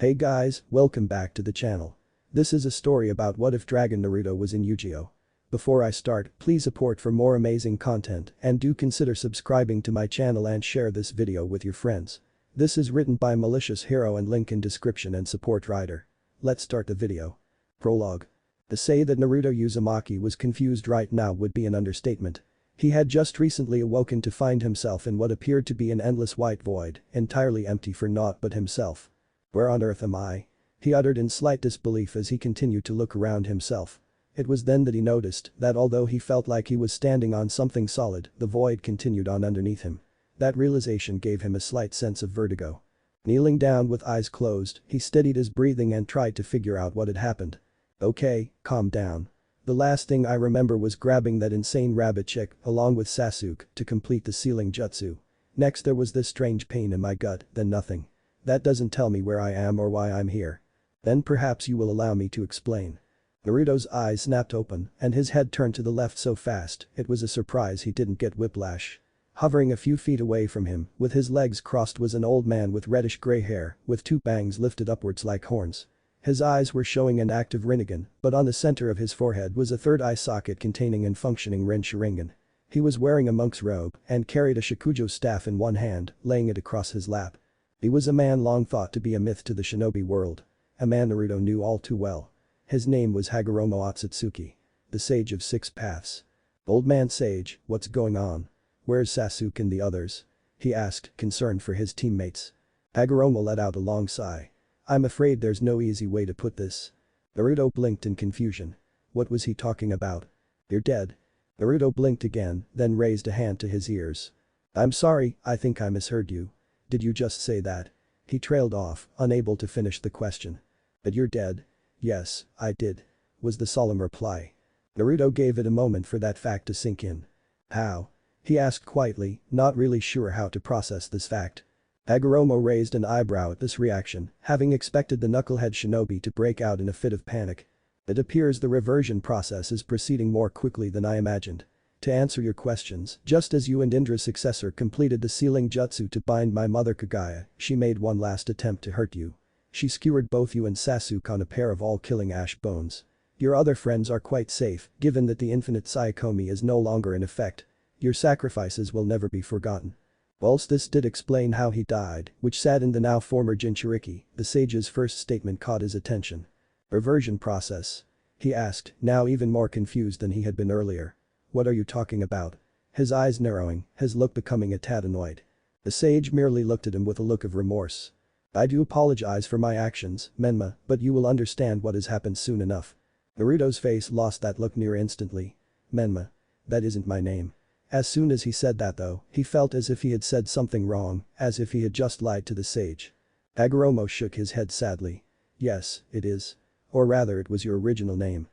Hey guys, welcome back to the channel. This is a story about what if Dragon Naruto was in Yu-Gi-Oh! Before I start, please support for more amazing content and do consider subscribing to my channel and share this video with your friends. This is written by Malicious Hero and link in description and support writer. Let's start the video. Prologue. To say that Naruto Uzumaki was confused right now would be an understatement. He had just recently awoken to find himself in what appeared to be an endless white void, entirely empty for naught but himself. Where on earth am I? He uttered in slight disbelief as he continued to look around himself. It was then that he noticed that although he felt like he was standing on something solid, the void continued on underneath him. That realization gave him a slight sense of vertigo. Kneeling down with eyes closed, he steadied his breathing and tried to figure out what had happened. Okay, calm down. The last thing I remember was grabbing that insane rabbit chick along with Sasuke to complete the sealing jutsu. Next there was this strange pain in my gut, then nothing. That doesn't tell me where I am or why I'm here. Then perhaps you will allow me to explain. Naruto's eyes snapped open and his head turned to the left so fast it was a surprise he didn't get whiplash. Hovering a few feet away from him, with his legs crossed was an old man with reddish-gray hair, with two bangs lifted upwards like horns. His eyes were showing an active Rinnegan, but on the center of his forehead was a third eye socket containing an functioning Rin Sharingan. He was wearing a monk's robe and carried a Shikujo staff in one hand, laying it across his lap. He was a man long thought to be a myth to the shinobi world. A man Naruto knew all too well. His name was Hagoromo Otsutsuki. The Sage of Six Paths. Old man Sage, what's going on? Where's Sasuke and the others? He asked, concerned for his teammates. Hagoromo let out a long sigh. I'm afraid there's no easy way to put this. Naruto blinked in confusion. What was he talking about? You're dead. Naruto blinked again, then raised a hand to his ears. I'm sorry, I think I misheard you. Did you just say that? He trailed off, unable to finish the question. But you're dead? Yes, I did. Was the solemn reply. Naruto gave it a moment for that fact to sink in. How? He asked quietly, not really sure how to process this fact. Hagoromo raised an eyebrow at this reaction, having expected the knucklehead shinobi to break out in a fit of panic. It appears the reversion process is proceeding more quickly than I imagined. To answer your questions, just as you and Indra's successor completed the sealing jutsu to bind my mother Kagaya, she made one last attempt to hurt you. She skewered both you and Sasuke on a pair of all-killing ash bones. Your other friends are quite safe, given that the infinite Saikomi is no longer in effect. Your sacrifices will never be forgotten. Whilst this did explain how he died, which saddened the now former Jinchuriki, the sage's first statement caught his attention. Reversion process? He asked, now even more confused than he had been earlier. What are you talking about? His eyes narrowing, his look becoming a tad annoyed. The sage merely looked at him with a look of remorse. I do apologize for my actions, Menma, but you will understand what has happened soon enough. Naruto's face lost that look near instantly. Menma. That isn't my name. As soon as he said that though, he felt as if he had said something wrong, as if he had just lied to the sage. Hagoromo shook his head sadly. Yes, it is. Or rather it was your original name.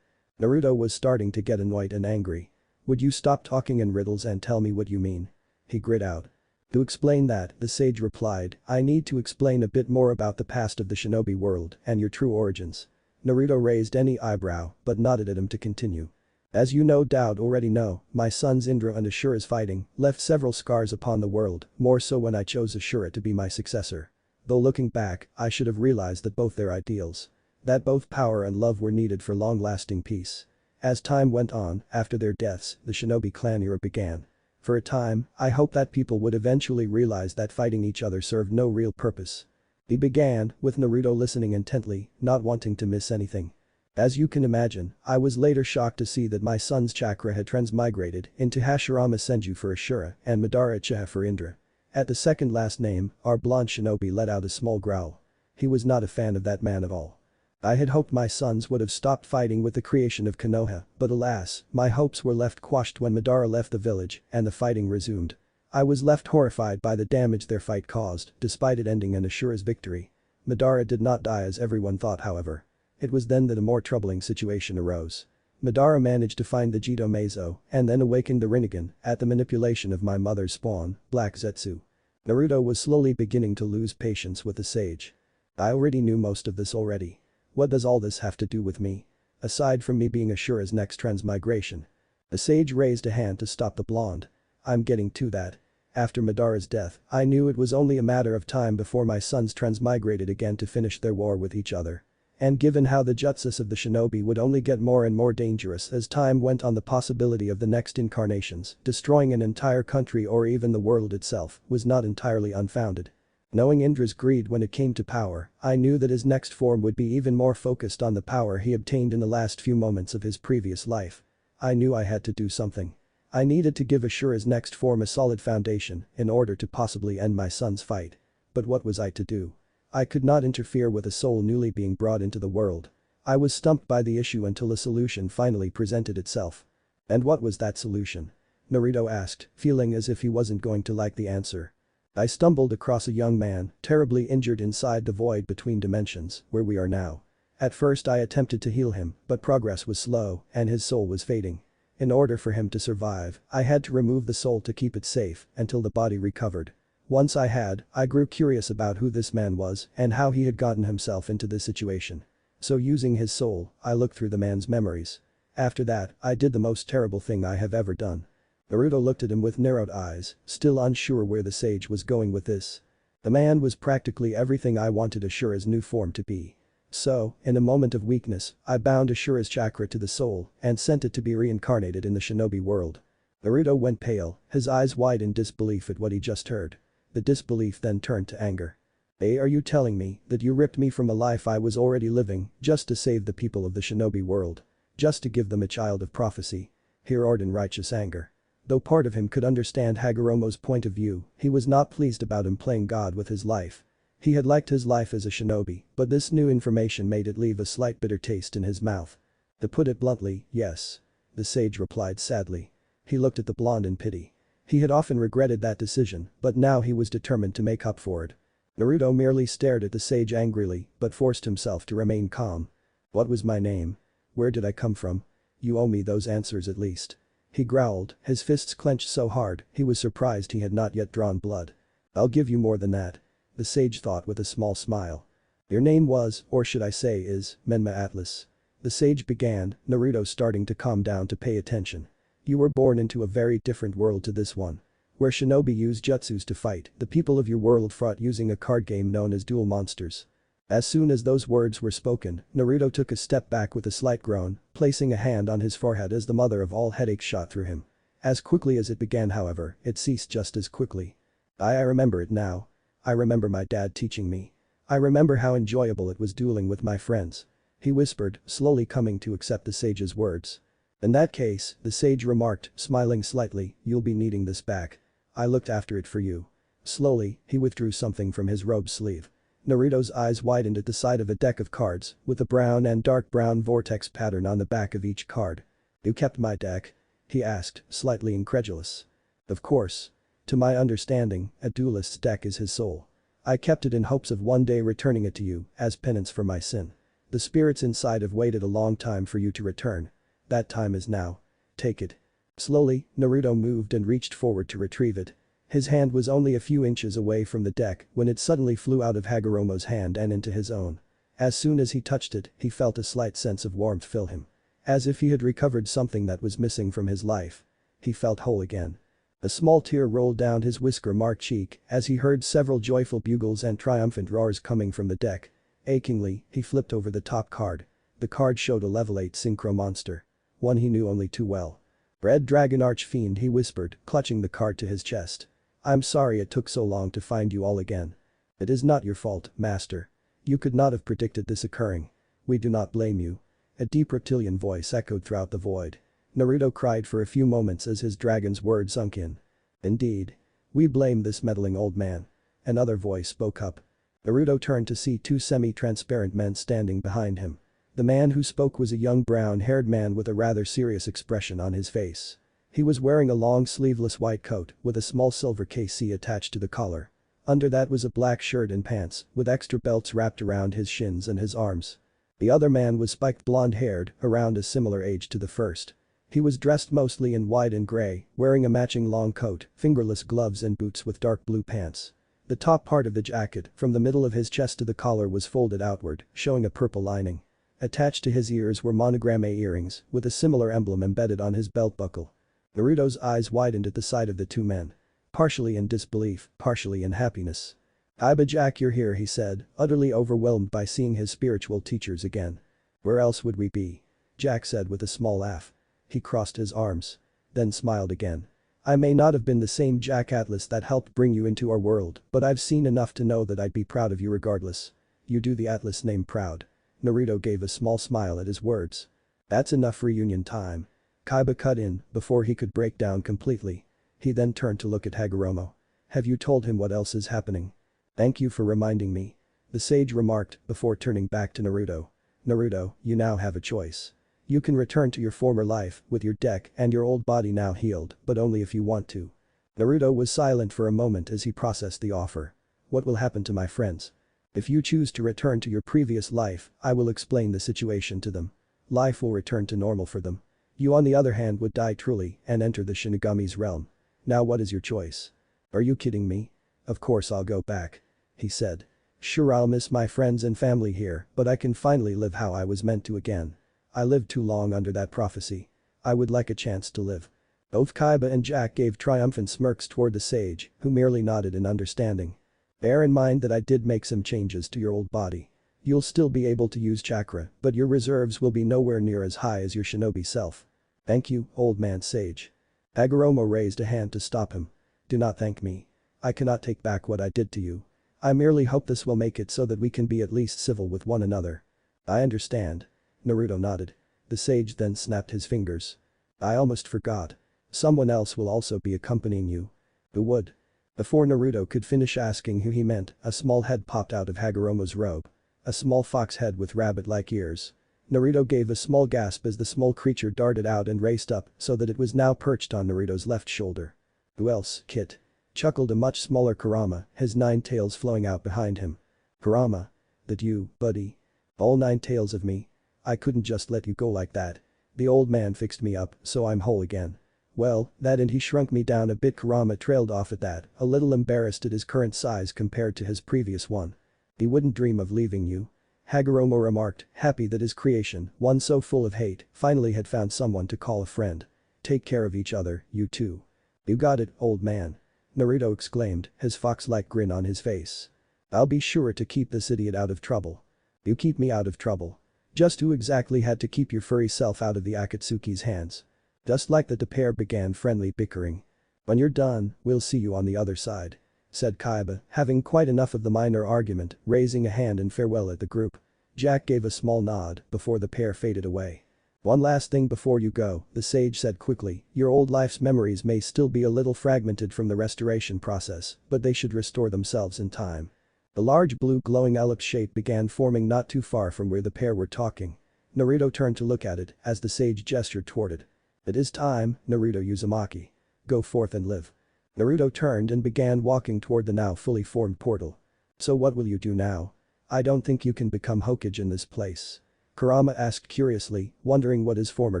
Naruto was starting to get annoyed and angry. Would you stop talking in riddles and tell me what you mean? He grit out. To explain that, the sage replied, I need to explain a bit more about the past of the shinobi world and your true origins. Naruto raised any eyebrow, but nodded at him to continue. As you no doubt already know, my sons Indra and Ashura's fighting left several scars upon the world, more so when I chose Ashura to be my successor. Though looking back, I should have realized that both their ideals. That both power and love were needed for long-lasting peace. As time went on, after their deaths, the shinobi clan era began. For a time, I hoped that people would eventually realize that fighting each other served no real purpose. It began, with Naruto listening intently, not wanting to miss anything. As you can imagine, I was later shocked to see that my son's chakra had transmigrated into Hashirama Senju for Ashura and Madara Uchiha for Indra. At the second last name, our blonde shinobi let out a small growl. He was not a fan of that man at all. I had hoped my sons would have stopped fighting with the creation of Konoha, but alas, my hopes were left quashed when Madara left the village and the fighting resumed. I was left horrified by the damage their fight caused, despite it ending in Ashura's victory. Madara did not die as everyone thought however. It was then that a more troubling situation arose. Madara managed to find the Jito Meizo and then awakened the Rinnegan at the manipulation of my mother's spawn, Black Zetsu. Naruto was slowly beginning to lose patience with the sage. I already knew most of this already. What does all this have to do with me? Aside from me being Ashura's next transmigration. The sage raised a hand to stop the blonde. I'm getting to that. After Madara's death, I knew it was only a matter of time before my sons transmigrated again to finish their war with each other. And given how the jutsus of the shinobi would only get more and more dangerous as time went on, the possibility of the next incarnations destroying an entire country or even the world itself was not entirely unfounded. Knowing Indra's greed when it came to power, I knew that his next form would be even more focused on the power he obtained in the last few moments of his previous life. I knew I had to do something. I needed to give Ashura's next form a solid foundation in order to possibly end my son's fight. But what was I to do? I could not interfere with a soul newly being brought into the world. I was stumped by the issue until a solution finally presented itself. And what was that solution? Naruto asked, feeling as if he wasn't going to like the answer. I stumbled across a young man, terribly injured inside the void between dimensions, where we are now. At first I attempted to heal him, but progress was slow and his soul was fading. In order for him to survive, I had to remove the soul to keep it safe until the body recovered. Once I grew curious about who this man was and how he had gotten himself into this situation. So using his soul, I looked through the man's memories. After that, I did the most terrible thing I have ever done. Naruto looked at him with narrowed eyes, still unsure where the sage was going with this. The man was practically everything I wanted Ashura's new form to be. So, in a moment of weakness, I bound Ashura's chakra to the soul and sent it to be reincarnated in the shinobi world. Naruto went pale, his eyes wide in disbelief at what he just heard. The disbelief then turned to anger. Are you telling me that you ripped me from a life I was already living just to save the people of the shinobi world? Just to give them a child of prophecy? He roared in righteous anger. Though part of him could understand Hagoromo's point of view, he was not pleased about him playing God with his life. He had liked his life as a shinobi, but this new information made it leave a slight bitter taste in his mouth. To put it bluntly, yes. The sage replied sadly. He looked at the blonde in pity. He had often regretted that decision, but now he was determined to make up for it. Naruto merely stared at the sage angrily, but forced himself to remain calm. What was my name? Where did I come from? You owe me those answers at least. He growled, his fists clenched so hard, he was surprised he had not yet drawn blood. I'll give you more than that. The sage thought with a small smile. Your name was, or should I say is, Menma Atlas. The sage began, Naruto starting to calm down to pay attention. You were born into a very different world to this one. Where shinobi use jutsus to fight, the people of your world fought using a card game known as Duel Monsters. As soon as those words were spoken, Naruto took a step back with a slight groan, placing a hand on his forehead as the mother of all headaches shot through him. As quickly as it began, however, it ceased just as quickly. I remember it now. I remember my dad teaching me. I remember how enjoyable it was dueling with my friends. He whispered, slowly coming to accept the sage's words. In that case, the sage remarked, smiling slightly, you'll be needing this back. I looked after it for you. Slowly, he withdrew something from his robe sleeve. Naruto's eyes widened at the sight of a deck of cards, with a brown and dark brown vortex pattern on the back of each card. You kept my deck? He asked, slightly incredulous. Of course. To my understanding, a duelist's deck is his soul. I kept it in hopes of one day returning it to you, as penance for my sin. The spirits inside have waited a long time for you to return. That time is now. Take it. Slowly, Naruto moved and reached forward to retrieve it. His hand was only a few inches away from the deck when it suddenly flew out of Hagoromo's hand and into his own. As soon as he touched it, he felt a slight sense of warmth fill him. As if he had recovered something that was missing from his life. He felt whole again. A small tear rolled down his whisker-marked cheek as he heard several joyful bugles and triumphant roars coming from the deck. Achingly, he flipped over the top card. The card showed a level 8 synchro monster. One he knew only too well. Red Dragon Archfiend, he whispered, clutching the card to his chest. I'm sorry it took so long to find you all again. It is not your fault, master. You could not have predicted this occurring. We do not blame you. A deep reptilian voice echoed throughout the void. Naruto cried for a few moments as his dragon's words sunk in. Indeed. We blame this meddling old man. Another voice spoke up. Naruto turned to see two semi-transparent men standing behind him. The man who spoke was a young brown-haired man with a rather serious expression on his face. He was wearing a long sleeveless white coat with a small silver KC attached to the collar. Under that was a black shirt and pants with extra belts wrapped around his shins and his arms. The other man was spiked blonde-haired, around a similar age to the first. He was dressed mostly in white and gray, wearing a matching long coat, fingerless gloves and boots with dark blue pants. The top part of the jacket, from the middle of his chest to the collar, was folded outward, showing a purple lining. Attached to his ears were monogram A earrings, with a similar emblem embedded on his belt buckle. Naruto's eyes widened at the sight of the two men. partially in disbelief, partially in happiness. "Iba Jack, you're here," he said, utterly overwhelmed by seeing his spiritual teachers again. "Where else would we be?" Jack said with a small laugh. He crossed his arms. Then smiled again. "I may not have been the same Jack Atlas that helped bring you into our world, but I've seen enough to know that I'd be proud of you regardless. You do the Atlas name proud." Naruto gave a small smile at his words. "That's enough reunion time." Kaiba cut in before he could break down completely. He then turned to look at Hagoromo. "Have you told him what else is happening?" "Thank you for reminding me," the sage remarked before turning back to Naruto. "Naruto, you now have a choice. You can return to your former life with your deck and your old body now healed, but only if you want to." Naruto was silent for a moment as he processed the offer. "What will happen to my friends? If you choose to return to your previous life, I will explain the situation to them. Life will return to normal for them. You on the other hand would die truly and enter the Shinigami's realm. Now what is your choice?" "Are you kidding me? Of course I'll go back," he said. "Sure, I'll miss my friends and family here, but I can finally live how I was meant to again. I lived too long under that prophecy. I would like a chance to live." Both Kaiba and Jack gave triumphant smirks toward the sage, who merely nodded in understanding. "Bear in mind that I did make some changes to your old body. You'll still be able to use chakra, but your reserves will be nowhere near as high as your shinobi self." "Thank you, old man sage." Hagoromo raised a hand to stop him. "Do not thank me. I cannot take back what I did to you. I merely hope this will make it so that we can be at least civil with one another." "I understand." Naruto nodded. The sage then snapped his fingers. "I almost forgot. Someone else will also be accompanying you." "Who would?" Before Naruto could finish asking who he meant, a small head popped out of Hagoromo's robe. A small fox head with rabbit-like ears. Naruto gave a small gasp as the small creature darted out and raced up so that it was now perched on Naruto's left shoulder. "Who else, Kit?" chuckled a much smaller Kurama, his 9 tails flowing out behind him. "Kurama? That you, buddy? All 9 tails of me? I couldn't just let you go like that. The old man fixed me up, so I'm whole again." "Well, that and he shrunk me down a bit." Kurama trailed off at that, a little embarrassed at his current size compared to his previous one. "He wouldn't dream of leaving you," Hagoromo remarked, happy that his creation, one so full of hate, finally had found someone to call a friend. "Take care of each other, you two." "You got it, old man," Naruto exclaimed, his fox-like grin on his face. "I'll be sure to keep this idiot out of trouble." "You keep me out of trouble? Just who exactly had to keep your furry self out of the Akatsuki's hands?" Just like that, the pair began friendly bickering. "When you're done, we'll see you on the other side," said Kaiba, having quite enough of the minor argument, raising a hand in farewell at the group. Jack gave a small nod before the pair faded away. "One last thing before you go," the sage said quickly. "Your old life's memories may still be a little fragmented from the restoration process, but they should restore themselves in time." The large blue glowing ellipse shape began forming not too far from where the pair were talking. Naruto turned to look at it as the sage gestured toward it. "It is time, Naruto Uzumaki. Go forth and live." Naruto turned and began walking toward the now fully formed portal. "So what will you do now? I don't think you can become Hokage in this place." Kurama asked curiously, wondering what his former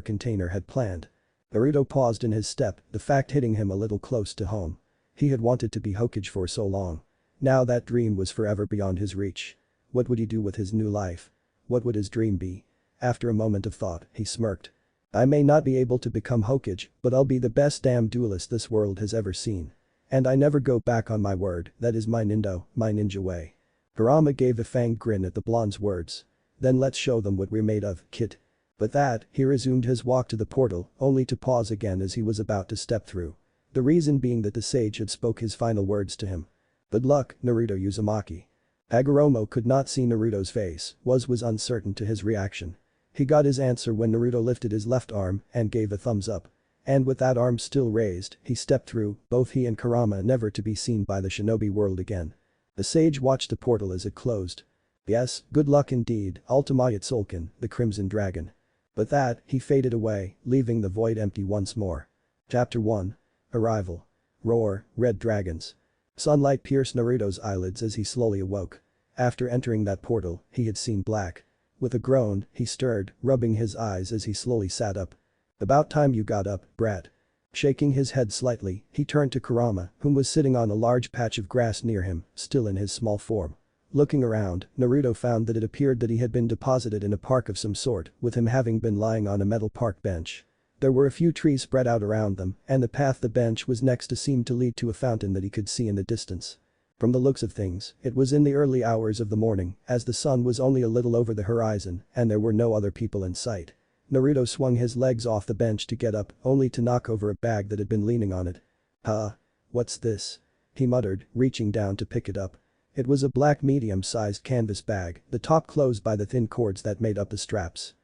container had planned. Naruto paused in his step, the fact hitting him a little close to home. He had wanted to be Hokage for so long. Now that dream was forever beyond his reach. What would he do with his new life? What would his dream be? After a moment of thought, he smirked. "I may not be able to become Hokage, but I'll be the best damn duelist this world has ever seen. And I never go back on my word, that is my ninja way." Kurama gave a fanged grin at the blonde's words. "Then let's show them what we're made of, Kit." With that, he resumed his walk to the portal, only to pause again as he was about to step through. The reason being that the sage had spoke his final words to him. "Good luck, Naruto Uzumaki." Hagoromo could not see Naruto's face, was uncertain to his reaction. He got his answer when Naruto lifted his left arm and gave a thumbs up. And with that arm still raised, he stepped through, both he and Kurama never to be seen by the shinobi world again. The sage watched the portal as it closed. "Yes, good luck indeed, Ultima Yatsulkin, the Crimson Dragon." With that, he faded away, leaving the void empty once more. Chapter 1. Arrival. Roar, red dragons. Sunlight pierced Naruto's eyelids as he slowly awoke. After entering that portal, he had seen black. With a groan, he stirred, rubbing his eyes as he slowly sat up. "About time you got up, brat." Shaking his head slightly, he turned to Kurama, whom was sitting on a large patch of grass near him, still in his small form. Looking around, Naruto found that it appeared that he had been deposited in a park of some sort, with him having been lying on a metal park bench. There were a few trees spread out around them, and the path the bench was next to seemed to lead to a fountain that he could see in the distance. From the looks of things, it was in the early hours of the morning, as the sun was only a little over the horizon and there were no other people in sight. Naruto swung his legs off the bench to get up, only to knock over a bag that had been leaning on it. Huh? What's this? He muttered, reaching down to pick it up. It was a black medium-sized canvas bag, the top closed by the thin cords that made up the straps.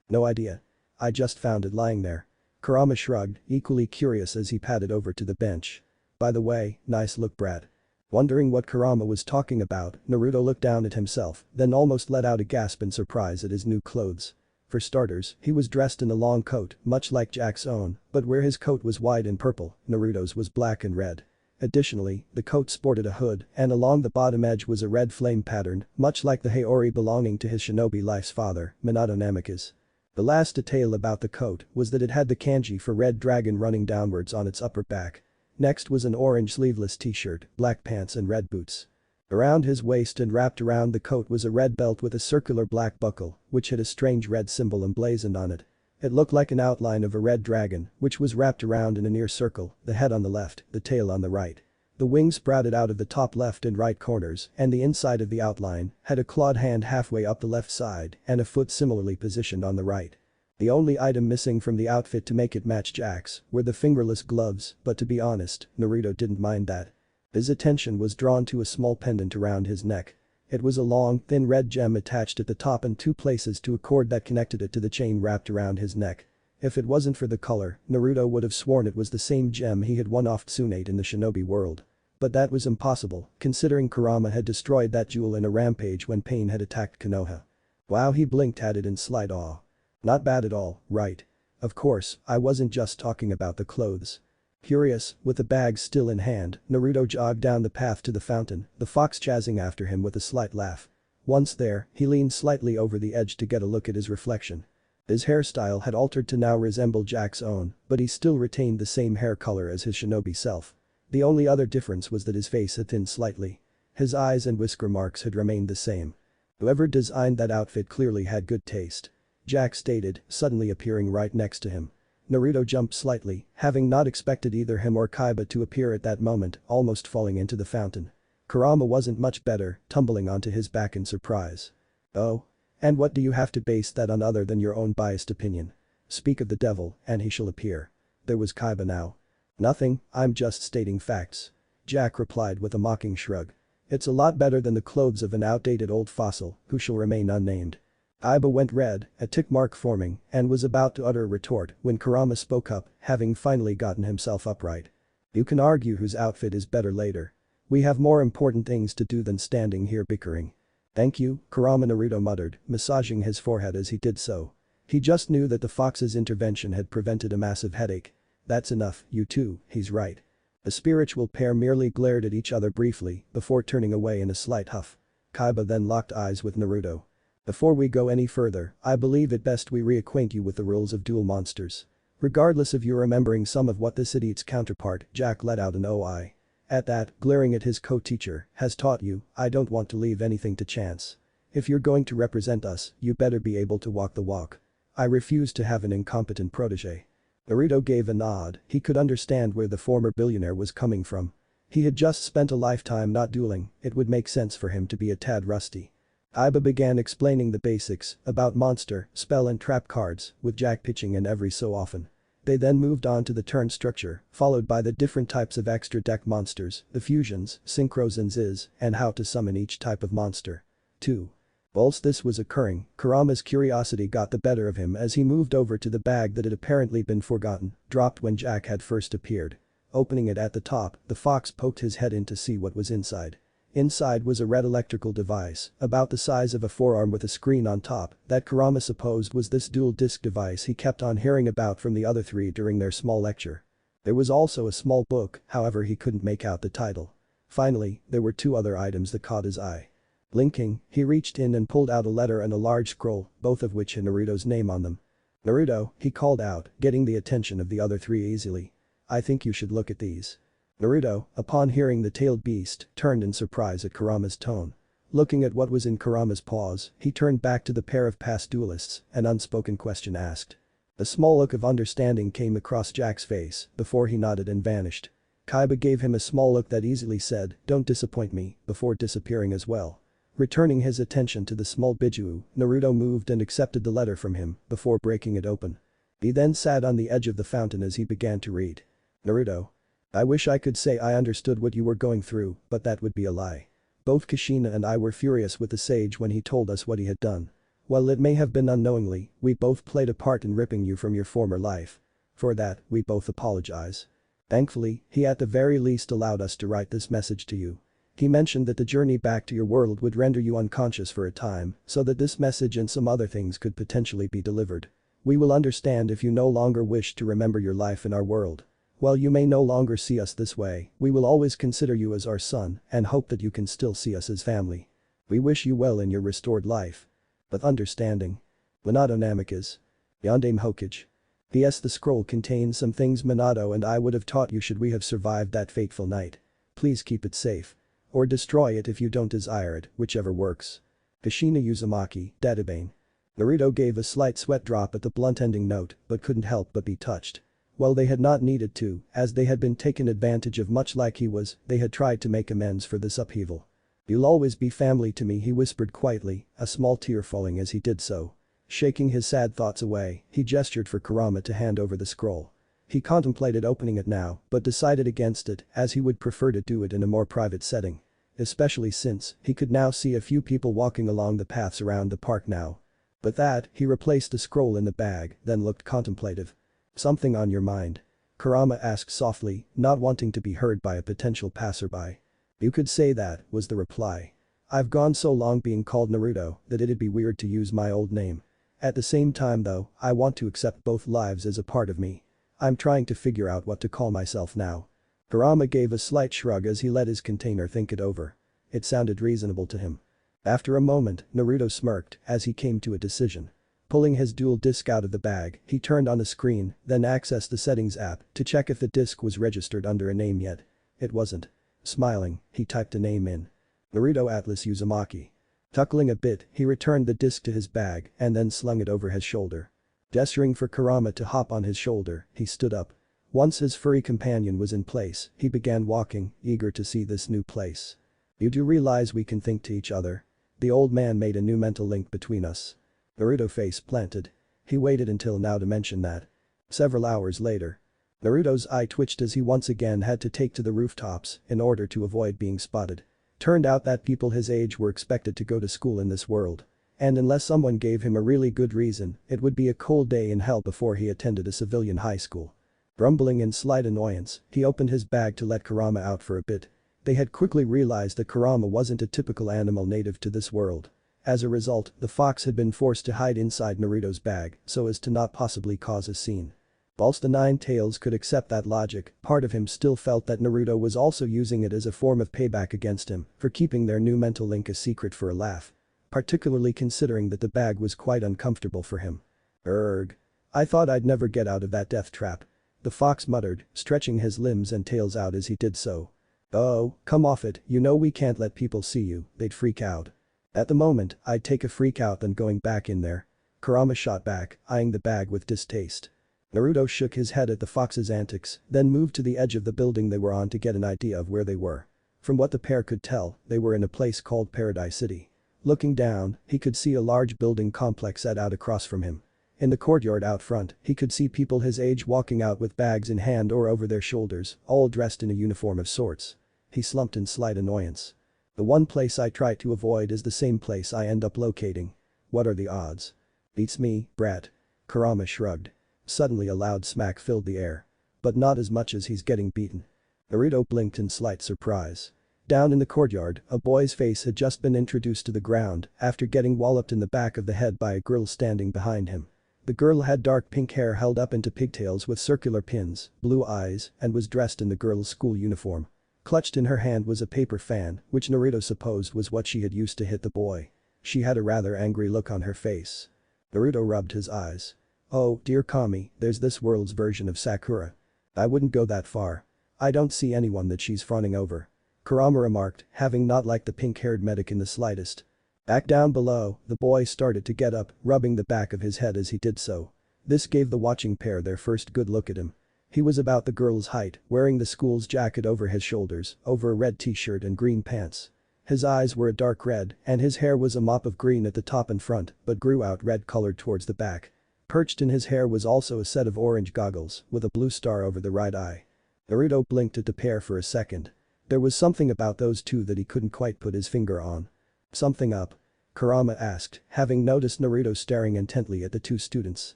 No idea. I just found it lying there. Kurama shrugged, equally curious as he padded over to the bench. By the way, nice look, Brad. Wondering what Kurama was talking about, Naruto looked down at himself, then almost let out a gasp in surprise at his new clothes. For starters, he was dressed in a long coat, much like Jack's own, but where his coat was white and purple, Naruto's was black and red. Additionally, the coat sported a hood, and along the bottom edge was a red flame pattern, much like the haori belonging to his shinobi life's father, Minato Namikaze. The last detail about the coat was that it had the kanji for red dragon running downwards on its upper back. Next was an orange sleeveless t-shirt, black pants and red boots. Around his waist and wrapped around the coat was a red belt with a circular black buckle, which had a strange red symbol emblazoned on it. It looked like an outline of a red dragon, which was wrapped around in a near circle, the head on the left, the tail on the right. The wings sprouted out of the top left and right corners, and the inside of the outline had a clawed hand halfway up the left side and a foot similarly positioned on the right. The only item missing from the outfit to make it match Jack's were the fingerless gloves, but to be honest, Naruto didn't mind that. His attention was drawn to a small pendant around his neck. It was a long, thin red gem attached at the top in two places to a cord that connected it to the chain wrapped around his neck. If it wasn't for the color, Naruto would have sworn it was the same gem he had won off Tsunade in the shinobi world. But that was impossible, considering Kurama had destroyed that jewel in a rampage when Pain had attacked Konoha. Wow, he blinked at it in slight awe. Not bad at all, right? Of course, I wasn't just talking about the clothes. Curious, with the bag still in hand, Naruto jogged down the path to the fountain, the fox chasing after him with a slight laugh. Once there, he leaned slightly over the edge to get a look at his reflection. His hairstyle had altered to now resemble Jack's own, but he still retained the same hair color as his shinobi self. The only other difference was that his face had thinned slightly. His eyes and whisker marks had remained the same. Whoever designed that outfit clearly had good taste. Jack stated, suddenly appearing right next to him. Naruto jumped slightly, having not expected either him or Kaiba to appear at that moment, almost falling into the fountain. Kurama wasn't much better, tumbling onto his back in surprise. Oh? And what do you have to base that on other than your own biased opinion? Speak of the devil, and he shall appear. There was Kaiba now. Nothing, I'm just stating facts. Jack replied with a mocking shrug. It's a lot better than the clothes of an outdated old fossil, who shall remain unnamed. Kaiba went red, a tick mark forming, and was about to utter a retort when Kurama spoke up, having finally gotten himself upright. You can argue whose outfit is better later. We have more important things to do than standing here bickering. Thank you, Kurama, Naruto muttered, massaging his forehead as he did so. He just knew that the fox's intervention had prevented a massive headache. That's enough, you two, he's right. The spiritual pair merely glared at each other briefly before turning away in a slight huff. Kaiba then locked eyes with Naruto. Before we go any further, I believe it best we reacquaint you with the rules of Duel Monsters. Regardless of you remembering some of what this idiot's counterpart, Jack let out an OI. At that, glaring at his co-teacher, has taught you, I don't want to leave anything to chance. If you're going to represent us, you better be able to walk the walk. I refuse to have an incompetent protege. Naruto gave a nod, he could understand where the former billionaire was coming from. He had just spent a lifetime not dueling, it would make sense for him to be a tad rusty. Kaiba began explaining the basics about monster, spell and trap cards, with Jack pitching in every so often. They then moved on to the turn structure, followed by the different types of extra deck monsters, the fusions, synchros and zs, and how to summon each type of monster. 2. Whilst this was occurring, Kurama's curiosity got the better of him as he moved over to the bag that had apparently been forgotten, dropped when Jack had first appeared. Opening it at the top, the fox poked his head in to see what was inside. Inside was a red electrical device, about the size of a forearm with a screen on top, that Kurama supposed was this dual disc device he kept on hearing about from the other three during their small lecture. There was also a small book, however he couldn't make out the title. Finally, there were two other items that caught his eye. Blinking, he reached in and pulled out a letter and a large scroll, both of which had Naruto's name on them. Naruto, he called out, getting the attention of the other three easily. I think you should look at these. Naruto, upon hearing the tailed beast, turned in surprise at Kurama's tone. Looking at what was in Kurama's paws, he turned back to the pair of past duelists, an unspoken question asked. A small look of understanding came across Jack's face before he nodded and vanished. Kaiba gave him a small look that easily said, "Don't disappoint me," before disappearing as well. Returning his attention to the small Bijuu, Naruto moved and accepted the letter from him before breaking it open. He then sat on the edge of the fountain as he began to read. Naruto. I wish I could say I understood what you were going through, but that would be a lie. Both Kushina and I were furious with the sage when he told us what he had done. While it may have been unknowingly, we both played a part in ripping you from your former life. For that, we both apologize. Thankfully, he at the very least allowed us to write this message to you. He mentioned that the journey back to your world would render you unconscious for a time, so that this message and some other things could potentially be delivered. We will understand if you no longer wish to remember your life in our world. While you may no longer see us this way, we will always consider you as our son and hope that you can still see us as family. We wish you well in your restored life. With understanding. Minato Namikaze. Yondaime Hokage. P.S. The scroll contains some things Minato and I would have taught you should we have survived that fateful night. Please keep it safe. Or destroy it if you don't desire it, whichever works. Kushina Uzumaki, Databane. Naruto gave a slight sweat drop at the blunt ending note but couldn't help but be touched. Well, they had not needed to, as they had been taken advantage of much like he was, they had tried to make amends for this upheaval. You'll always be family to me, he whispered quietly, a small tear falling as he did so. Shaking his sad thoughts away, he gestured for Kurama to hand over the scroll. He contemplated opening it now, but decided against it as he would prefer to do it in a more private setting. Especially since he could now see a few people walking along the paths around the park now. But that, he replaced the scroll in the bag, then looked contemplative. Something on your mind? Kurama asked softly, not wanting to be heard by a potential passerby. You could say that, was the reply. I've gone so long being called Naruto that it'd be weird to use my old name. At the same time though, I want to accept both lives as a part of me. I'm trying to figure out what to call myself now. Kurama gave a slight shrug as he let his container think it over. It sounded reasonable to him. After a moment, Naruto smirked as he came to a decision. Pulling his dual disc out of the bag, he turned on the screen, then accessed the settings app to check if the disc was registered under a name yet. It wasn't. Smiling, he typed a name in. Naruto Atlas Uzumaki. Chuckling a bit, he returned the disc to his bag and then slung it over his shoulder. Gesturing for Kurama to hop on his shoulder, he stood up. Once his furry companion was in place, he began walking, eager to see this new place. You do realize we can think to each other? The old man made a new mental link between us. Naruto face planted. He waited until now to mention that. Several hours later. Naruto's eye twitched as he once again had to take to the rooftops in order to avoid being spotted. Turned out that people his age were expected to go to school in this world. And unless someone gave him a really good reason, it would be a cold day in hell before he attended a civilian high school. Grumbling in slight annoyance, he opened his bag to let Kurama out for a bit. They had quickly realized that Kurama wasn't a typical animal native to this world. As a result, the fox had been forced to hide inside Naruto's bag so as to not possibly cause a scene. Whilst the Nine Tails could accept that logic, part of him still felt that Naruto was also using it as a form of payback against him for keeping their new mental link a secret for a laugh. Particularly considering that the bag was quite uncomfortable for him. Erg. I thought I'd never get out of that death trap. The fox muttered, stretching his limbs and tails out as he did so. Oh, come off it, you know we can't let people see you, they'd freak out. At the moment, I'd take a freak out than going back in there. Kurama shot back, eyeing the bag with distaste. Naruto shook his head at the fox's antics, then moved to the edge of the building they were on to get an idea of where they were. From what the pair could tell, they were in a place called Paradise City. Looking down, he could see a large building complex set out across from him. In the courtyard out front, he could see people his age walking out with bags in hand or over their shoulders, all dressed in a uniform of sorts. He slumped in slight annoyance. The one place I try to avoid is the same place I end up locating. What are the odds? Beats me, brat. Kurama shrugged. Suddenly a loud smack filled the air. But not as much as he's getting beaten. Naruto blinked in slight surprise. Down in the courtyard, a boy's face had just been introduced to the ground after getting walloped in the back of the head by a girl standing behind him. The girl had dark pink hair held up into pigtails with circular pins, blue eyes, and was dressed in the girl's school uniform. Clutched in her hand was a paper fan, which Naruto supposed was what she had used to hit the boy. She had a rather angry look on her face. Naruto rubbed his eyes. Oh, dear Kami, there's this world's version of Sakura. I wouldn't go that far. I don't see anyone that she's fawning over. Kurama remarked, having not liked the pink-haired medic in the slightest. Back down below, the boy started to get up, rubbing the back of his head as he did so. This gave the watching pair their first good look at him. He was about the girl's height, wearing the school's jacket over his shoulders, over a red t-shirt and green pants. His eyes were a dark red, and his hair was a mop of green at the top and front, but grew out red-colored towards the back. Perched in his hair was also a set of orange goggles, with a blue star over the right eye. Naruto blinked at the pair for a second. There was something about those two that he couldn't quite put his finger on. "Something up?" Kurama asked, having noticed Naruto staring intently at the two students.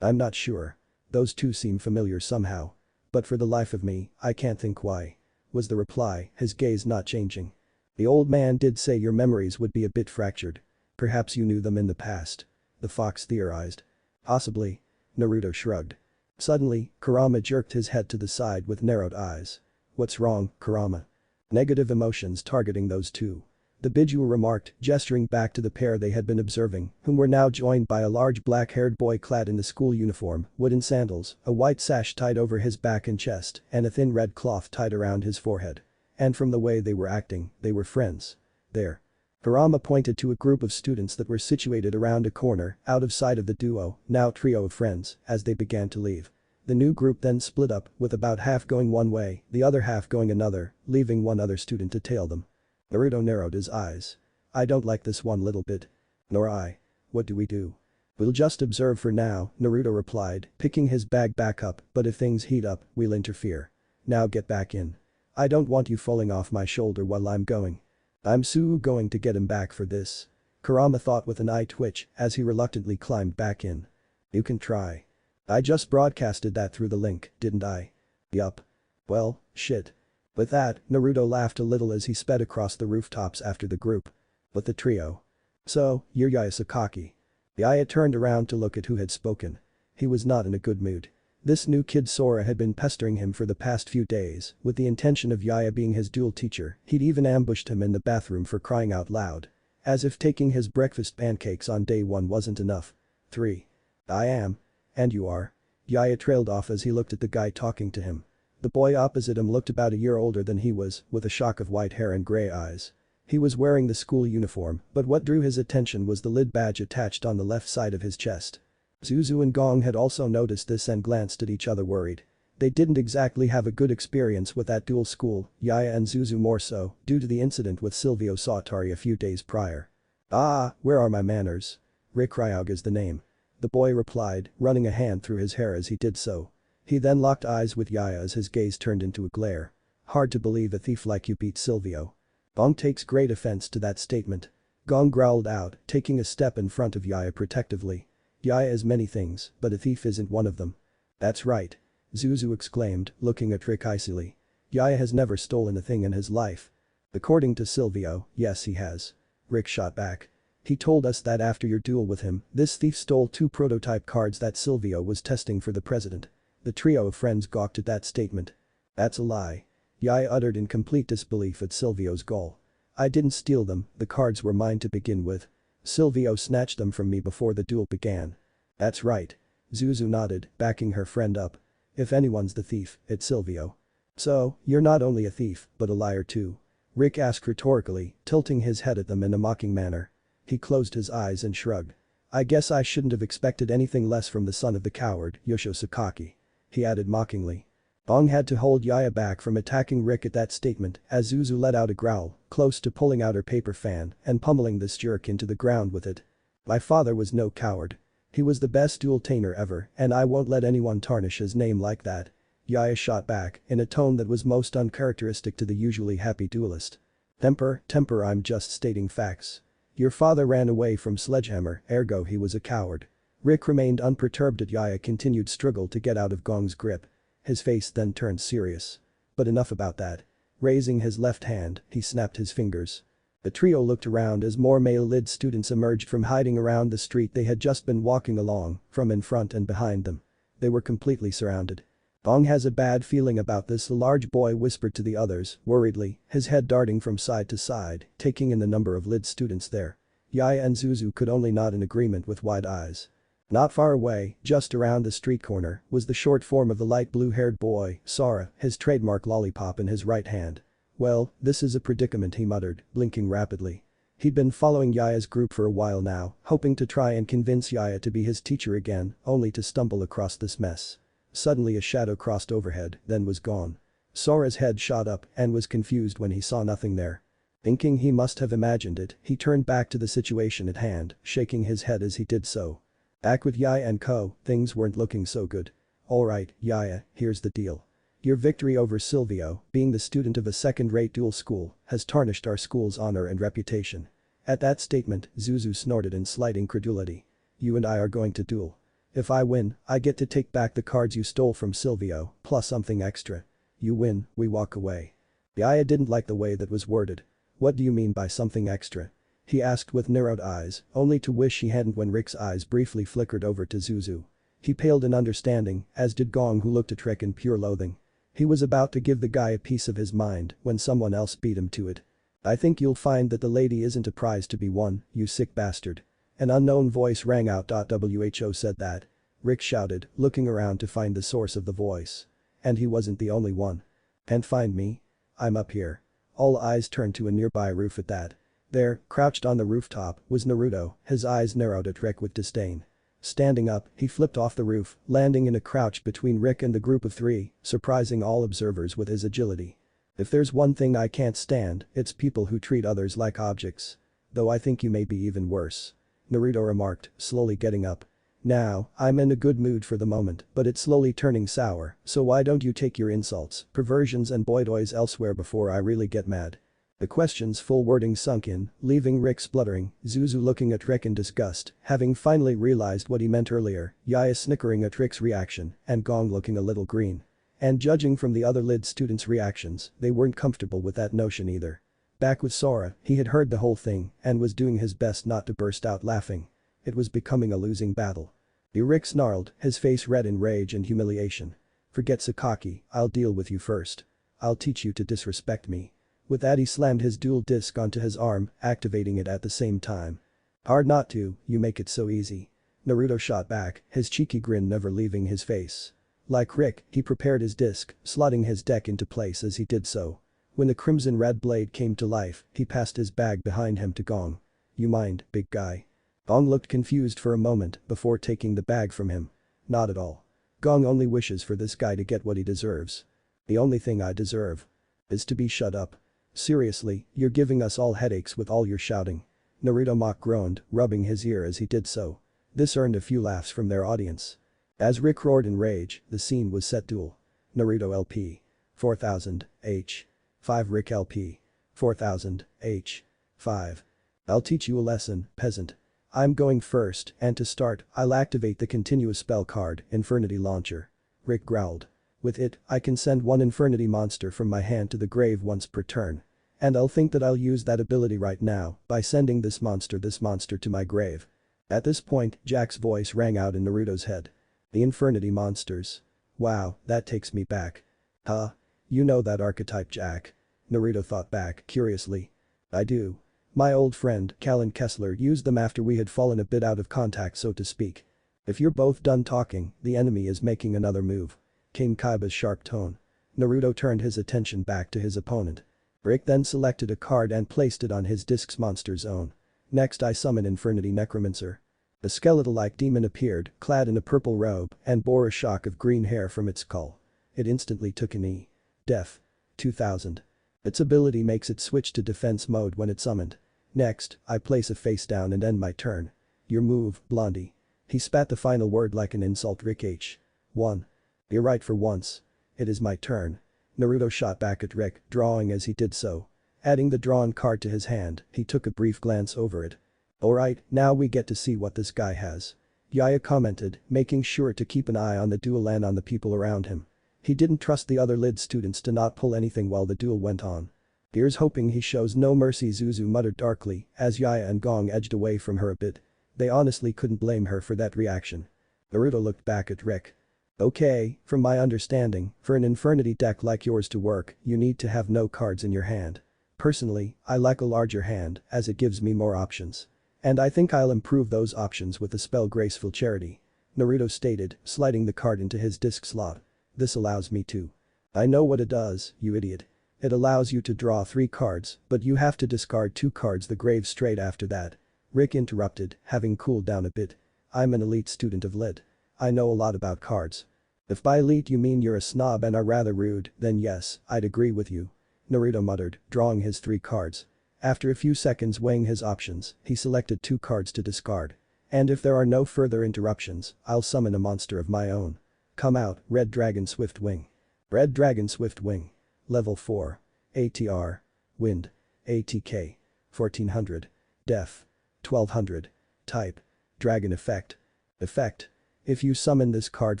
"I'm not sure. Those two seem familiar somehow. But for the life of me, I can't think why," was the reply, his gaze not changing. "The old man did say your memories would be a bit fractured. Perhaps you knew them in the past," the fox theorized. "Possibly." Naruto shrugged. Suddenly, Kurama jerked his head to the side with narrowed eyes. "What's wrong, Kurama?" "Negative emotions targeting those two," the Biju remarked, gesturing back to the pair they had been observing, whom were now joined by a large black-haired boy clad in the school uniform, wooden sandals, a white sash tied over his back and chest, and a thin red cloth tied around his forehead. And from the way they were acting, they were friends. "There." Kurama pointed to a group of students that were situated around a corner, out of sight of the duo, now trio of friends, as they began to leave. The new group then split up, with about half going one way, the other half going another, leaving one other student to tail them. Naruto narrowed his eyes. "I don't like this one little bit." "Nor I. What do we do?" "We'll just observe for now," Naruto replied, picking his bag back up, "but if things heat up, we'll interfere. Now get back in. I don't want you falling off my shoulder while I'm going." "I'm going to get him back for this," Kurama thought with an eye twitch as he reluctantly climbed back in. "You can try. I just broadcasted that through the link, didn't I?" "Yup." "Well, shit." With that, Naruto laughed a little as he sped across the rooftops after the group. But the trio. "So, you're Yaya Sakaki." Yaya turned around to look at who had spoken. He was not in a good mood. This new kid Sora had been pestering him for the past few days, with the intention of Yaya being his duel teacher. He'd even ambushed him in the bathroom for crying out loud. As if taking his breakfast pancakes on day one wasn't enough. 3. "I am. And you are." Yaya trailed off as he looked at the guy talking to him. The boy opposite him looked about a year older than he was, with a shock of white hair and gray eyes. He was wearing the school uniform, but what drew his attention was the lid badge attached on the left side of his chest. Zuzu and Gong had also noticed this and glanced at each other worried. They didn't exactly have a good experience with that dual school, Yaya and Zuzu more so, due to the incident with Silvio Sautari a few days prior. "Ah, where are my manners?" "Rick Ryuga is the name," the boy replied, running a hand through his hair as he did so. He then locked eyes with Yaya as his gaze turned into a glare. "Hard to believe a thief like you beat Silvio." Gong takes great offense to that statement. Gong growled out, taking a step in front of Yaya protectively. "Yaya is many things, but a thief isn't one of them." "That's right," Zuzu exclaimed, looking at Rick icily. "Yaya has never stolen a thing in his life." "According to Silvio, yes he has," Rick shot back. "He told us that after your duel with him, this thief stole 2 prototype cards that Silvio was testing for the president." The trio of friends gawked at that statement. "That's a lie," Yaya uttered in complete disbelief at Silvio's goal. "I didn't steal them, the cards were mine to begin with. Silvio snatched them from me before the duel began." "That's right," Zuzu nodded, backing her friend up. "If anyone's the thief, it's Silvio." "So, you're not only a thief, but a liar too?" Rick asked rhetorically, tilting his head at them in a mocking manner. He closed his eyes and shrugged. "I guess I shouldn't have expected anything less from the son of the coward, Yugioh Sakaki," he added mockingly. Gong had to hold Yaya back from attacking Rick at that statement as Zuzu let out a growl, close to pulling out her paper fan and pummeling this jerk into the ground with it. "My father was no coward. He was the best duel tainer ever and I won't let anyone tarnish his name like that," Yaya shot back in a tone that was most uncharacteristic to the usually happy duelist. Temper, I'm just stating facts. Your father ran away from Sledgehammer, ergo he was a coward." Rick remained unperturbed at Yaya continued struggle to get out of Gong's grip. His face then turned serious. "But enough about that." Raising his left hand, he snapped his fingers. The trio looked around as more male-led students emerged from hiding around the street they had just been walking along, from in front and behind them. They were completely surrounded. "Gong has a bad feeling about this," the large boy whispered to the others, worriedly, his head darting from side to side, taking in the number of lid students there. Yaya and Zuzu could only nod in agreement with wide eyes. Not far away, just around the street corner, was the short form of the light blue-haired boy, Sora, his trademark lollipop in his right hand. "Well, this is a predicament," he muttered, blinking rapidly. He'd been following Yaya's group for a while now, hoping to try and convince Yaya to be his teacher again, only to stumble across this mess. Suddenly a shadow crossed overhead, then was gone. Sora's head shot up and was confused when he saw nothing there. Thinking he must have imagined it, he turned back to the situation at hand, shaking his head as he did so. Back with Yaya and co, things weren't looking so good. Alright, Yaya, here's the deal. Your victory over Silvio, being the student of a second-rate duel school, has tarnished our school's honor and reputation. At that statement, Zuzu snorted in slight incredulity. You and I are going to duel. If I win, I get to take back the cards you stole from Silvio, plus something extra. You win, we walk away. Yaya didn't like the way that was worded. What do you mean by something extra? He asked with narrowed eyes, only to wish he hadn't when Rick's eyes briefly flickered over to Zuzu. He paled in understanding, as did Gong, who looked at Rick in pure loathing. He was about to give the guy a piece of his mind when someone else beat him to it. I think you'll find that the lady isn't a prize to be won, you sick bastard. An unknown voice rang out. Who said that? Rick shouted, looking around to find the source of the voice. And he wasn't the only one. And find me? I'm up here. All eyes turned to a nearby roof at that. There, crouched on the rooftop, was Naruto, his eyes narrowed at Rick with disdain. Standing up, he flipped off the roof, landing in a crouch between Rick and the group of three, surprising all observers with his agility. If there's one thing I can't stand, it's people who treat others like objects. Though I think you may be even worse. Naruto remarked, slowly getting up. Now, I'm in a good mood for the moment, but it's slowly turning sour, so why don't you take your insults, perversions and boydoys elsewhere before I really get mad? The question's full wording sunk in, leaving Rick spluttering, Zuzu looking at Rick in disgust, having finally realized what he meant earlier, Yaya snickering at Rick's reaction, and Gong looking a little green. And judging from the other lid students' reactions, they weren't comfortable with that notion either. Back with Sora, he had heard the whole thing and was doing his best not to burst out laughing. It was becoming a losing battle. Rick snarled, his face red in rage and humiliation. Forget Sakaki, I'll deal with you first. I'll teach you to disrespect me. With that he slammed his dual disc onto his arm, activating it at the same time. Hard not to, you make it so easy. Naruto shot back, his cheeky grin never leaving his face. Like Rick, he prepared his disc, slotting his deck into place as he did so. When the crimson red blade came to life, he passed his bag behind him to Gong. You mind, big guy? Gong looked confused for a moment before taking the bag from him. Not at all. Gong only wishes for this guy to get what he deserves. The only thing I deserve is to be shut up. Seriously, you're giving us all headaches with all your shouting. Naruto mock groaned, rubbing his ear as he did so. This earned a few laughs from their audience. As Rick roared in rage, the scene was set. Duel. Naruto LP. 4000, H. 5 Rick LP. 4000, H. 5. I'll teach you a lesson, peasant. I'm going first, and to start, I'll activate the continuous spell card, Infernity Launcher. Rick growled. With it, I can send one Infernity monster from my hand to the grave once per turn. And I'll think that I'll use that ability right now by sending this monster to my grave. At this point, Jack's voice rang out in Naruto's head. The Infernity monsters. Wow, that takes me back. Huh? You know that archetype, Jack? Naruto thought back, curiously. I do. My old friend, Callan Kessler, used them after we had fallen a bit out of contact, so to speak. If you're both done talking, the enemy is making another move. Came Kaiba's sharp tone. Naruto turned his attention back to his opponent. Rick then selected a card and placed it on his disc's monster's own. Next I summon Infernity Necromancer. A skeletal-like demon appeared, clad in a purple robe, and bore a shock of green hair from its skull. It instantly took an E. Def. 2000. Its ability makes it switch to defense mode when it's summoned. Next, I place a face down and end my turn. Your move, Blondie. He spat the final word like an insult. Rick H. 1. You're right for once. It is my turn. Naruto shot back at Rick, drawing as he did so. Adding the drawn card to his hand, he took a brief glance over it. Alright, now we get to see what this guy has. Yaya commented, making sure to keep an eye on the duel and on the people around him. He didn't trust the other lid students to not pull anything while the duel went on. Here's hoping he shows no mercy, Zuzu muttered darkly as Yaya and Gong edged away from her a bit. They honestly couldn't blame her for that reaction. Naruto looked back at Rick. Okay, from my understanding, for an Infernity deck like yours to work, you need to have no cards in your hand. Personally, I like a larger hand as it gives me more options. And I think I'll improve those options with the spell Graceful Charity. Naruto stated, sliding the card into his disc slot. This allows me to. I know what it does, you idiot. It allows you to draw 3 cards, but you have to discard 2 cards the grave straight after that. Rick interrupted, having cooled down a bit. I'm an elite student of lit. I know a lot about cards. If by elite you mean you're a snob and are rather rude, then yes, I'd agree with you. Naruto muttered, drawing his 3 cards. After a few seconds weighing his options, he selected 2 cards to discard. And if there are no further interruptions, I'll summon a monster of my own. Come out, Red Dragon Swift Wing. Red Dragon Swift Wing. Level 4. ATR. Wind. ATK. 1400. Def. 1200. Type. Dragon Effect. Effect. If you summon this card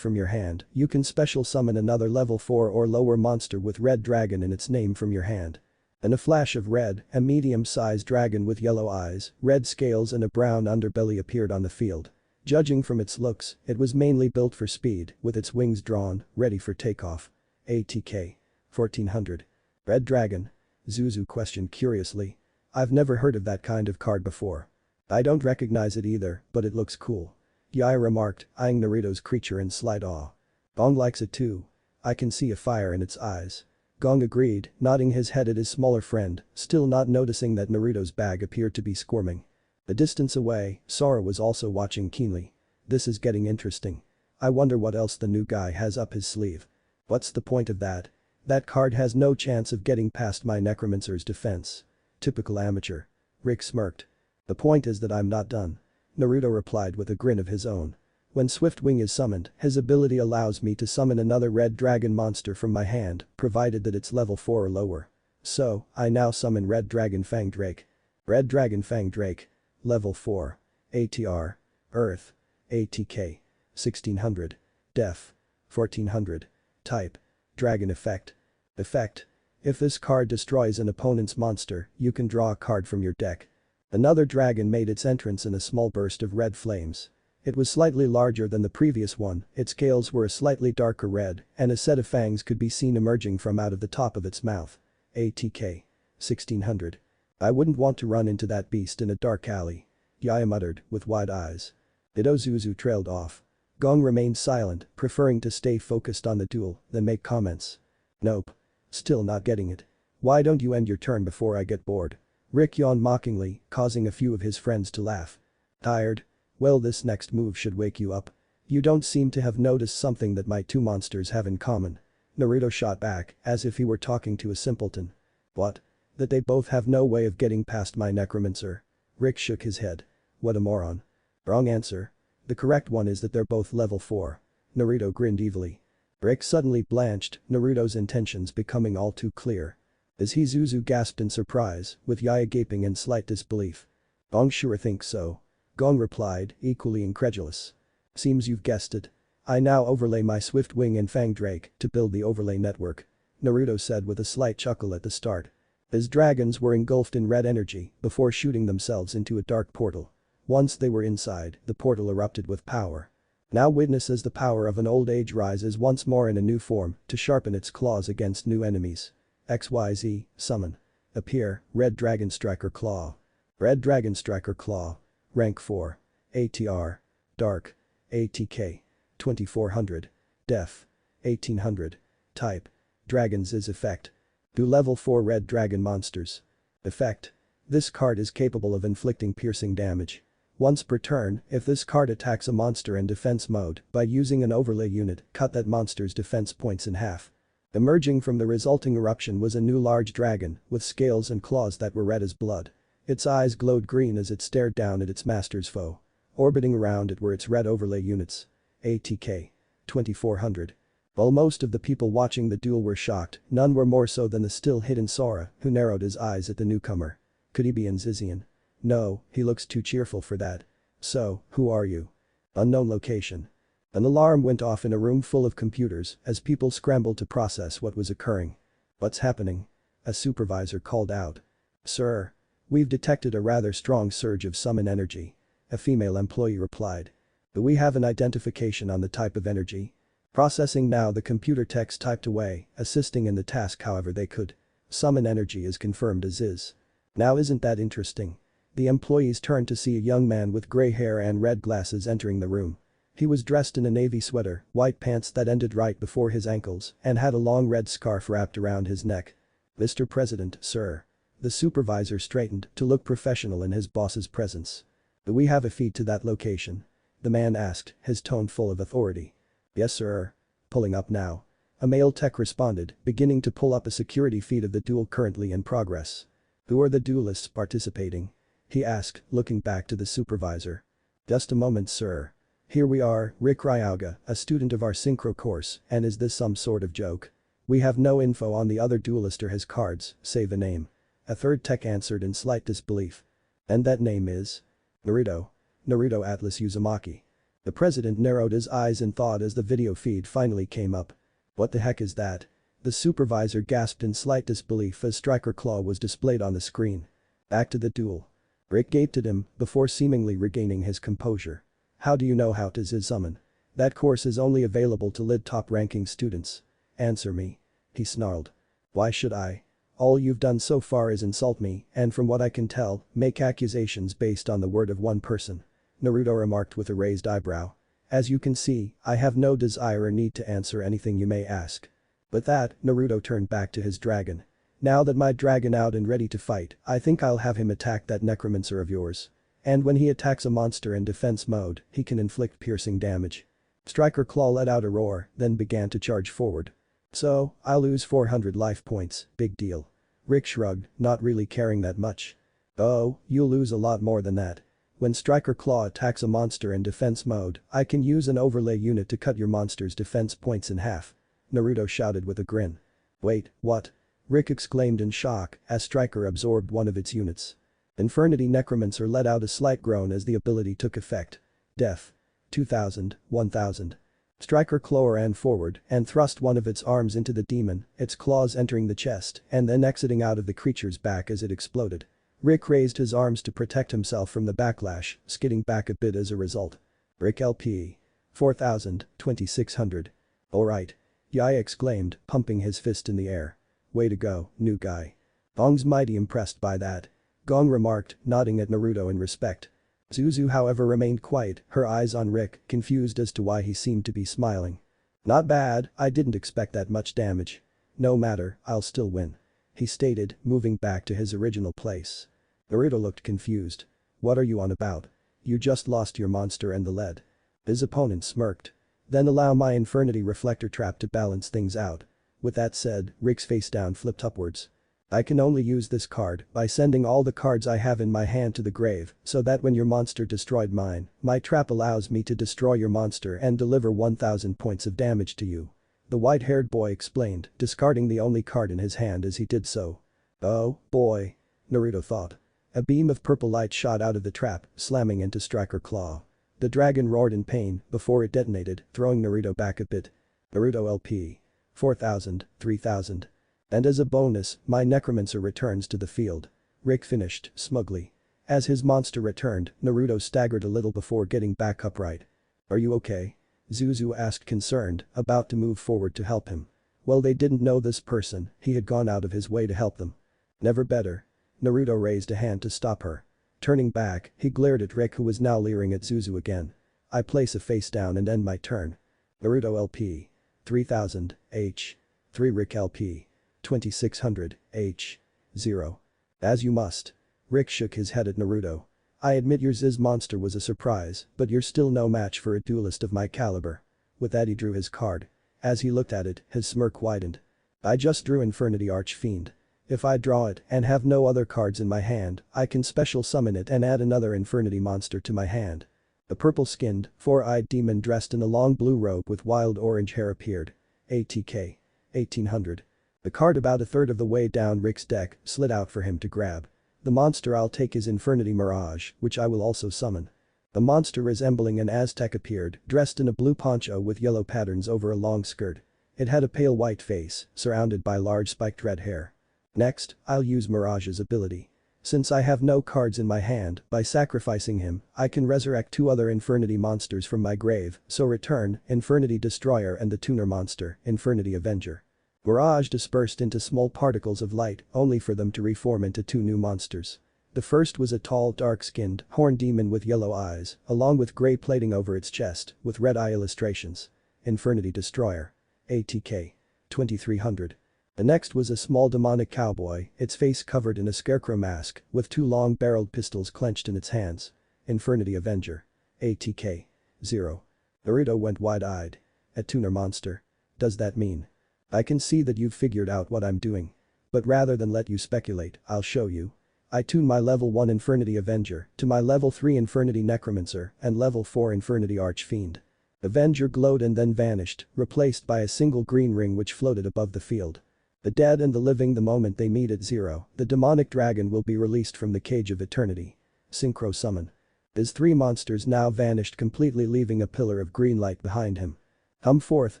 from your hand, you can special summon another level 4 or lower monster with red dragon in its name from your hand. In a flash of red, a medium-sized dragon with yellow eyes, red scales and a brown underbelly appeared on the field. Judging from its looks, it was mainly built for speed, with its wings drawn, ready for takeoff. ATK. 1400. Red Dragon? Zuzu questioned curiously. I've never heard of that kind of card before. I don't recognize it either, but it looks cool. Yai remarked, eyeing Naruto's creature in slight awe. Gong likes it too. I can see a fire in its eyes. Gong agreed, nodding his head at his smaller friend, still not noticing that Naruto's bag appeared to be squirming. A distance away, Sora was also watching keenly. This is getting interesting. I wonder what else the new guy has up his sleeve. What's the point of that? That card has no chance of getting past my necromancer's defense. Typical amateur. Rick smirked. The point is that I'm not done. Naruto replied with a grin of his own. When Swift Wing is summoned, his ability allows me to summon another red dragon monster from my hand, provided that it's level 4 or lower. So, I now summon Red Dragon Fang Drake. Red Dragon Fang Drake. Level 4. ATR. Earth. ATK. 1600. Def. 1400. Type. Dragon Effect. Effect. If this card destroys an opponent's monster, you can draw a card from your deck. Another dragon made its entrance in a small burst of red flames. It was slightly larger than the previous one, its scales were a slightly darker red, and a set of fangs could be seen emerging from out of the top of its mouth. ATK. 1600. I wouldn't want to run into that beast in a dark alley. Yaya muttered, with wide eyes. Zuzu trailed off. Gong remained silent, preferring to stay focused on the duel than make comments. Nope. Still not getting it. Why don't you end your turn before I get bored? Rick yawned mockingly, causing a few of his friends to laugh. Tired? Well, this next move should wake you up. You don't seem to have noticed something that my 2 monsters have in common. Naruto shot back, as if he were talking to a simpleton. What? That they both have no way of getting past my necromancer. Rick shook his head. What a moron. Wrong answer. The correct one is that they're both level 4. Naruto grinned evilly. Rick suddenly blanched, Naruto's intentions becoming all too clear. As Zuzu gasped in surprise, with Yaya gaping in slight disbelief. Gong sure thinks so. Gong replied, equally incredulous. Seems you've guessed it. I now overlay my Swift Wing and Fang Drake to build the overlay network. Naruto said with a slight chuckle at the start. His dragons were engulfed in red energy before shooting themselves into a dark portal. Once they were inside, the portal erupted with power. Now witness as the power of an old age rises once more in a new form to sharpen its claws against new enemies. XYZ, summon. Appear, Red Dragon Striker Claw. Red Dragon Striker Claw. Rank 4. ATR. Dark. ATK. 2400. Def. 1800. Type. Dragons is effect. Do level 4 red dragon monsters. Effect. This card is capable of inflicting piercing damage. Once per turn, if this card attacks a monster in defense mode, by using an overlay unit, cut that monster's defense points in half. Emerging from the resulting eruption was a new large dragon, with scales and claws that were red as blood. Its eyes glowed green as it stared down at its master's foe. Orbiting around it were its red overlay units. ATK. 2400. While most of the people watching the duel were shocked, none were more so than the still-hidden Sora, who narrowed his eyes at the newcomer. Could he be Zizian? No, he looks too cheerful for that. So, who are you? Unknown location. An alarm went off in a room full of computers as people scrambled to process what was occurring. What's happening? A supervisor called out. Sir. We've detected a rather strong surge of summon energy. A female employee replied. Do we have an identification on the type of energy? Processing now, the computer text typed away, assisting in the task however they could. Summon energy is confirmed as is. Now isn't that interesting? The employees turned to see a young man with gray hair and red glasses entering the room. He was dressed in a navy sweater, white pants that ended right before his ankles, and had a long red scarf wrapped around his neck. Mr. President, sir. The supervisor straightened to look professional in his boss's presence. Do we have a feed to that location? The man asked, his tone full of authority. Yes, sir. Pulling up now. A male tech responded, beginning to pull up a security feed of the duel currently in progress. Who are the duelists participating? He asked, looking back to the supervisor. Just a moment, sir. Here we are, Rick Ryauga, a student of our synchro course, and is this some sort of joke? We have no info on the other duelist or his cards, save a name. A third tech answered in slight disbelief. And that name is? Naruto. Naruto Atlas Uzumaki. The president narrowed his eyes in thought as the video feed finally came up. What the heck is that? The supervisor gasped in slight disbelief as Striker Claw was displayed on the screen. Back to the duel. Rick gaped at him before seemingly regaining his composure. How do you know how to summon? That course is only available to lid top-ranking students. Answer me. He snarled. Why should I? All you've done so far is insult me and from what I can tell, make accusations based on the word of one person. Naruto remarked with a raised eyebrow. As you can see, I have no desire or need to answer anything you may ask. With that, Naruto turned back to his dragon. Now that my dragon out and ready to fight, I think I'll have him attack that necromancer of yours. And when he attacks a monster in defense mode, he can inflict piercing damage. Striker Claw let out a roar, then began to charge forward. So, I'll lose 400 life points, big deal. Rick shrugged, not really caring that much. Oh, you'll lose a lot more than that. When Striker Claw attacks a monster in defense mode, I can use an overlay unit to cut your monster's defense points in half. Naruto shouted with a grin. Wait, what? Rick exclaimed in shock as Striker absorbed one of its units. Infernity Necromancer let out a slight groan as the ability took effect. Def. 2000, 1000. Striker Claw ran forward and thrust one of its arms into the demon, its claws entering the chest and then exiting out of the creature's back as it exploded. Rick raised his arms to protect himself from the backlash, skidding back a bit as a result. Rick LP. 4000, 2600. Alright. Yai exclaimed, pumping his fist in the air. Way to go, new guy. Gong's mighty impressed by that. Gong remarked, nodding at Naruto in respect. Zuzu however remained quiet, her eyes on Rick, confused as to why he seemed to be smiling. Not bad, I didn't expect that much damage. No matter, I'll still win. He stated, moving back to his original place. Naruto looked confused. What are you on about? You just lost your monster and the lead. His opponent smirked. Then allow my Infernity Reflector Trap to balance things out. With that said, Rick's face down flipped upwards. I can only use this card by sending all the cards I have in my hand to the grave so that when your monster destroyed mine, my trap allows me to destroy your monster and deliver 1000 points of damage to you. The white-haired boy explained, discarding the only card in his hand as he did so. Oh, boy. Naruto thought. A beam of purple light shot out of the trap, slamming into Striker Claw. The dragon roared in pain before it detonated, throwing Naruto back a bit. Naruto LP. 4000, 3000. And as a bonus, my necromancer returns to the field. Rick finished, smugly. As his monster returned, Naruto staggered a little before getting back upright. Are you okay? Zuzu asked concerned, about to move forward to help him. Well, they didn't know this person, he had gone out of his way to help them. Never better. Naruto raised a hand to stop her. Turning back, he glared at Rick who was now leering at Zuzu again. I place a face down and end my turn. Naruto LP. 3000, H. 3 Rick LP. 2600, H. 0. As you must. Rick shook his head at Naruto. I admit your Ziz monster was a surprise, but you're still no match for a duelist of my caliber. With that he drew his card. As he looked at it, his smirk widened. I just drew Infernity Archfiend. If I draw it and have no other cards in my hand, I can special summon it and add another Infernity monster to my hand. A purple-skinned, four-eyed demon dressed in a long blue robe with wild orange hair appeared. ATK. 1800. The card about a third of the way down Rick's deck slid out for him to grab. The monster I'll take is Infernity Mirage, which I will also summon. The monster resembling an Aztec appeared, dressed in a blue poncho with yellow patterns over a long skirt. It had a pale white face, surrounded by large spiked red hair. Next, I'll use Mirage's ability. Since I have no cards in my hand, by sacrificing him, I can resurrect two other Infernity monsters from my grave, so return, Infernity Destroyer and the tuner monster, Infernity Avenger. Mirage dispersed into small particles of light, only for them to reform into two new monsters. The first was a tall, dark-skinned, horned demon with yellow eyes, along with gray plating over its chest, with red eye illustrations. Infernity Destroyer. ATK. 2300. The next was a small demonic cowboy, its face covered in a scarecrow mask, with two long-barreled pistols clenched in its hands. Infernity Avenger. ATK. 0. Naruto went wide-eyed. A tuner monster. Does that mean? I can see that you've figured out what I'm doing. But rather than let you speculate, I'll show you. I tune my level 1 Infernity Avenger to my level 3 Infernity Necromancer and level 4 Infernity Archfiend. Avenger glowed and then vanished, replaced by a single green ring which floated above the field. The dead and the living, the moment they meet at 0, the demonic dragon will be released from the cage of eternity. Synchro summon. His three monsters now vanished completely, leaving a pillar of green light behind him. Come forth,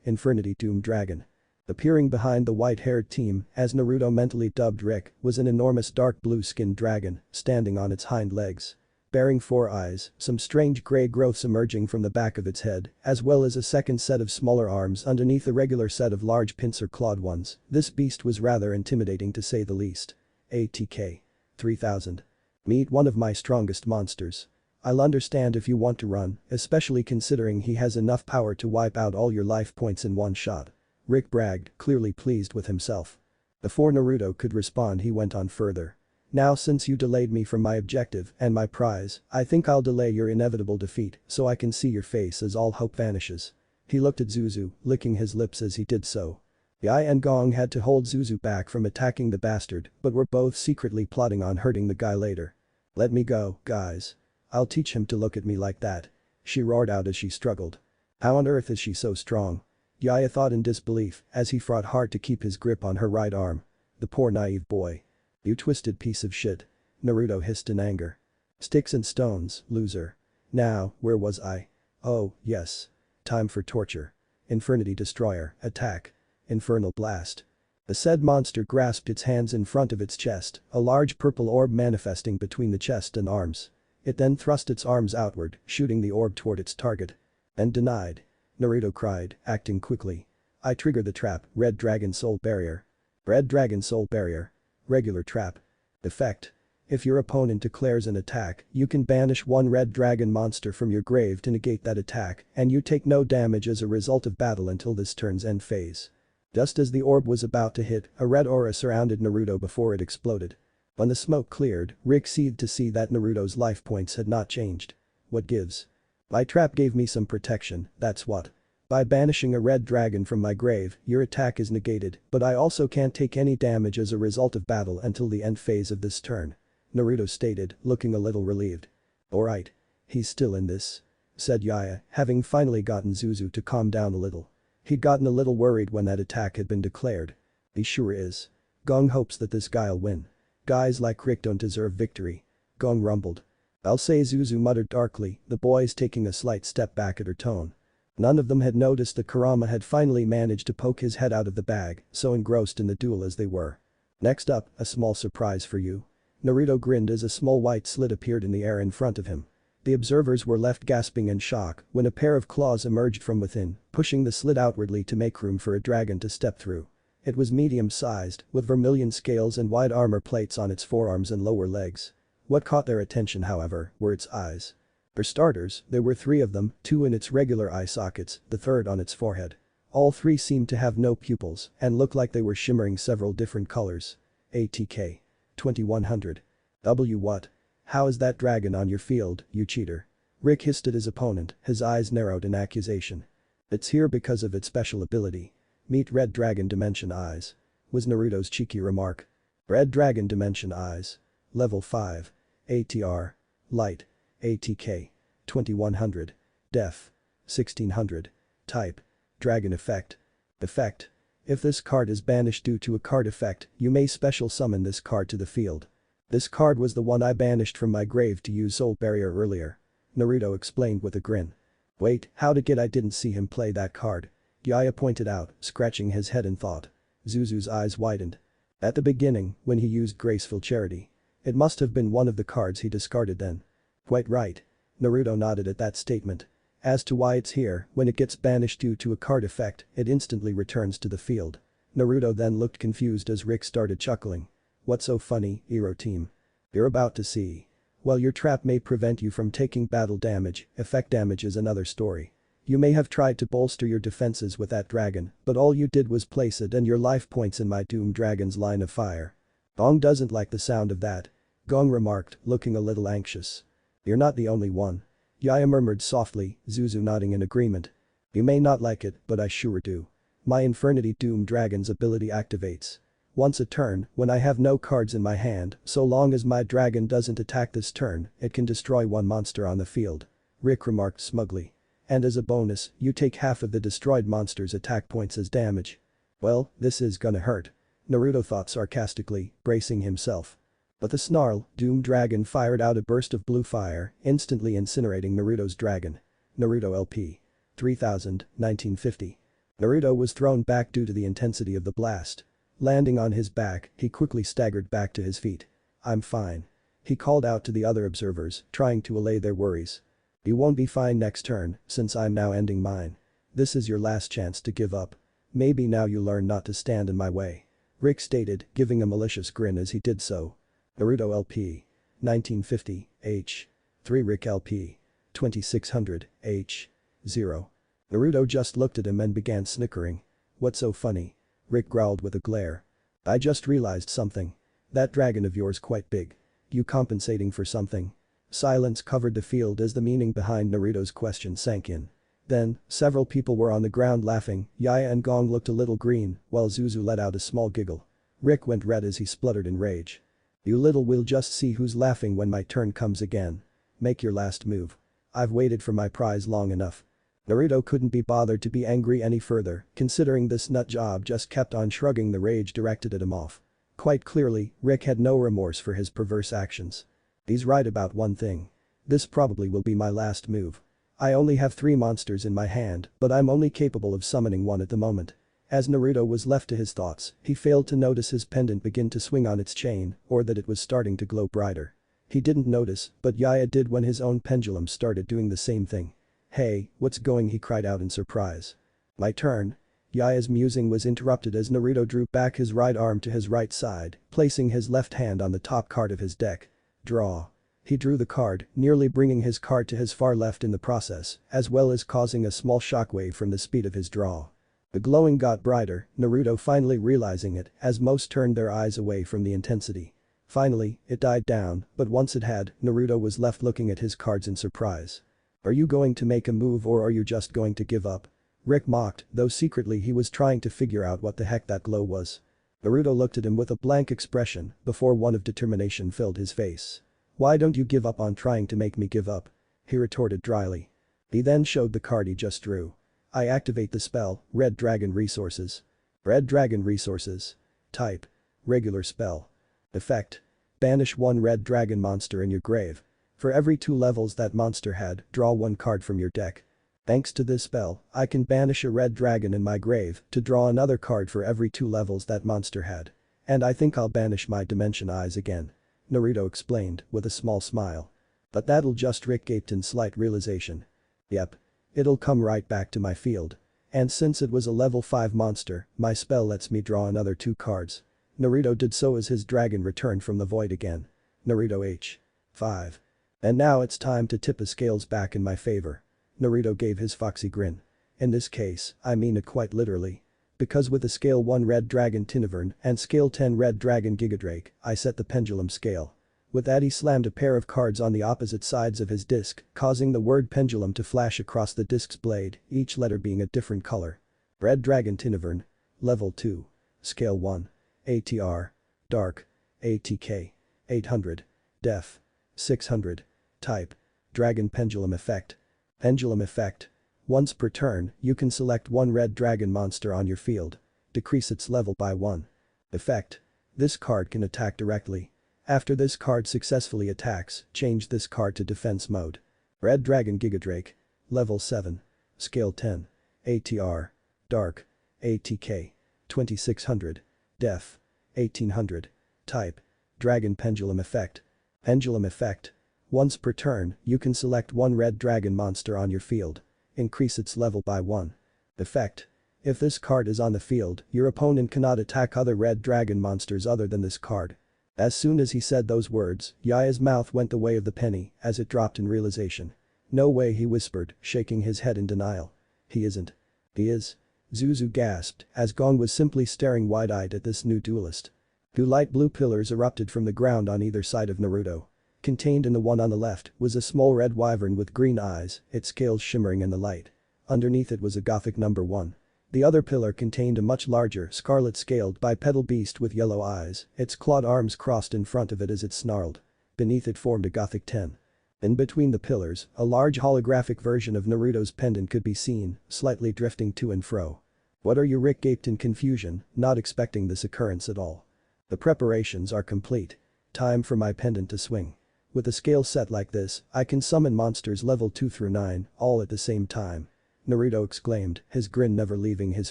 Infernity Doom Dragon. Appearing behind the white-haired team, as Naruto mentally dubbed Rick, was an enormous dark blue-skinned dragon, standing on its hind legs. Bearing 4 eyes, some strange grey growths emerging from the back of its head, as well as a second set of smaller arms underneath a regular set of large pincer-clawed ones. This beast was rather intimidating to say the least. ATK. 3000. Meet one of my strongest monsters. I'll understand if you want to run, especially considering he has enough power to wipe out all your life points in one shot. Rick bragged, clearly pleased with himself. Before Naruto could respond, he went on further. Now since you delayed me from my objective and my prize, I think I'll delay your inevitable defeat so I can see your face as all hope vanishes. He looked at Zuzu, licking his lips as he did so. Yae and Gong had to hold Zuzu back from attacking the bastard, but were both secretly plotting on hurting the guy later. Let me go, guys. I'll teach him to look at me like that. She roared out as she struggled. How on earth is she so strong? Yae thought in disbelief as he fought hard to keep his grip on her right arm. The poor naive boy. You twisted piece of shit. Naruto hissed in anger. Sticks and stones, loser. Now, where was I? Oh, yes. Time for torture. Infernity Destroyer, attack. Infernal Blast. The said monster grasped its hands in front of its chest, a large purple orb manifesting between the chest and arms. It then thrust its arms outward, shooting the orb toward its target. And denied. Naruto cried, acting quickly. I trigger the trap, Red Dragon Soul Barrier. Red Dragon Soul Barrier. Regular trap. Effect. If your opponent declares an attack, you can banish one red dragon monster from your grave to negate that attack, and you take no damage as a result of battle until this turn's end phase. Just as the orb was about to hit, a red aura surrounded Naruto before it exploded. When the smoke cleared, Rick seethed to see that Naruto's life points had not changed. What gives? My trap gave me some protection, that's what. By banishing a red dragon from my grave, your attack is negated, but I also can't take any damage as a result of battle until the end phase of this turn. Naruto stated, looking a little relieved. Alright. He's still in this. Said Yae, having finally gotten Zuzu to calm down a little. He'd gotten a little worried when that attack had been declared. He sure is. Gong hopes that this guy'll win. Guys like Rick don't deserve victory. Gong rumbled. I'll say, Zuzu muttered darkly, the boys taking a slight step back at her tone. None of them had noticed that Kurama had finally managed to poke his head out of the bag, so engrossed in the duel as they were. Next up, a small surprise for you. Naruto grinned as a small white slit appeared in the air in front of him. The observers were left gasping in shock when a pair of claws emerged from within, pushing the slit outwardly to make room for a dragon to step through. It was medium-sized, with vermilion scales and wide armor plates on its forearms and lower legs. What caught their attention, however, were its eyes. For starters, there were 3 of them, 2 in its regular eye sockets, the third on its forehead. All 3 seemed to have no pupils and looked like they were shimmering several different colors. ATK. 2100. What? How is that dragon on your field, you cheater? Rick hissed at his opponent, his eyes narrowed in accusation. It's here because of its special ability. Meet Red Dragon Dimension Eyes. Was Naruto's cheeky remark. Red Dragon Dimension Eyes. Level 5. ATR. Light. ATK. 2100. Def. 1600. Type. Dragon Effect. Effect. If this card is banished due to a card effect, you may special summon this card to the field. This card was the one I banished from my grave to use Soul Barrier earlier. Naruto explained with a grin. Wait, how did I didn't see him play that card? Yae pointed out, scratching his head in thought. Zuzu's eyes widened. At the beginning, when he used Graceful Charity. It must have been one of the cards he discarded then. Quite right. Naruto nodded at that statement. As to why it's here, when it gets banished due to a card effect, it instantly returns to the field. Naruto then looked confused as Rick started chuckling. What's so funny, Hero Team? You're about to see. While your trap may prevent you from taking battle damage, effect damage is another story. You may have tried to bolster your defenses with that dragon, but all you did was place it and your life points in my doomed dragon's line of fire. Gong doesn't like the sound of that. Gong remarked, looking a little anxious. You're not the only one. Yaya murmured softly, Zuzu nodding in agreement. You may not like it, but I sure do. My Infernity Doom Dragon's ability activates. Once a turn, when I have no cards in my hand, so long as my dragon doesn't attack this turn, it can destroy one monster on the field. Rick remarked smugly. And as a bonus, you take half of the destroyed monster's attack points as damage. Well, this is gonna hurt. Naruto thought sarcastically, bracing himself. But the snarl, Doom Dragon fired out a burst of blue fire, instantly incinerating Naruto's dragon. Naruto LP. 3000, 1950. Naruto was thrown back due to the intensity of the blast. Landing on his back, he quickly staggered back to his feet. I'm fine. He called out to the other observers, trying to allay their worries. You won't be fine next turn, since I'm now ending mine. This is your last chance to give up. Maybe now you learn not to stand in my way. Rick stated, giving a malicious grin as he did so. Naruto LP. 1950, H. 3 Rick LP. 2600, H. 0. Naruto just looked at him and began snickering. What's so funny? Rick growled with a glare. I just realized something. That dragon of yours quite big. You compensating for something? Silence covered the field as the meaning behind Naruto's question sank in. Then, several people were on the ground laughing, Yaya and Gong looked a little green, while Zuzu let out a small giggle. Rick went red as he spluttered in rage. You little will just see who's laughing when my turn comes again. Make your last move. I've waited for my prize long enough. Naruto couldn't be bothered to be angry any further, considering this nut job just kept on shrugging the rage directed at him off. Quite clearly, Rick had no remorse for his perverse actions. He's right about one thing. This probably will be my last move. I only have 3 monsters in my hand, but I'm only capable of summoning one at the moment. As Naruto was left to his thoughts, he failed to notice his pendant begin to swing on its chain, or that it was starting to glow brighter. He didn't notice, but Yaya did when his own pendulum started doing the same thing. Hey, what's going? He cried out in surprise. My turn. Yaya's musing was interrupted as Naruto drew back his right arm to his right side, placing his left hand on the top card of his deck. Draw. He drew the card, nearly bringing his card to his far left in the process, as well as causing a small shockwave from the speed of his draw. The glowing got brighter, Naruto finally realizing it, as most turned their eyes away from the intensity. Finally, it died down, but once it had, Naruto was left looking at his cards in surprise. Are you going to make a move or are you just going to give up? Rick mocked, though secretly he was trying to figure out what the heck that glow was. Naruto looked at him with a blank expression before one of determination filled his face. Why don't you give up on trying to make me give up? He retorted dryly. He then showed the card he just drew. I activate the spell, Red Dragon Resources. Red Dragon Resources. Type. Regular spell. Effect. Banish 1 red dragon monster in your grave. For every 2 levels that monster had, draw 1 card from your deck. Thanks to this spell, I can banish a red dragon in my grave to draw another card for every 2 levels that monster had. And I think I'll banish my Dimension Eyes again. Naruto explained, with a small smile. But that'll just Rick gaped in slight realization. Yep. It'll come right back to my field. And since it was a level 5 monster, my spell lets me draw another 2 cards. Naruto did so as his dragon returned from the void again. Naruto H. 5. And now it's time to tip the scales back in my favor. Naruto gave his foxy grin. In this case, I mean it quite literally. Because with a scale 1 red dragon Tinavern and scale 10 red dragon Gigadrake, I set the pendulum scale. With that he slammed a pair of cards on the opposite sides of his disc, causing the word pendulum to flash across the disc's blade, each letter being a different color. Red Dragon Tinavern. Level 2. Scale 1. ATR. Dark. ATK. 800. Def. 600. Type. Dragon Pendulum Effect. Pendulum Effect. Once per turn, you can select 1 red dragon monster on your field. Decrease its level by 1. Effect. This card can attack directly. After this card successfully attacks, change this card to defense mode. Red Dragon Gigadrake. Level 7. Scale 10. ATR. Dark. ATK. 2600. Def. 1800. Type. Dragon Pendulum Effect. Pendulum Effect. Once per turn, you can select 1 red dragon monster on your field. Increase its level by 1. Effect. If this card is on the field, your opponent cannot attack other red dragon monsters other than this card. As soon as he said those words, Yaya's mouth went the way of the penny as it dropped in realization. No way, he whispered, shaking his head in denial. He isn't. He is. Zuzu gasped, as Gong was simply staring wide-eyed at this new duelist. Two light blue pillars erupted from the ground on either side of Naruto. Contained in the one on the left was a small red wyvern with green eyes, its scales shimmering in the light. Underneath it was a gothic number 1. The other pillar contained a much larger, scarlet-scaled bipedal beast with yellow eyes, its clawed arms crossed in front of it as it snarled. Beneath it formed a gothic 10. In between the pillars, a large holographic version of Naruto's pendant could be seen, slightly drifting to and fro. "What are you?" Rick gaped in confusion, not expecting this occurrence at all. "The preparations are complete. Time for my pendant to swing. With a scale set like this, I can summon monsters level 2 through 9, all at the same time," Naruto exclaimed, his grin never leaving his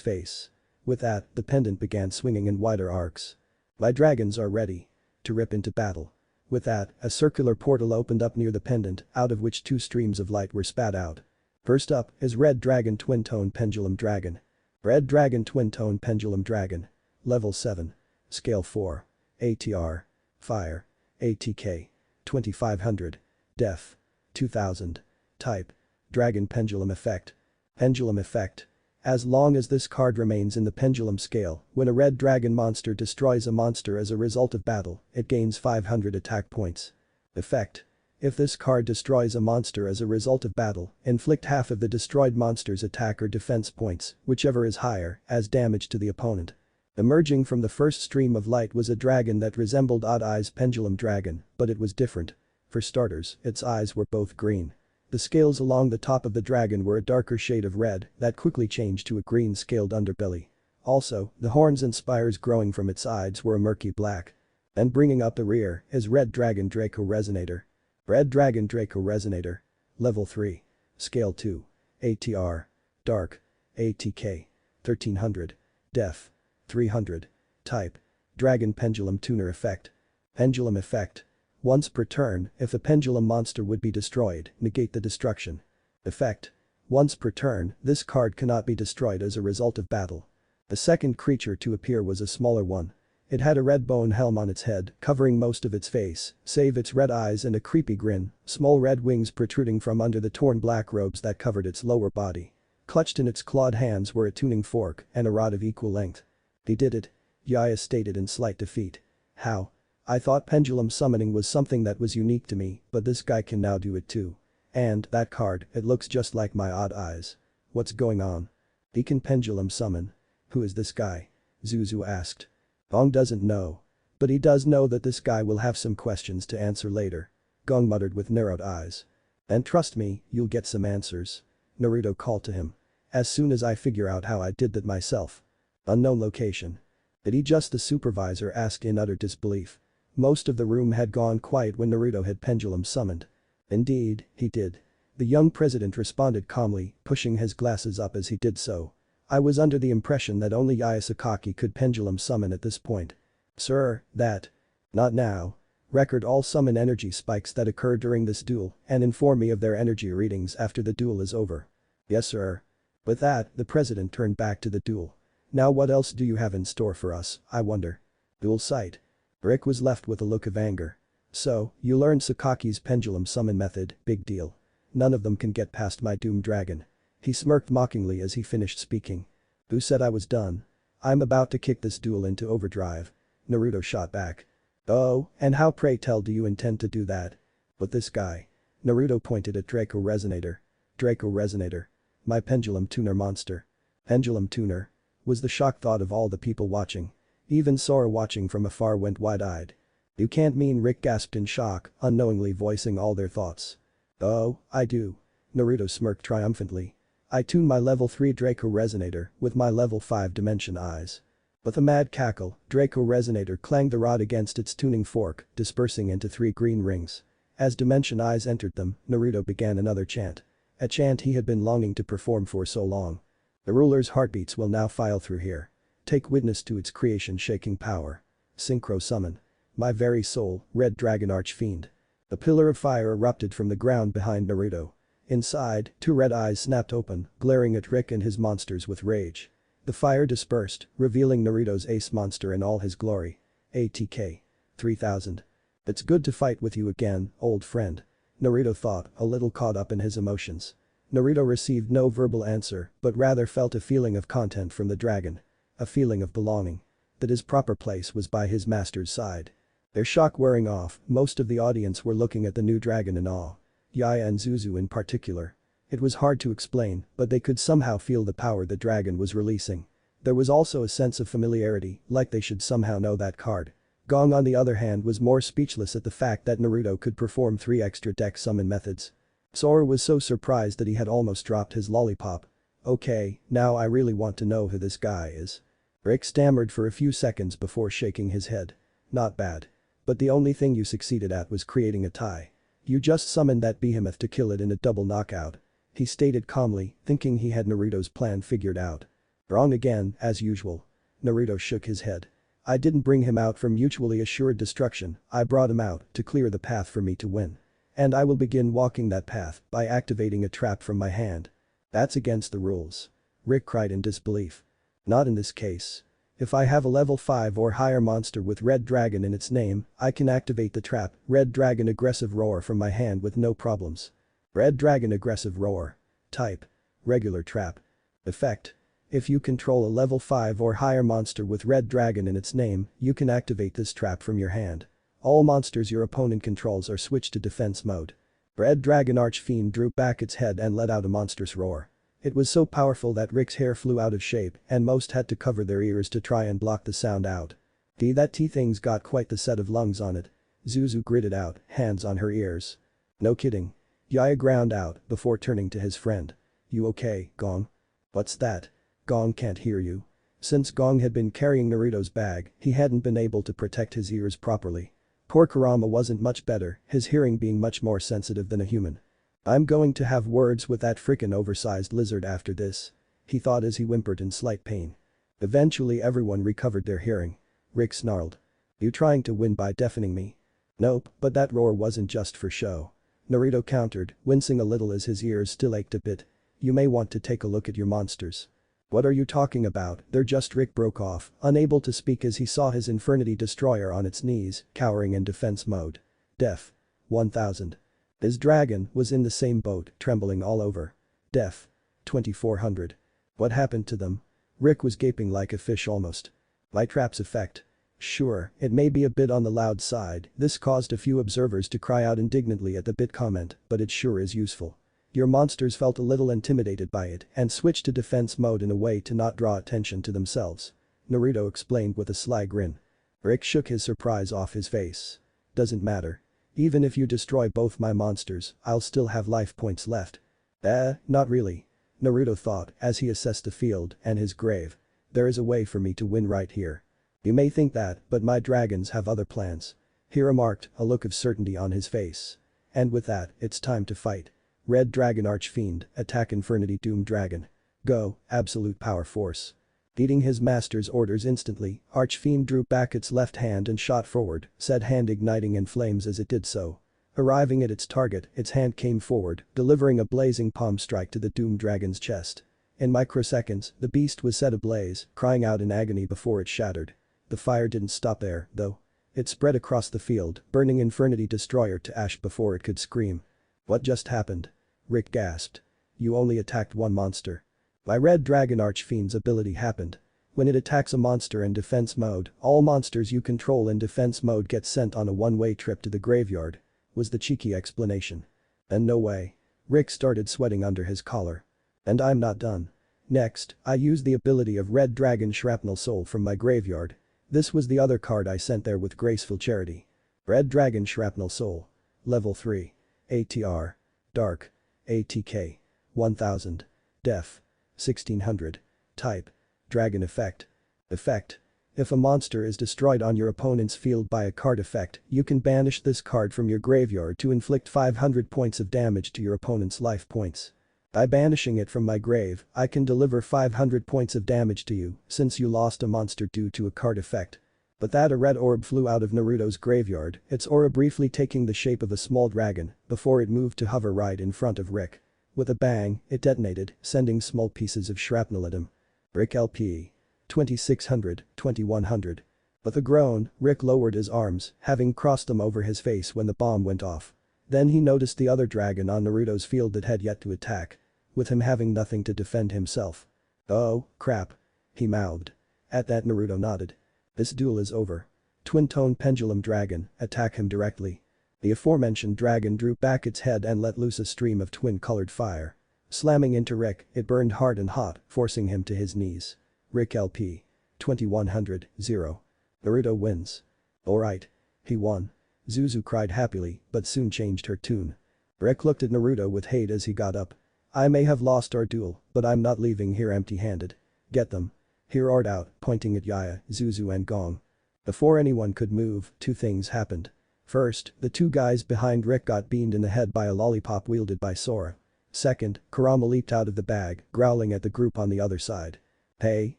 face. With that, the pendant began swinging in wider arcs. "My dragons are ready to rip into battle." With that, a circular portal opened up near the pendant, out of which 2 streams of light were spat out. First up is Red Dragon Twin-Tone Pendulum Dragon. Red Dragon Twin-Tone Pendulum Dragon. Level 7. Scale 4. ATR. Fire. ATK. 2500. Def. 2000. Type. Dragon Pendulum Effect. Pendulum Effect. As long as this card remains in the pendulum scale, when a red dragon monster destroys a monster as a result of battle, it gains 500 attack points. Effect. If this card destroys a monster as a result of battle, inflict half of the destroyed monster's attack or defense points, whichever is higher, as damage to the opponent. Emerging from the first stream of light was a dragon that resembled Odd Eye's pendulum dragon, but it was different. For starters, its eyes were both green. The scales along the top of the dragon were a darker shade of red that quickly changed to a green scaled underbelly. Also, the horns and spires growing from its sides were a murky black. And bringing up the rear is Red Dragon Draco Resonator. Red Dragon Draco Resonator. Level 3. Scale 2. ATR. Dark. ATK. 1300. Def. 300. Type. Dragon Pendulum Tuner Effect. Pendulum Effect. Once per turn, if a pendulum monster would be destroyed, negate the destruction. Effect. Once per turn, this card cannot be destroyed as a result of battle. The second creature to appear was a smaller one. It had a red bone helm on its head, covering most of its face, save its red eyes and a creepy grin, small red wings protruding from under the torn black robes that covered its lower body. Clutched in its clawed hands were a tuning fork and a rod of equal length. "He did it," Yaya stated in slight defeat. "How? I thought pendulum summoning was something that was unique to me, but this guy can now do it too. And that card, it looks just like my Odd Eyes. What's going on? He can pendulum summon. Who is this guy?" Zuzu asked. Gong doesn't know. But he does know that this guy will have some questions to answer later. Gong muttered with narrowed eyes. "And trust me, you'll get some answers," Naruto called to him. "As soon as I figure out how I did that myself." Unknown location. Did he just? The supervisor asked in utter disbelief. Most of the room had gone quiet when Naruto had pendulum summoned. "Indeed, he did." The young president responded calmly, pushing his glasses up as he did so. "I was under the impression that only Yasukaki could pendulum summon at this point." "Sir, that. Not now. Record all summon energy spikes that occur during this duel and inform me of their energy readings after the duel is over." "Yes, sir." With that, the president turned back to the duel. "Now what else do you have in store for us, I wonder?" "Duel site." Rick was left with a look of anger. "So, you learned Sakaki's pendulum summon method, big deal. None of them can get past my doomed dragon." He smirked mockingly as he finished speaking. "Who said I was done? I'm about to kick this duel into overdrive." Naruto shot back. "Oh, and how pray tell do you intend to do that?" "But this guy." Naruto pointed at Draco Resonator. "Draco Resonator. My pendulum tuner monster." "Pendulum tuner?" was the shocked thought of all the people watching. Even Sora watching from afar went wide-eyed. "You can't mean?" Rick gasped in shock, unknowingly voicing all their thoughts. "Oh, I do." Naruto smirked triumphantly. "I tune my level 3 Draco Resonator with my level 5 Dimension Eyes." With a mad cackle, Draco Resonator clanged the rod against its tuning fork, dispersing into 3 green rings. As Dimension Eyes entered them, Naruto began another chant. A chant he had been longing to perform for so long. "The ruler's heartbeats will now file through here. Take witness to its creation-shaking power. Synchro summon. My very soul, Red Dragon Archfiend." A pillar of fire erupted from the ground behind Naruto. Inside, 2 red eyes snapped open, glaring at Rick and his monsters with rage. The fire dispersed, revealing Naruto's ace monster in all his glory. ATK. 3000. "It's good to fight with you again, old friend." Naruto thought, a little caught up in his emotions. Naruto received no verbal answer but rather felt a feeling of content from the dragon. A feeling of belonging. That his proper place was by his master's side. Their shock wearing off, most of the audience were looking at the new dragon in awe. Yaya and Zuzu in particular. It was hard to explain, but they could somehow feel the power the dragon was releasing. There was also a sense of familiarity, like they should somehow know that card. Gong on the other hand was more speechless at the fact that Naruto could perform 3 extra deck summon methods. Sora was so surprised that he had almost dropped his lollipop. Okay, now I really want to know who this guy is. Rick stammered for a few seconds before shaking his head. Not bad. But the only thing you succeeded at was creating a tie. You just summoned that behemoth to kill it in a double knockout. He stated calmly, thinking he had Naruto's plan figured out. Wrong again, as usual. Naruto shook his head. I didn't bring him out for mutually assured destruction, I brought him out to clear the path for me to win. And I will begin walking that path by activating a trap from my hand. That's against the rules. Rick cried in disbelief. Not in this case. If I have a level 5 or higher monster with Red Dragon in its name, I can activate the trap, Red Dragon Aggressive Roar from my hand with no problems. Red Dragon Aggressive Roar. Type. Regular trap. Effect. If you control a level 5 or higher monster with Red Dragon in its name, you can activate this trap from your hand. All monsters your opponent controls are switched to defense mode. Red Dragon Archfiend drew back its head and let out a monstrous roar. It was so powerful that Rick's hair flew out of shape and most had to cover their ears to try and block the sound out. That T-thing's got quite the set of lungs on it. Zuzu gritted out, hands on her ears. No kidding. Yaya ground out before turning to his friend. You okay, Gong? What's that? Gong can't hear you. Since Gong had been carrying Naruto's bag, he hadn't been able to protect his ears properly. Poor Kurama wasn't much better, his hearing being much more sensitive than a human. I'm going to have words with that frickin' oversized lizard after this. He thought as he whimpered in slight pain. Eventually everyone recovered their hearing. Rick snarled. You trying to win by deafening me? Nope, but that roar wasn't just for show. Naruto countered, wincing a little as his ears still ached a bit. You may want to take a look at your monsters. What are you talking about? They're just. Rick broke off, unable to speak as he saw his Infernity Destroyer on its knees, cowering in defense mode. Def. 1000. His dragon was in the same boat, trembling all over. Def. 2400. What happened to them? Rick was gaping like a fish almost. My trap's effect. Sure, it may be a bit on the loud side, this caused a few observers to cry out indignantly at the bit comment, but it sure is useful. Your monsters felt a little intimidated by it and switched to defense mode in a way to not draw attention to themselves. Naruto explained with a sly grin. Rick shook his surprise off his face. Doesn't matter. Even if you destroy both my monsters, I'll still have life points left. Not really. Naruto thought as he assessed the field and his grave. There is a way for me to win right here. You may think that, but my dragons have other plans. He remarked, a look of certainty on his face. And with that, it's time to fight. Red Dragon Archfiend, attack Infernity Doom Dragon. Go, absolute power force. Heeding his master's orders instantly, Archfiend drew back its left hand and shot forward, said hand igniting in flames as it did so. Arriving at its target, its hand came forward, delivering a blazing palm strike to the Doom Dragon's chest. In microseconds, the beast was set ablaze, crying out in agony before it shattered. The fire didn't stop there, though. It spread across the field, burning Infernity Destroyer to ash before it could scream. What just happened? Rick gasped. You only attacked one monster. My Red Dragon Archfiend's ability happened. When it attacks a monster in defense mode, all monsters you control in defense mode get sent on a one-way trip to the graveyard, was the cheeky explanation. And no way. Rick started sweating under his collar. And I'm not done. Next, I used the ability of Red Dragon Shrapnel Soul from my graveyard. This was the other card I sent there with graceful charity. Red Dragon Shrapnel Soul. Level 3. ATR. Dark. ATK. 1000. Def. 1600. Type. Dragon Effect. Effect. If a monster is destroyed on your opponent's field by a card effect, you can banish this card from your graveyard to inflict 500 points of damage to your opponent's life points. By banishing it from my grave, I can deliver 500 points of damage to you since you lost a monster due to a card effect. But that a red orb flew out of Naruto's graveyard, its aura briefly taking the shape of a small dragon before it moved to hover right in front of Rick. With a bang, it detonated, sending small pieces of shrapnel at him. Rick LP. 2600, 2100. With a groan, Rick lowered his arms, having crossed them over his face when the bomb went off. Then he noticed the other dragon on Naruto's field that had yet to attack. With him having nothing to defend himself. "Oh, crap," he mouthed. At that Naruto nodded. "This duel is over. Twin-tone pendulum dragon, attack him directly." The aforementioned dragon drew back its head and let loose a stream of twin-colored fire. Slamming into Rick, it burned hard and hot, forcing him to his knees. Rick LP. 2100, 0. Naruto wins. Alright. He won. Zuzu cried happily, but soon changed her tune. Rick looked at Naruto with hate as he got up. "I may have lost our duel, but I'm not leaving here empty-handed. Get them." He roared out, pointing at Yaya, Zuzu and Gong. Before anyone could move, two things happened. First, the two guys behind Rick got beamed in the head by a lollipop wielded by Sora. Second, Kurama leaped out of the bag, growling at the group on the other side. "Hey,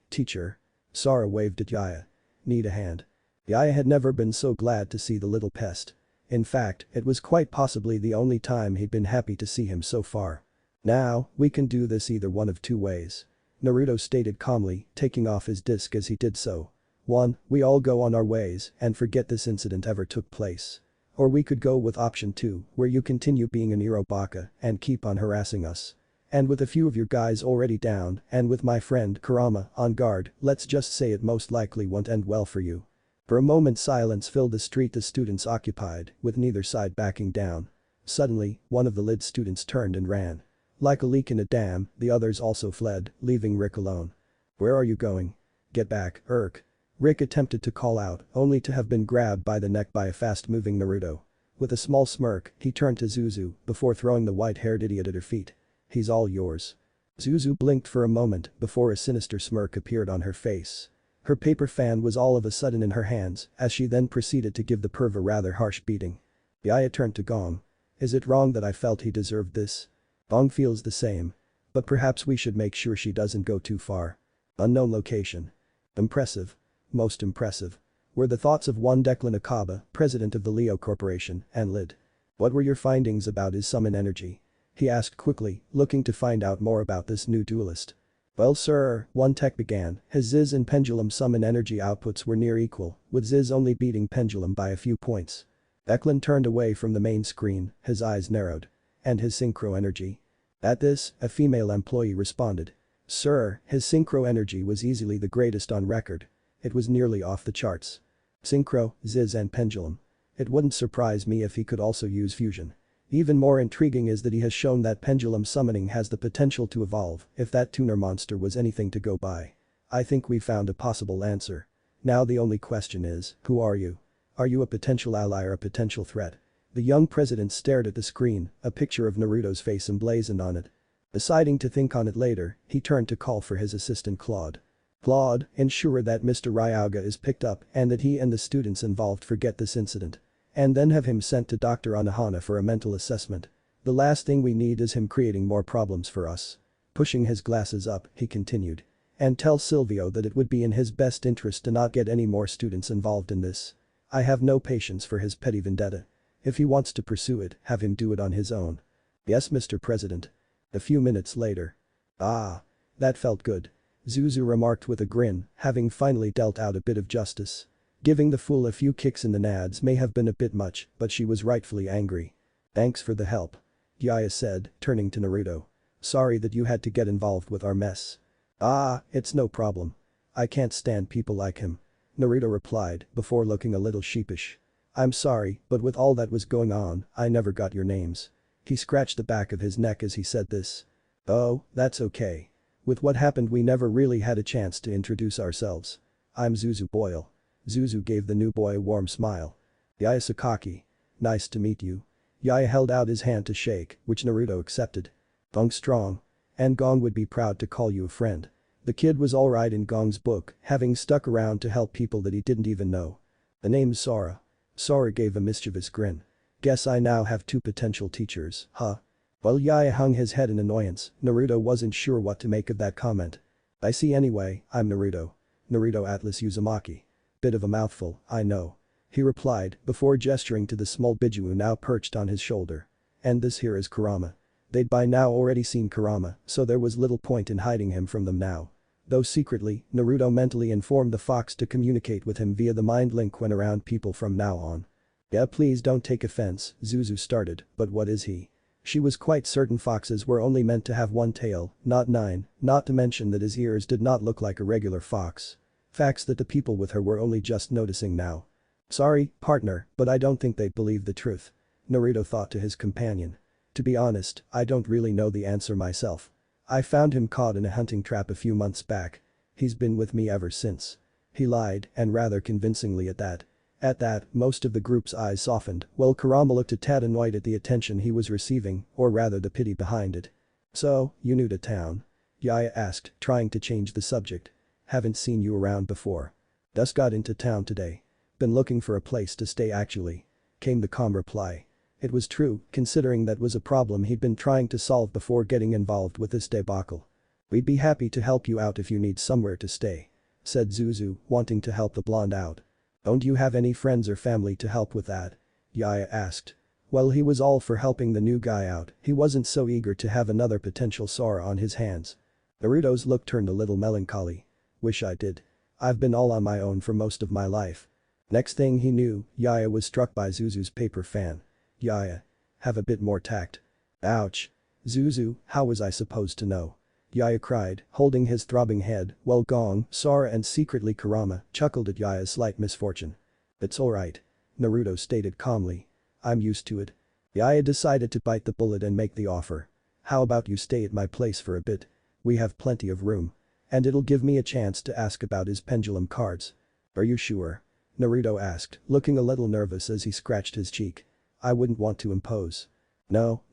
teacher." Sora waved at Yaya. "Need a hand?" Yaya had never been so glad to see the little pest. In fact, it was quite possibly the only time he'd been happy to see him so far. "Now, we can do this either one of two ways," Naruto stated calmly, taking off his disc as he did so. "One, we all go on our ways and forget this incident ever took place. Or we could go with option 2, where you continue being an Irobaka and keep on harassing us. And with a few of your guys already down and with my friend Kurama on guard, let's just say it most likely won't end well for you." For a moment silence filled the street the students occupied, with neither side backing down. Suddenly, one of the lid students turned and ran. Like a leak in a dam, the others also fled, leaving Rick alone. "Where are you going?" "Get back, Urk." Rick attempted to call out, only to have been grabbed by the neck by a fast-moving Naruto. With a small smirk, he turned to Zuzu before throwing the white-haired idiot at her feet. "He's all yours." Zuzu blinked for a moment before a sinister smirk appeared on her face. Her paper fan was all of a sudden in her hands as she then proceeded to give the perv a rather harsh beating. Yaya turned to Gong. "Is it wrong that I felt he deserved this?" "Gong feels the same. But perhaps we should make sure she doesn't go too far." Unknown location. "Impressive. Most impressive," were the thoughts of one Declan Akaba, president of the Leo Corporation, and Lid. "What were your findings about his summon energy?" he asked quickly, looking to find out more about this new duelist. "Well sir," one tech began, his Ziz and Pendulum summon energy outputs were near equal, with Ziz only beating Pendulum by a few points. Declan turned away from the main screen, his eyes narrowed. "And his synchro energy?" At this, a female employee responded. "Sir, his synchro energy was easily the greatest on record. It was nearly off the charts. Synchro, Ziz and Pendulum. It wouldn't surprise me if he could also use fusion. Even more intriguing is that he has shown that pendulum summoning has the potential to evolve if that tuner monster was anything to go by. I think we found a possible answer. Now the only question is, who are you? Are you a potential ally or a potential threat?" The young president stared at the screen, a picture of Naruto's face emblazoned on it. Deciding to think on it later, he turned to call for his assistant Claude. "Claude, ensure that Mr. Ryauga is picked up and that he and the students involved forget this incident. And then have him sent to Dr. Anohana for a mental assessment. The last thing we need is him creating more problems for us." Pushing his glasses up, he continued. "And tell Silvio that it would be in his best interest to not get any more students involved in this. I have no patience for his petty vendetta. If he wants to pursue it, have him do it on his own." "Yes, Mr. President." A few minutes later. "Ah. That felt good," Zuzu remarked with a grin, having finally dealt out a bit of justice. Giving the fool a few kicks in the nads may have been a bit much, but she was rightfully angry. "Thanks for the help," Yaya said, turning to Naruto. "Sorry that you had to get involved with our mess." "Ah, it's no problem. I can't stand people like him," Naruto replied before looking a little sheepish. "I'm sorry, but with all that was going on, I never got your names." He scratched the back of his neck as he said this. "Oh, that's okay. With what happened we never really had a chance to introduce ourselves. I'm Zuzu Boyle." Zuzu gave the new boy a warm smile. "Yaya Sakaki. Nice to meet you." Yaya held out his hand to shake, which Naruto accepted. "Gong strong. And Gong would be proud to call you a friend." The kid was alright in Gong's book, having stuck around to help people that he didn't even know. "The name's Sora." Sora gave a mischievous grin. "Guess I now have two potential teachers, huh?" While Yaya hung his head in annoyance, Naruto wasn't sure what to make of that comment. "I see anyway, I'm Naruto. Naruto Atlas Uzumaki. Bit of a mouthful, I know," he replied before gesturing to the small Biju now perched on his shoulder. "And this here is Kurama." They'd by now already seen Kurama, so there was little point in hiding him from them now. Though secretly, Naruto mentally informed the fox to communicate with him via the mind link when around people from now on. Yeah, please don't take offense, Zuzu started, but what is he? She was quite certain foxes were only meant to have one tail, not nine, not to mention that his ears did not look like a regular fox. Facts that the people with her were only just noticing now. Sorry, partner, but I don't think they'd believe the truth. Naruto thought to his companion. To be honest, I don't really know the answer myself. I found him caught in a hunting trap a few months back. He's been with me ever since. He lied, and rather convincingly at that. At that, most of the group's eyes softened, while Kurama looked a tad annoyed at the attention he was receiving, or rather the pity behind it. So, you new to town? Yaya asked, trying to change the subject. Haven't seen you around before. Just got into town today. Been looking for a place to stay actually. Came the calm reply. It was true, considering that was a problem he'd been trying to solve before getting involved with this debacle. We'd be happy to help you out if you need somewhere to stay, said Zuzu, wanting to help the blonde out. Don't you have any friends or family to help with that? Yaya asked. Well, he was all for helping the new guy out, he wasn't so eager to have another potential Sora on his hands. Naruto's look turned a little melancholy. Wish I did. I've been all on my own for most of my life. Next thing he knew, Yaya was struck by Zuzu's paper fan. Yaya. Have a bit more tact. Ouch. Zuzu, how was I supposed to know? Yaya cried, holding his throbbing head, while Gong, Sora and secretly Kurama chuckled at Yaya's slight misfortune. It's alright. Naruto stated calmly. I'm used to it. Yaya decided to bite the bullet and make the offer. How about you stay at my place for a bit? We have plenty of room. And it'll give me a chance to ask about his pendulum cards. Are you sure? Naruto asked, looking a little nervous as he scratched his cheek. I wouldn't want to impose. No.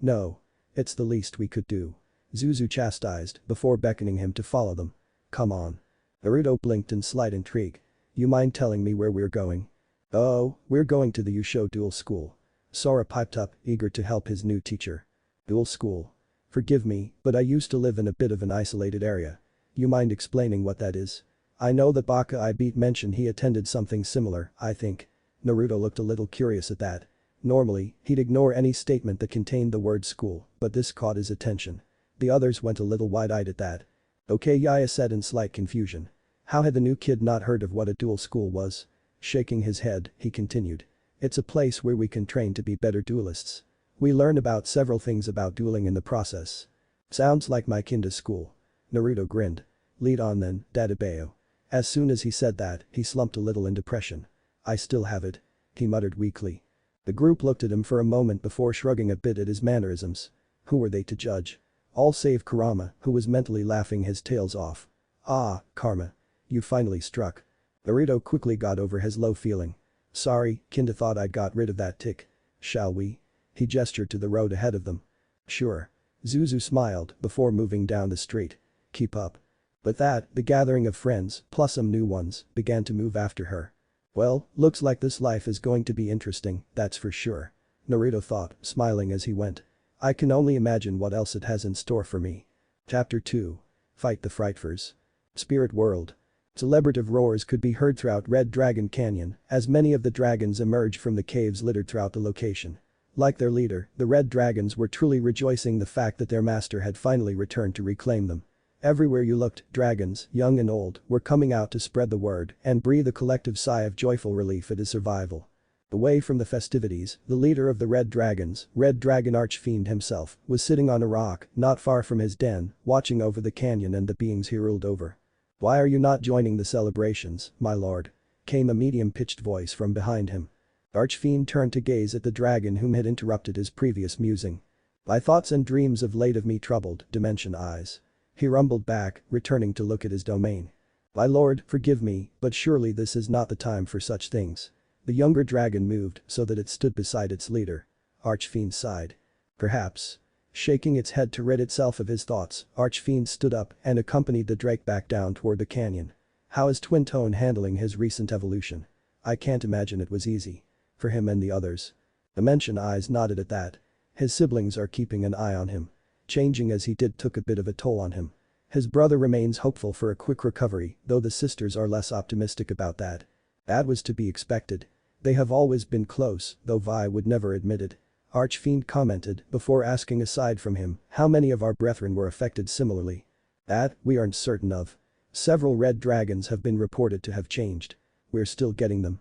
It's the least we could do. Zuzu chastised before beckoning him to follow them. Come on. Naruto blinked in slight intrigue. You mind telling me where we're going? Oh, we're going to the yugioh duel school. Sora piped up, eager to help his new teacher. Duel school. Forgive me, but I used to live in a bit of an isolated area. You mind explaining what that is? I know that Baka I beat mentioned he attended something similar, I think. Naruto looked a little curious at that. Normally, he'd ignore any statement that contained the word school, but this caught his attention. The others went a little wide-eyed at that. Okay, Yaya said in slight confusion. How had the new kid not heard of what a duel school was? Shaking his head, he continued. It's a place where we can train to be better duelists. We learn about several things about dueling in the process. Sounds like my kinda school. Naruto grinned. Lead on then, Dadabeo. As soon as he said that, he slumped a little in depression. I still have it. He muttered weakly. The group looked at him for a moment before shrugging a bit at his mannerisms. Who were they to judge? All save Kurama, who was mentally laughing his tails off. Ah, karma. You finally struck. Naruto quickly got over his low feeling. Sorry, kinda thought I'd got rid of that tick. Shall we? He gestured to the road ahead of them. Sure. Zuzu smiled before moving down the street. Keep up. With that, the gathering of friends, plus some new ones, began to move after her. Well, looks like this life is going to be interesting, that's for sure. Naruto thought, smiling as he went. I can only imagine what else it has in store for me. Chapter 2. Fight the Frightfurs. Spirit World. Celebrative roars could be heard throughout Red Dragon Canyon as many of the dragons emerged from the caves littered throughout the location. Like their leader, the Red Dragons were truly rejoicing the fact that their master had finally returned to reclaim them. Everywhere you looked, dragons, young and old, were coming out to spread the word and breathe a collective sigh of joyful relief at his survival. Away from the festivities, the leader of the Red Dragons, Red Dragon Archfiend himself, was sitting on a rock not far from his den, watching over the canyon and the beings he ruled over. Why are you not joining the celebrations, my lord? Came a medium-pitched voice from behind him. Archfiend turned to gaze at the dragon whom had interrupted his previous musing. My thoughts and dreams of late of me troubled, dimension eyes. He rumbled back, returning to look at his domain. My lord, forgive me, but surely this is not the time for such things. The younger dragon moved so that it stood beside its leader. Archfiend sighed. Perhaps. Shaking its head to rid itself of his thoughts, Archfiend stood up and accompanied the drake back down toward the canyon. How is Twin Tone handling his recent evolution? I can't imagine it was easy. For him and the others. Dimension eyes nodded at that. His siblings are keeping an eye on him. Changing as he did took a bit of a toll on him. His brother remains hopeful for a quick recovery, though the sisters are less optimistic about that. That was to be expected. They have always been close, though Vi would never admit it. Archfiend commented before asking aside from him how many of our brethren were affected similarly. That, we aren't certain of. Several red dragons have been reported to have changed. We're still getting them.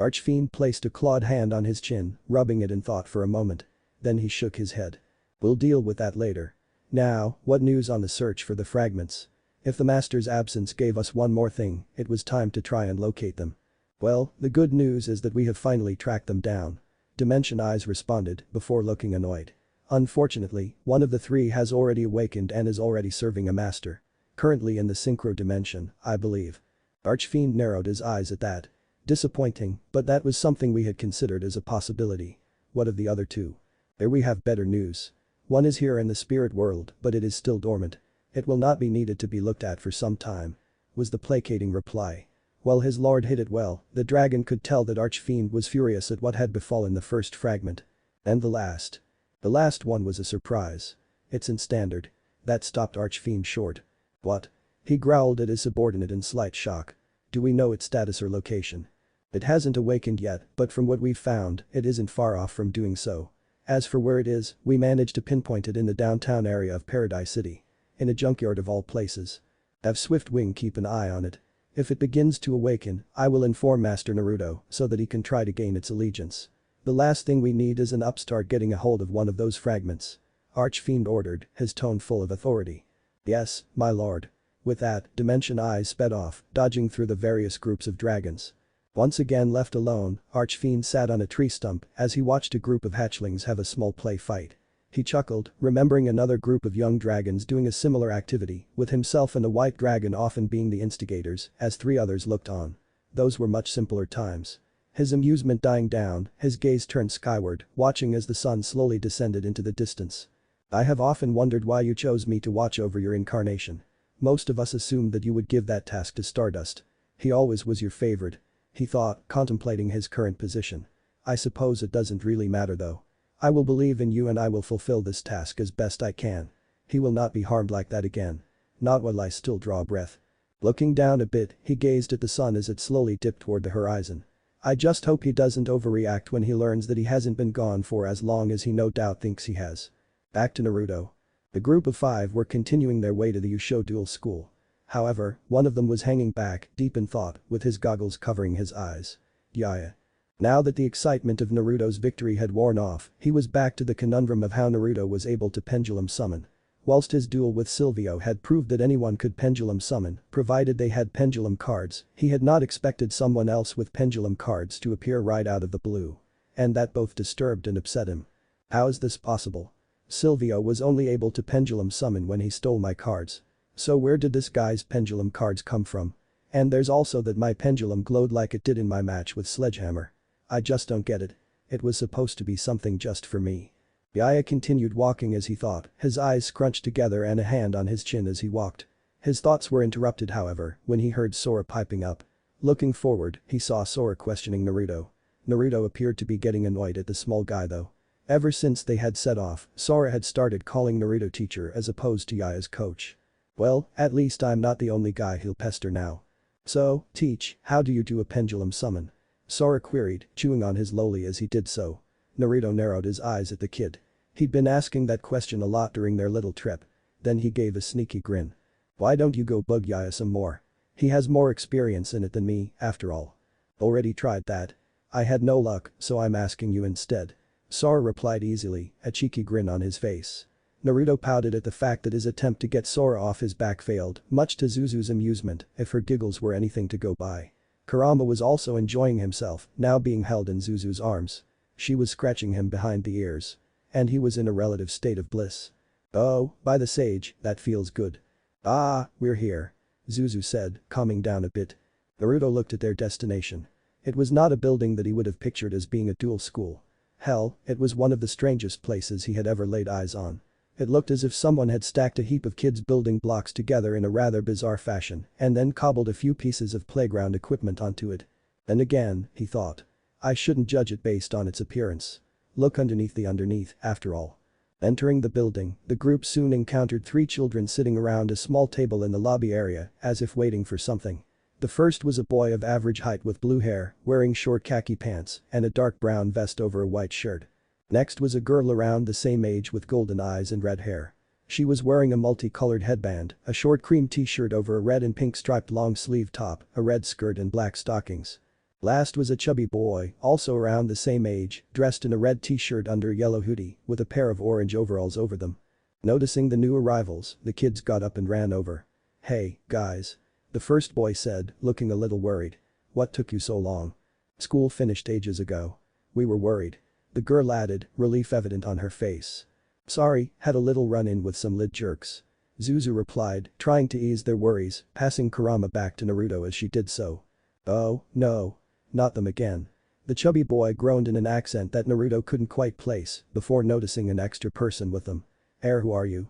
Archfiend placed a clawed hand on his chin, rubbing it in thought for a moment. Then he shook his head. We'll deal with that later. Now, what news on the search for the fragments? If the master's absence gave us one more thing, it was time to try and locate them. Well, the good news is that we have finally tracked them down. Dimension Eyes responded, before looking annoyed. Unfortunately, one of the three has already awakened and is already serving a master. Currently in the synchro dimension, I believe. Archfiend narrowed his eyes at that. Disappointing, but that was something we had considered as a possibility. What of the other two? There we have better news. One is here in the spirit world, but it is still dormant. It will not be needed to be looked at for some time. Was the placating reply. While his lord hid it well, the dragon could tell that Archfiend was furious at what had befallen the first fragment. And the last. The last one was a surprise. It's in standard. That stopped Archfiend short. What? He growled at his subordinate in slight shock. Do we know its status or location? It hasn't awakened yet, but from what we've found, it isn't far off from doing so. As for where it is, we managed to pinpoint it in the downtown area of Paradise City. In a junkyard of all places. Have Swiftwing keep an eye on it. If it begins to awaken, I will inform Master Naruto so that he can try to gain its allegiance. The last thing we need is an upstart getting a hold of one of those fragments. Archfiend ordered, his tone full of authority. Yes, my lord. With that, Dimension Eyes sped off, dodging through the various groups of dragons. Once again left alone, Archfiend sat on a tree stump as he watched a group of hatchlings have a small play fight. He chuckled, remembering another group of young dragons doing a similar activity, with himself and the white dragon often being the instigators, as three others looked on. Those were much simpler times. His amusement dying down, his gaze turned skyward, watching as the sun slowly descended into the distance. I have often wondered why you chose me to watch over your incarnation. Most of us assumed that you would give that task to Stardust. He always was your favorite. He thought, contemplating his current position. I suppose it doesn't really matter though. I will believe in you and I will fulfill this task as best I can. He will not be harmed like that again. Not while I still draw breath. Looking down a bit, he gazed at the sun as it slowly dipped toward the horizon. I just hope he doesn't overreact when he learns that he hasn't been gone for as long as he no doubt thinks he has. Back to Naruto. The group of 5 were continuing their way to the Yugioh Duel school. However, one of them was hanging back, deep in thought, with his goggles covering his eyes. Yaya. Now that the excitement of Naruto's victory had worn off, he was back to the conundrum of how Naruto was able to pendulum summon. Whilst his duel with Silvio had proved that anyone could pendulum summon, provided they had pendulum cards, he had not expected someone else with pendulum cards to appear right out of the blue. And that both disturbed and upset him. How is this possible? Silvio was only able to pendulum summon when he stole my cards. So where did this guy's pendulum cards come from? And there's also that my pendulum glowed like it did in my match with Sledgehammer. I just don't get it. It was supposed to be something just for me. Yaya continued walking as he thought, his eyes scrunched together and a hand on his chin as he walked. His thoughts were interrupted however, when he heard Sora piping up. Looking forward, he saw Sora questioning Naruto. Naruto appeared to be getting annoyed at the small guy though. Ever since they had set off, Sora had started calling Naruto teacher as opposed to Yaya's coach. Well, at least I'm not the only guy he'll pester now. So, teach, how do you do a pendulum summon? Sora queried, chewing on his loli as he did so. Naruto narrowed his eyes at the kid. He'd been asking that question a lot during their little trip. Then he gave a sneaky grin. Why don't you go bug Yaya some more? He has more experience in it than me, after all. Already tried that. I had no luck, so I'm asking you instead. Sora replied easily, a cheeky grin on his face. Naruto pouted at the fact that his attempt to get Sora off his back failed, much to Zuzu's amusement, if her giggles were anything to go by. Kurama was also enjoying himself, now being held in Zuzu's arms. She was scratching him behind the ears. And he was in a relative state of bliss. Oh, by the sage, that feels good. Ah, we're here. Zuzu said, calming down a bit. Naruto looked at their destination. It was not a building that he would have pictured as being a duel school. Hell, it was one of the strangest places he had ever laid eyes on. It looked as if someone had stacked a heap of kids' building blocks together in a rather bizarre fashion and then cobbled a few pieces of playground equipment onto it. Then again, he thought. I shouldn't judge it based on its appearance. Look underneath the underneath, after all. Entering the building, the group soon encountered 3 children sitting around a small table in the lobby area, as if waiting for something. The first was a boy of average height with blue hair, wearing short khaki pants and a dark brown vest over a white shirt. Next was a girl around the same age with golden eyes and red hair. She was wearing a multicolored headband, a short cream t-shirt over a red and pink striped long sleeve top, a red skirt and black stockings. Last was a chubby boy, also around the same age, dressed in a red t-shirt under a yellow hoodie, with a pair of orange overalls over them. Noticing the new arrivals, the kids got up and ran over. "Hey, guys." The first boy said, looking a little worried. "What took you so long?" "School finished ages ago. We were worried." The girl added, relief evident on her face. "Sorry, had a little run-in with some lid jerks." Zuzu replied, trying to ease their worries, passing Kurama back to Naruto as she did so. "Oh, no. Not them again." The chubby boy groaned in an accent that Naruto couldn't quite place before noticing an extra person with them. Who are you?"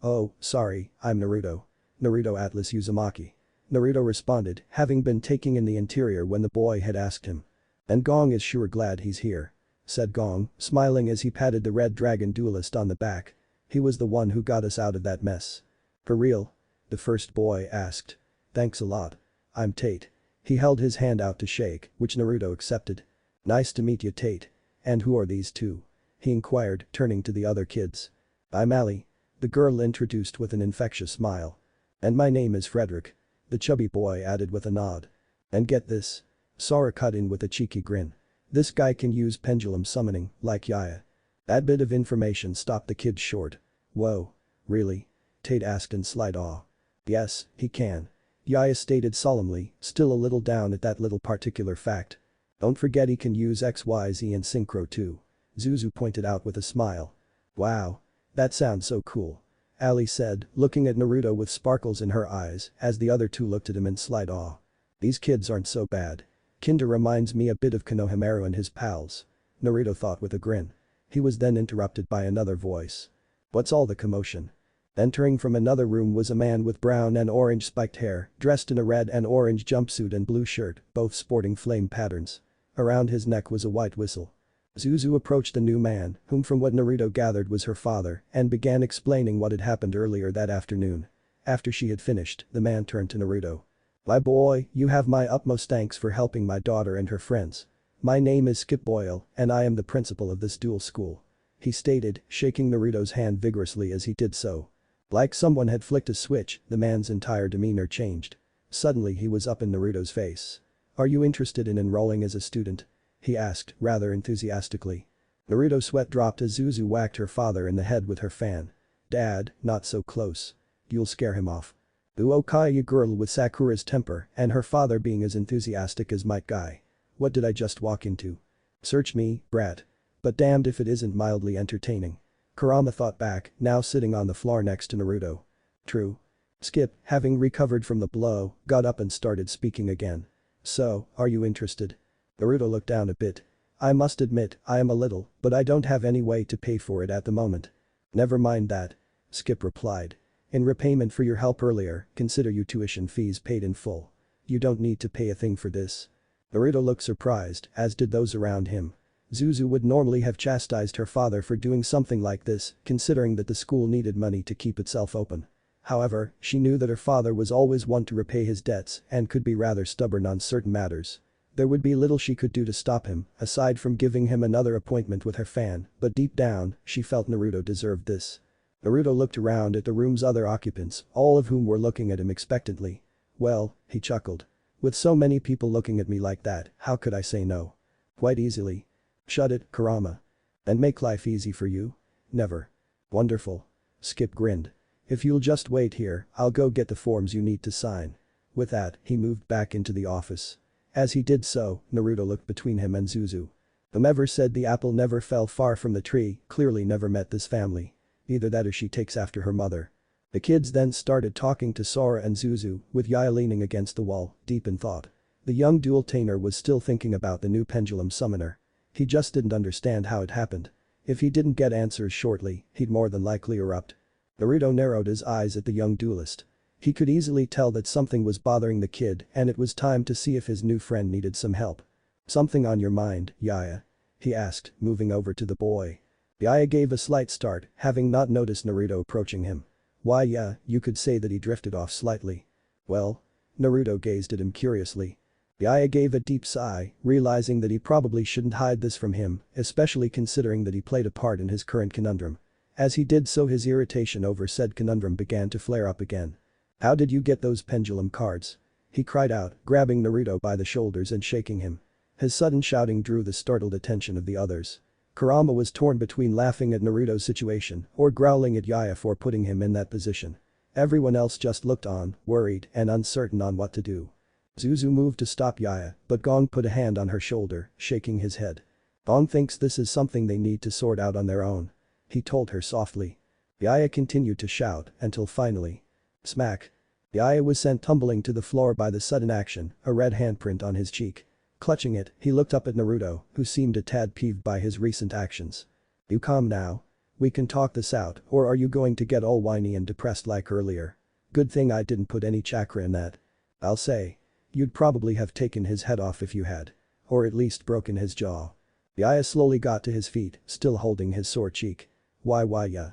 "Oh, sorry, I'm Naruto. Naruto Atlas Uzumaki." Naruto responded, having been taking in the interior when the boy had asked him. "And Gong is sure glad he's here," said Gong, smiling as he patted the red dragon duelist on the back. "He was the one who got us out of that mess." "For real?" the first boy asked. "Thanks a lot. I'm Tate." He held his hand out to shake, which Naruto accepted. "Nice to meet you, Tate. And who are these two?" he inquired, turning to the other kids. "I'm Ali," the girl introduced with an infectious smile. "And my name is Frederick," the chubby boy added with a nod. "And get this." Sora cut in with a cheeky grin. "This guy can use pendulum summoning, like Yaya." That bit of information stopped the kids short. "Whoa. Really?" Tate asked in slight awe. "Yes, he can." Yaya stated solemnly, still a little down at that little particular fact. "Don't forget he can use XYZ and Synchro too," Zuzu pointed out with a smile. "Wow. That sounds so cool," Ali said, looking at Naruto with sparkles in her eyes as the other two looked at him in slight awe. "These kids aren't so bad. Kinda reminds me a bit of Konohamaru and his pals," Naruto thought with a grin. He was then interrupted by another voice. "What's all the commotion?" Entering from another room was a man with brown and orange spiked hair, dressed in a red and orange jumpsuit and blue shirt, both sporting flame patterns. Around his neck was a white whistle. Zuzu approached the new man, whom from what Naruto gathered was her father, and began explaining what had happened earlier that afternoon. After she had finished, the man turned to Naruto. "My boy, you have my utmost thanks for helping my daughter and her friends. My name is Skip Boyle, and I am the principal of this dual school," he stated, shaking Naruto's hand vigorously as he did so. Like someone had flicked a switch, the man's entire demeanor changed. Suddenly he was up in Naruto's face. "Are you interested in enrolling as a student?" he asked, rather enthusiastically. Naruto's sweat dropped as Zuzu whacked her father in the head with her fan. "Dad, not so close. You'll scare him off." The Okaya girl with Sakura's temper and her father being as enthusiastic as Might Guy. "What did I just walk into? Search me, brat. But damned if it isn't mildly entertaining." Kurama thought back, now sitting on the floor next to Naruto. "True." Skip, having recovered from the blow, got up and started speaking again. "So, are you interested?" Naruto looked down a bit. "I must admit, I am a little, but I don't have any way to pay for it at the moment." "Never mind that," Skip replied. "In repayment for your help earlier, consider your tuition fees paid in full. You don't need to pay a thing for this." Naruto looked surprised, as did those around him. Zuzu would normally have chastised her father for doing something like this, considering that the school needed money to keep itself open. However, she knew that her father was always one to repay his debts and could be rather stubborn on certain matters. There would be little she could do to stop him, aside from giving him another appointment with her fan, but deep down, she felt Naruto deserved this. Naruto looked around at the room's other occupants, all of whom were looking at him expectantly. "Well," he chuckled. "With so many people looking at me like that, how could I say no?" "Quite easily." "Shut it, Kurama. And make life easy for you?" "Never." "Wonderful." Skip grinned. "If you'll just wait here, I'll go get the forms you need to sign." With that, he moved back into the office. As he did so, Naruto looked between him and Zuzu. Whomever said the apple never fell far from the tree clearly never met this family. Either that or she takes after her mother. The kids then started talking to Sora and Zuzu, with Yaya leaning against the wall, deep in thought. The young dual tainer was still thinking about the new pendulum summoner. He just didn't understand how it happened. If he didn't get answers shortly, he'd more than likely erupt. Naruto narrowed his eyes at the young duelist. He could easily tell that something was bothering the kid and it was time to see if his new friend needed some help. "Something on your mind, Yaya?" he asked, moving over to the boy. Yaya gave a slight start, having not noticed Naruto approaching him. "Why yeah, you could say that he drifted off slightly." "Well?" Naruto gazed at him curiously. Yaya gave a deep sigh, realizing that he probably shouldn't hide this from him, especially considering that he played a part in his current conundrum. As he did so his irritation over said conundrum began to flare up again. "How did you get those pendulum cards?" He cried out, grabbing Naruto by the shoulders and shaking him. His sudden shouting drew the startled attention of the others. Kurama was torn between laughing at Naruto's situation or growling at Yaya for putting him in that position. Everyone else just looked on, worried and uncertain on what to do. Zuzu moved to stop Yaya, but Gong put a hand on her shoulder, shaking his head. Gong thinks this is something they need to sort out on their own. He told her softly. Yaya continued to shout until finally. Smack. Yaya was sent tumbling to the floor by the sudden action, a red handprint on his cheek. Clutching it, he looked up at Naruto, who seemed a tad peeved by his recent actions. You calm now? We can talk this out, or are you going to get all whiny and depressed like earlier? Good thing I didn't put any chakra in that. I'll say. You'd probably have taken his head off if you had. Or at least broken his jaw. Yaya slowly got to his feet, still holding his sore cheek. Why yeah.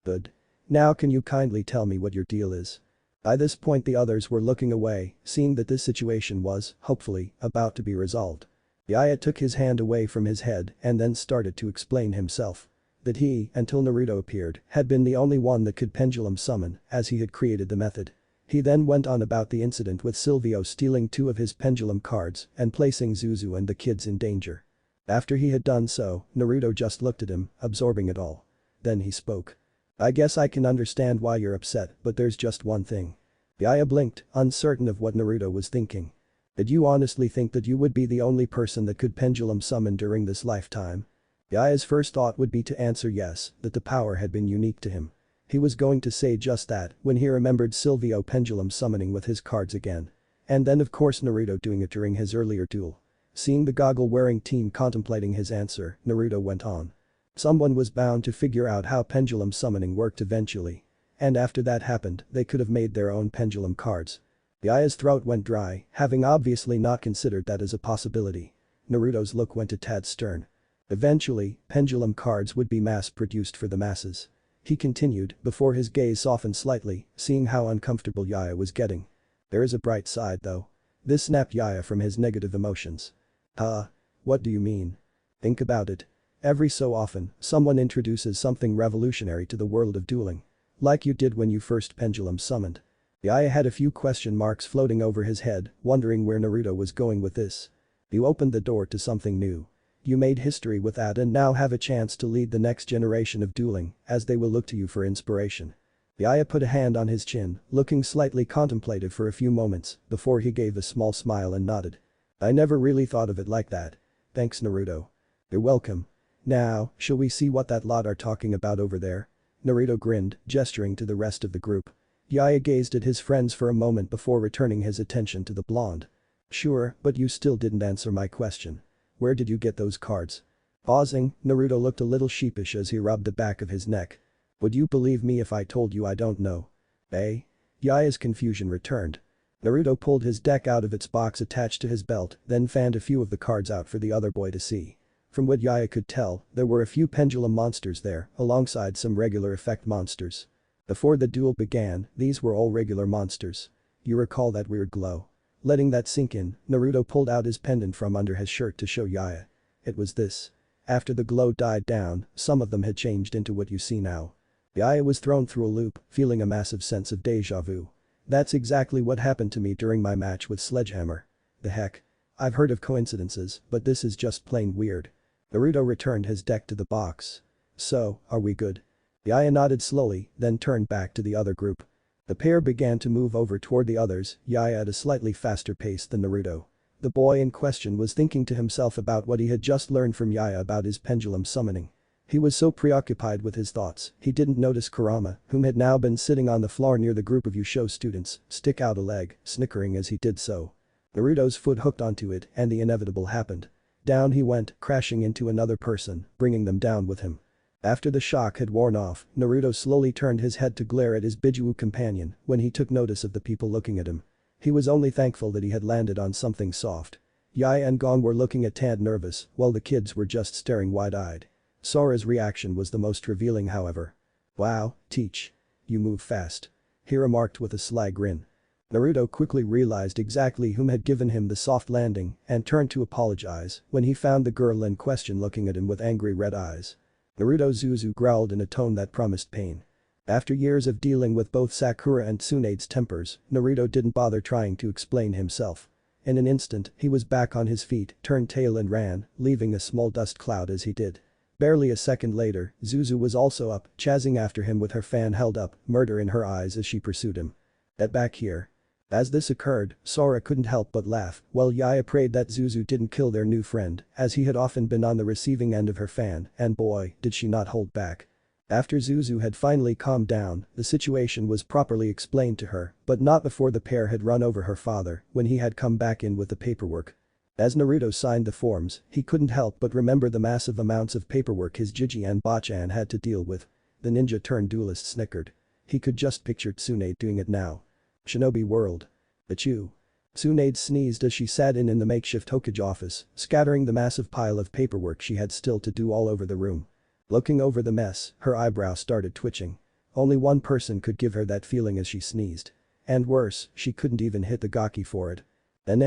Good. Now can you kindly tell me what your deal is? By this point the others were looking away, seeing that this situation was, hopefully, about to be resolved. Yaya took his hand away from his head and then started to explain himself. That he, until Naruto appeared, had been the only one that could pendulum summon, as he had created the method. He then went on about the incident with Silvio stealing 2 of his pendulum cards and placing Zuzu and the kids in danger. After he had done so, Naruto just looked at him, absorbing it all. Then he spoke. I guess I can understand why you're upset, but there's just one thing. Yaya blinked, uncertain of what Naruto was thinking. Did you honestly think that you would be the only person that could pendulum summon during this lifetime? Yaya's first thought would be to answer yes, that the power had been unique to him. He was going to say just that when he remembered Silvio pendulum summoning with his cards again. And then of course Naruto doing it during his earlier duel. Seeing the goggle-wearing teen contemplating his answer, Naruto went on. Someone was bound to figure out how pendulum summoning worked eventually. And after that happened, they could have made their own pendulum cards. Yaya's throat went dry, having obviously not considered that as a possibility. Naruto's look went a tad stern. Eventually, pendulum cards would be mass-produced for the masses. He continued, before his gaze softened slightly, seeing how uncomfortable Yaya was getting. There is a bright side though. This snapped Yaya from his negative emotions. What do you mean? Think about it. Every so often, someone introduces something revolutionary to the world of dueling. Like you did when you first pendulum summoned. Yaya had a few question marks floating over his head, wondering where Naruto was going with this. You opened the door to something new. You made history with that and now have a chance to lead the next generation of dueling, as they will look to you for inspiration. Yaya put a hand on his chin, looking slightly contemplative for a few moments, before he gave a small smile and nodded. I never really thought of it like that. Thanks Naruto. You're welcome. Now, shall we see what that lot are talking about over there? Naruto grinned, gesturing to the rest of the group. Yaya gazed at his friends for a moment before returning his attention to the blonde. Sure, but you still didn't answer my question. Where did you get those cards? Pausing, Naruto looked a little sheepish as he rubbed the back of his neck. Would you believe me if I told you I don't know? Eh? Yaya's confusion returned. Naruto pulled his deck out of its box attached to his belt, then fanned a few of the cards out for the other boy to see. From what Yaya could tell, there were a few pendulum monsters there, alongside some regular effect monsters. Before the duel began, these were all regular monsters. You recall that weird glow? Letting that sink in, Naruto pulled out his pendant from under his shirt to show Yaya. It was this. After the glow died down, some of them had changed into what you see now. Yaya was thrown through a loop, feeling a massive sense of deja vu. That's exactly what happened to me during my match with Sledgehammer. The heck? I've heard of coincidences, but this is just plain weird. Naruto returned his deck to the box. So, are we good? Yaya nodded slowly, then turned back to the other group. The pair began to move over toward the others, Yaya at a slightly faster pace than Naruto. The boy in question was thinking to himself about what he had just learned from Yaya about his pendulum summoning. He was so preoccupied with his thoughts, he didn't notice Kurama, whom had now been sitting on the floor near the group of yugioh students, stick out a leg, snickering as he did so. Naruto's foot hooked onto it and the inevitable happened. Down he went, crashing into another person, bringing them down with him. After the shock had worn off, Naruto slowly turned his head to glare at his Bijuu companion when he took notice of the people looking at him. He was only thankful that he had landed on something soft. Yaya and Gong were looking a tad nervous, while the kids were just staring wide-eyed. Sora's reaction was the most revealing however. Wow, Teach. You move fast. He remarked with a sly grin. Naruto quickly realized exactly whom had given him the soft landing and turned to apologize when he found the girl in question looking at him with angry red eyes. Naruto Zuzu growled in a tone that promised pain. After years of dealing with both Sakura and Tsunade's tempers, Naruto didn't bother trying to explain himself. In an instant, he was back on his feet, turned tail and ran, leaving a small dust cloud as he did. Barely a second later, Zuzu was also up, chasing after him with her fan held up, murder in her eyes as she pursued him. Get back here. As this occurred, Sora couldn't help but laugh, while Yaya prayed that Zuzu didn't kill their new friend, as he had often been on the receiving end of her fan, and boy, did she not hold back. After Zuzu had finally calmed down, the situation was properly explained to her, but not before the pair had run over her father, when he had come back in with the paperwork. As Naruto signed the forms, he couldn't help but remember the massive amounts of paperwork his Jiji and Bachan had to deal with. The ninja-turned-duelist snickered. He could just picture Tsunade doing it now. Shinobi world. Achoo. Tsunade sneezed as she sat in the makeshift Hokage office, scattering the massive pile of paperwork she had still to do all over the room. Looking over the mess, her eyebrow started twitching. Only one person could give her that feeling as she sneezed. And worse, she couldn't even hit the gaki for it. An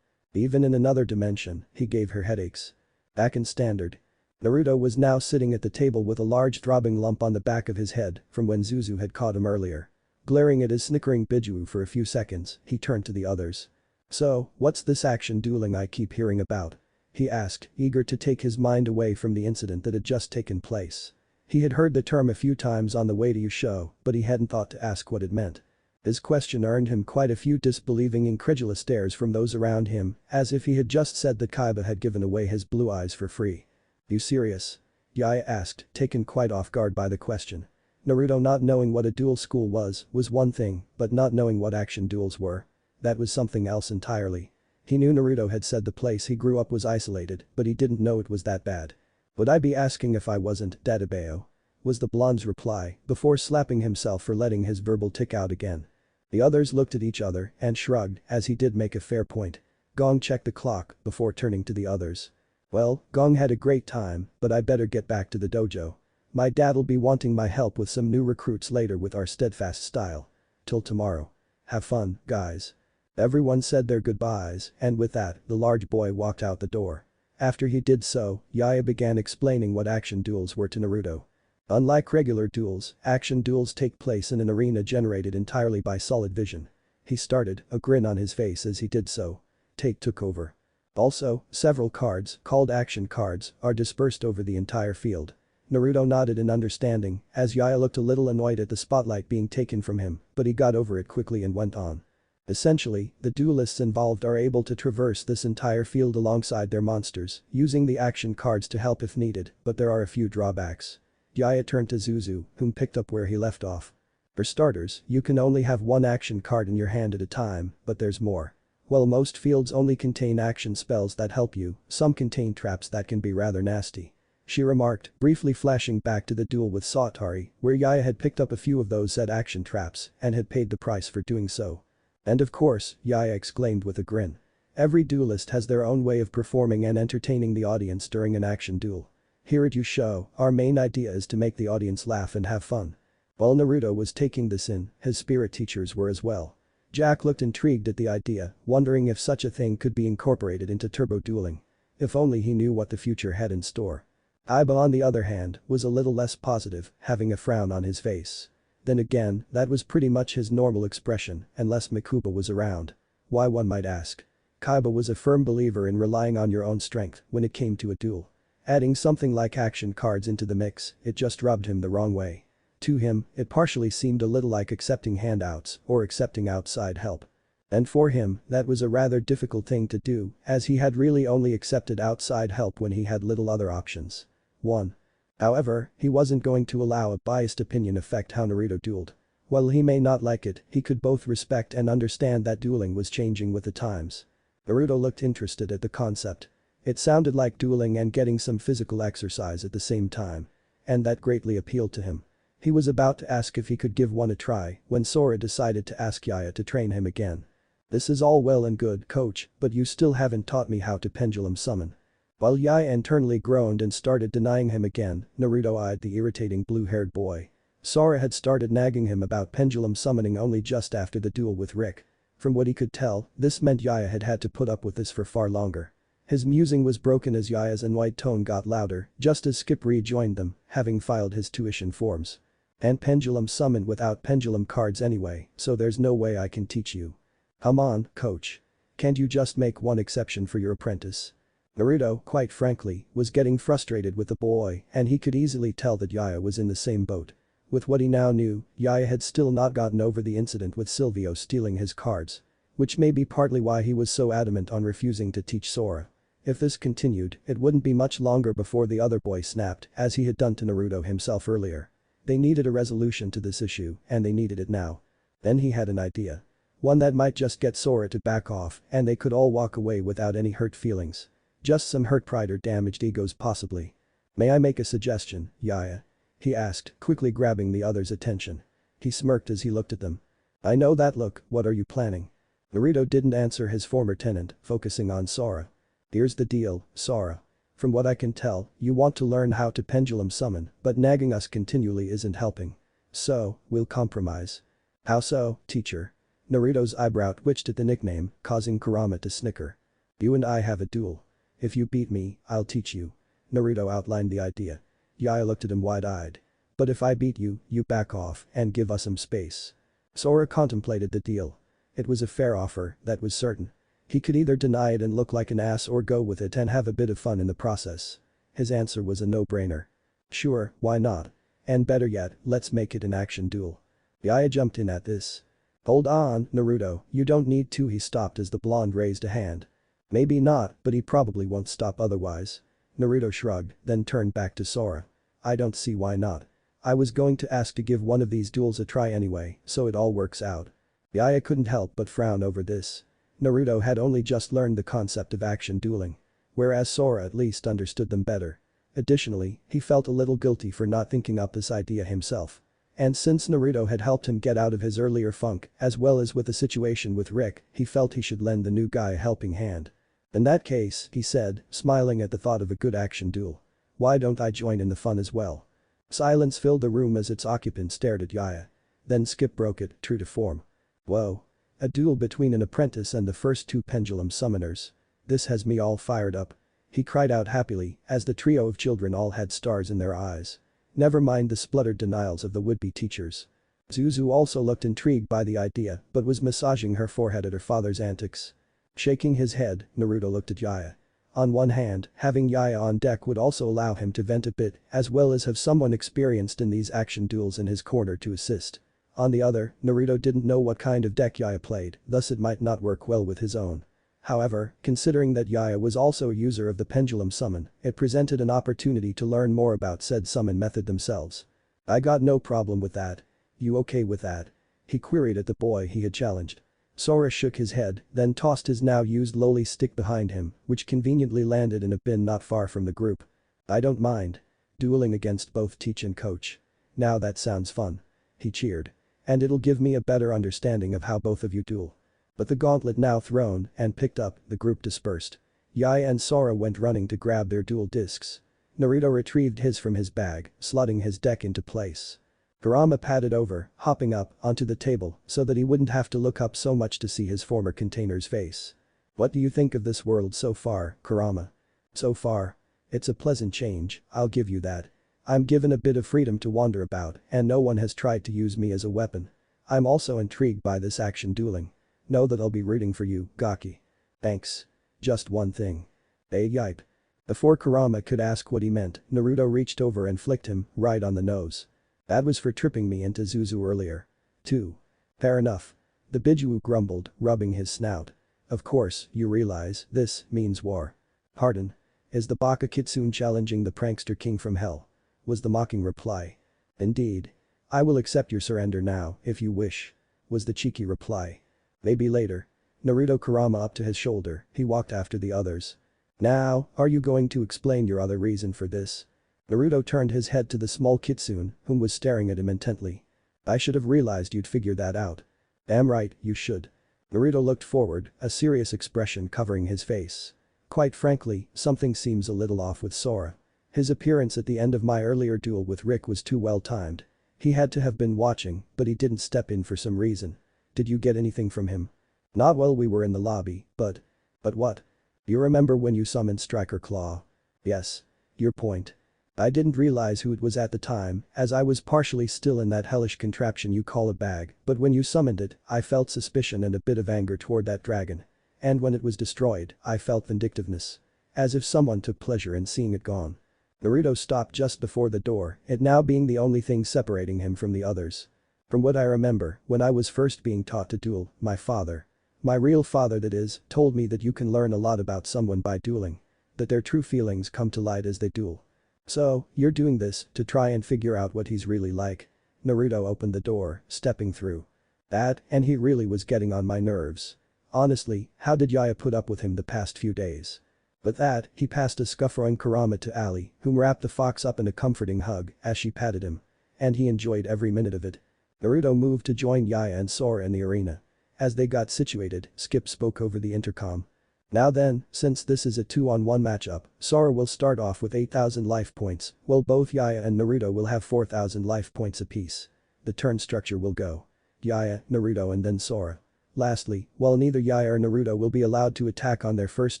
even in another dimension, he gave her headaches. Back in standard. Naruto was now sitting at the table with a large throbbing lump on the back of his head from when Zuzu had caught him earlier. Glaring at his snickering Biju for a few seconds, he turned to the others. "So, what's this action dueling I keep hearing about?" he asked, eager to take his mind away from the incident that had just taken place. He had heard the term a few times on the way to yugioh, but he hadn't thought to ask what it meant. His question earned him quite a few disbelieving incredulous stares from those around him, as if he had just said that Kaiba had given away his blue eyes for free. "You serious?" Yaya asked, taken quite off guard by the question. Naruto not knowing what a duel school was one thing, but not knowing what action duels were. That was something else entirely. He knew Naruto had said the place he grew up was isolated, but he didn't know it was that bad. "Would I be asking if I wasn't, Databeo?" was the blonde's reply, before slapping himself for letting his verbal tick out again. The others looked at each other and shrugged, as he did make a fair point. Gong checked the clock before turning to the others. "Well, Gong had a great time, but I better get back to the dojo. My dad'll be wanting my help with some new recruits later with our steadfast style. Till tomorrow. Have fun, guys." Everyone said their goodbyes, and with that, the large boy walked out the door. After he did so, Yaya began explaining what action duels were to Naruto. Unlike regular duels, action duels take place in an arena generated entirely by solid vision. He started, a grin on his face as he did so. Take took over. Also, several cards, called action cards, are dispersed over the entire field. Naruto nodded in understanding, as Yaya looked a little annoyed at the spotlight being taken from him, but he got over it quickly and went on. Essentially, the duelists involved are able to traverse this entire field alongside their monsters, using the action cards to help if needed, but there are a few drawbacks. Yaya turned to Zuzu, whom picked up where he left off. For starters, you can only have one action card in your hand at a time, but there's more. While most fields only contain action spells that help you, some contain traps that can be rather nasty. She remarked, briefly flashing back to the duel with Saitari, where Yaya had picked up a few of those said action traps and had paid the price for doing so. "And of course," Yaya exclaimed with a grin. "Every duelist has their own way of performing and entertaining the audience during an action duel. Here at yugioh, our main idea is to make the audience laugh and have fun." While Naruto was taking this in, his spirit teachers were as well. Jack looked intrigued at the idea, wondering if such a thing could be incorporated into turbo dueling. If only he knew what the future had in store. Aiba on the other hand, was a little less positive, having a frown on his face. Then again, that was pretty much his normal expression, unless Mikuba was around. Why, one might ask. Kaiba was a firm believer in relying on your own strength when it came to a duel. Adding something like action cards into the mix, it just rubbed him the wrong way. To him, it partially seemed a little like accepting handouts or accepting outside help. And for him, that was a rather difficult thing to do, as he had really only accepted outside help when he had little other options. 1. However, he wasn't going to allow a biased opinion affect how Naruto dueled. While he may not like it, he could both respect and understand that dueling was changing with the times. Naruto looked interested at the concept. It sounded like dueling and getting some physical exercise at the same time. And that greatly appealed to him. He was about to ask if he could give one a try when Sora decided to ask Yaya to train him again. "This is all well and good, coach, but you still haven't taught me how to pendulum summon." While Yaya internally groaned and started denying him again, Naruto eyed the irritating blue-haired boy. Sora had started nagging him about pendulum summoning only just after the duel with Rick. From what he could tell, this meant Yaya had had to put up with this for far longer. His musing was broken as Yaya's white tone got louder, just as Skip rejoined them, having filed his tuition forms. And pendulum summon without pendulum cards anyway, so there's no way I can teach you. Come on, coach. Can't you just make one exception for your apprentice? Naruto, quite frankly, was getting frustrated with the boy and he could easily tell that Yaya was in the same boat. With what he now knew, Yaya had still not gotten over the incident with Silvio stealing his cards. Which may be partly why he was so adamant on refusing to teach Sora. If this continued, it wouldn't be much longer before the other boy snapped, as he had done to Naruto himself earlier. They needed a resolution to this issue, and they needed it now. Then he had an idea. One that might just get Sora to back off and they could all walk away without any hurt feelings. Just some hurt pride or damaged egos possibly. May I make a suggestion, Yaya? He asked, quickly grabbing the other's attention. He smirked as he looked at them. I know that look, what are you planning? Naruto didn't answer his former tenant, focusing on Sora. Here's the deal, Sora. From what I can tell, you want to learn how to pendulum summon, but nagging us continually isn't helping. So, we'll compromise. How so, teacher? Naruto's eyebrow twitched at the nickname, causing Kurama to snicker. You and I have a duel. If you beat me, I'll teach you. Naruto outlined the idea. Yaya looked at him wide-eyed. But if I beat you, you back off and give us some space. Sora contemplated the deal. It was a fair offer, that was certain. He could either deny it and look like an ass or go with it and have a bit of fun in the process. His answer was a no-brainer. Sure, why not? And better yet, let's make it an action duel. Yaya jumped in at this. Hold on, Naruto, you don't need to. He stopped as the blonde raised a hand. Maybe not, but he probably won't stop otherwise. Naruto shrugged, then turned back to Sora. I don't see why not. I was going to ask to give one of these duels a try anyway, so it all works out. Yaya couldn't help but frown over this. Naruto had only just learned the concept of action dueling. Whereas Sora at least understood them better. Additionally, he felt a little guilty for not thinking up this idea himself. And since Naruto had helped him get out of his earlier funk, as well as with the situation with Rick, he felt he should lend the new guy a helping hand. In that case, he said, smiling at the thought of a good action duel. Why don't I join in the fun as well? Silence filled the room as its occupant stared at Yaya. Then Skip broke it, true to form. Whoa. A duel between an apprentice and the first two pendulum summoners. This has me all fired up. He cried out happily, as the trio of children all had stars in their eyes. Never mind the spluttered denials of the would-be teachers. Zuzu also looked intrigued by the idea, but was massaging her forehead at her father's antics. Shaking his head, Naruto looked at Yaya. On one hand, having Yaya on deck would also allow him to vent a bit, as well as have someone experienced in these action duels in his corner to assist. On the other, Naruto didn't know what kind of deck Yaya played, thus it might not work well with his own. However, considering that Yaya was also a user of the pendulum summon, it presented an opportunity to learn more about said summon method themselves. I got no problem with that. You okay with that? He queried at the boy he had challenged. Sora shook his head, then tossed his now used lolly stick behind him, which conveniently landed in a bin not far from the group. I don't mind. Dueling against both teach and coach. Now that sounds fun. He cheered. And it'll give me a better understanding of how both of you duel. But the gauntlet now thrown and picked up, the group dispersed. Yaya and Sora went running to grab their duel discs. Naruto retrieved his from his bag, slotting his deck into place. Kurama padded over, hopping up onto the table so that he wouldn't have to look up so much to see his former container's face. What do you think of this world so far, Kurama? So far? It's a pleasant change, I'll give you that. I'm given a bit of freedom to wander about and no one has tried to use me as a weapon. I'm also intrigued by this action dueling. Know that I'll be rooting for you, Gaki. Thanks. Just one thing. Yipe. Before Kurama could ask what he meant, Naruto reached over and flicked him right on the nose. That was for tripping me into Zuzu earlier. Too. Fair enough. The Biju grumbled, rubbing his snout. Of course, you realize this means war. Pardon? Is the Baka Kitsune challenging the prankster king from hell? Was the mocking reply. Indeed. I will accept your surrender now, if you wish. Was the cheeky reply. Maybe later. Naruto Kurama up to his shoulder, he walked after the others. Now, are you going to explain your other reason for this? Naruto turned his head to the small kitsune, whom was staring at him intently. I should have realized you'd figure that out. Damn right, you should. Naruto looked forward, a serious expression covering his face. Quite frankly, something seems a little off with Sora. His appearance at the end of my earlier duel with Rick was too well timed. He had to have been watching, but he didn't step in for some reason. Did you get anything from him? Not while we were in the lobby, but what? You remember when you summoned Striker Claw? Yes. Your point. I didn't realize who it was at the time, as I was partially still in that hellish contraption you call a bag, but when you summoned it, I felt suspicion and a bit of anger toward that dragon. And when it was destroyed, I felt vindictiveness. As if someone took pleasure in seeing it gone. Naruto stopped just before the door, it now being the only thing separating him from the others. From what I remember, when I was first being taught to duel, my real father that is, told me that you can learn a lot about someone by dueling. That their true feelings come to light as they duel. So, you're doing this to try and figure out what he's really like. Naruto opened the door, stepping through. That, and he really was getting on my nerves. Honestly, how did Yaya put up with him the past few days? But that, he passed a scuffling Kurama to Ali, whom wrapped the fox up in a comforting hug as she patted him. And he enjoyed every minute of it. Naruto moved to join Yaya and Sora in the arena. As they got situated, Skip spoke over the intercom. Now then, since this is a 2-on-1 matchup, Sora will start off with 8,000 life points, while both Yaya and Naruto will have 4,000 life points apiece. The turn structure will go. Yaya, Naruto and then Sora. Lastly, while neither Yaya or Naruto will be allowed to attack on their first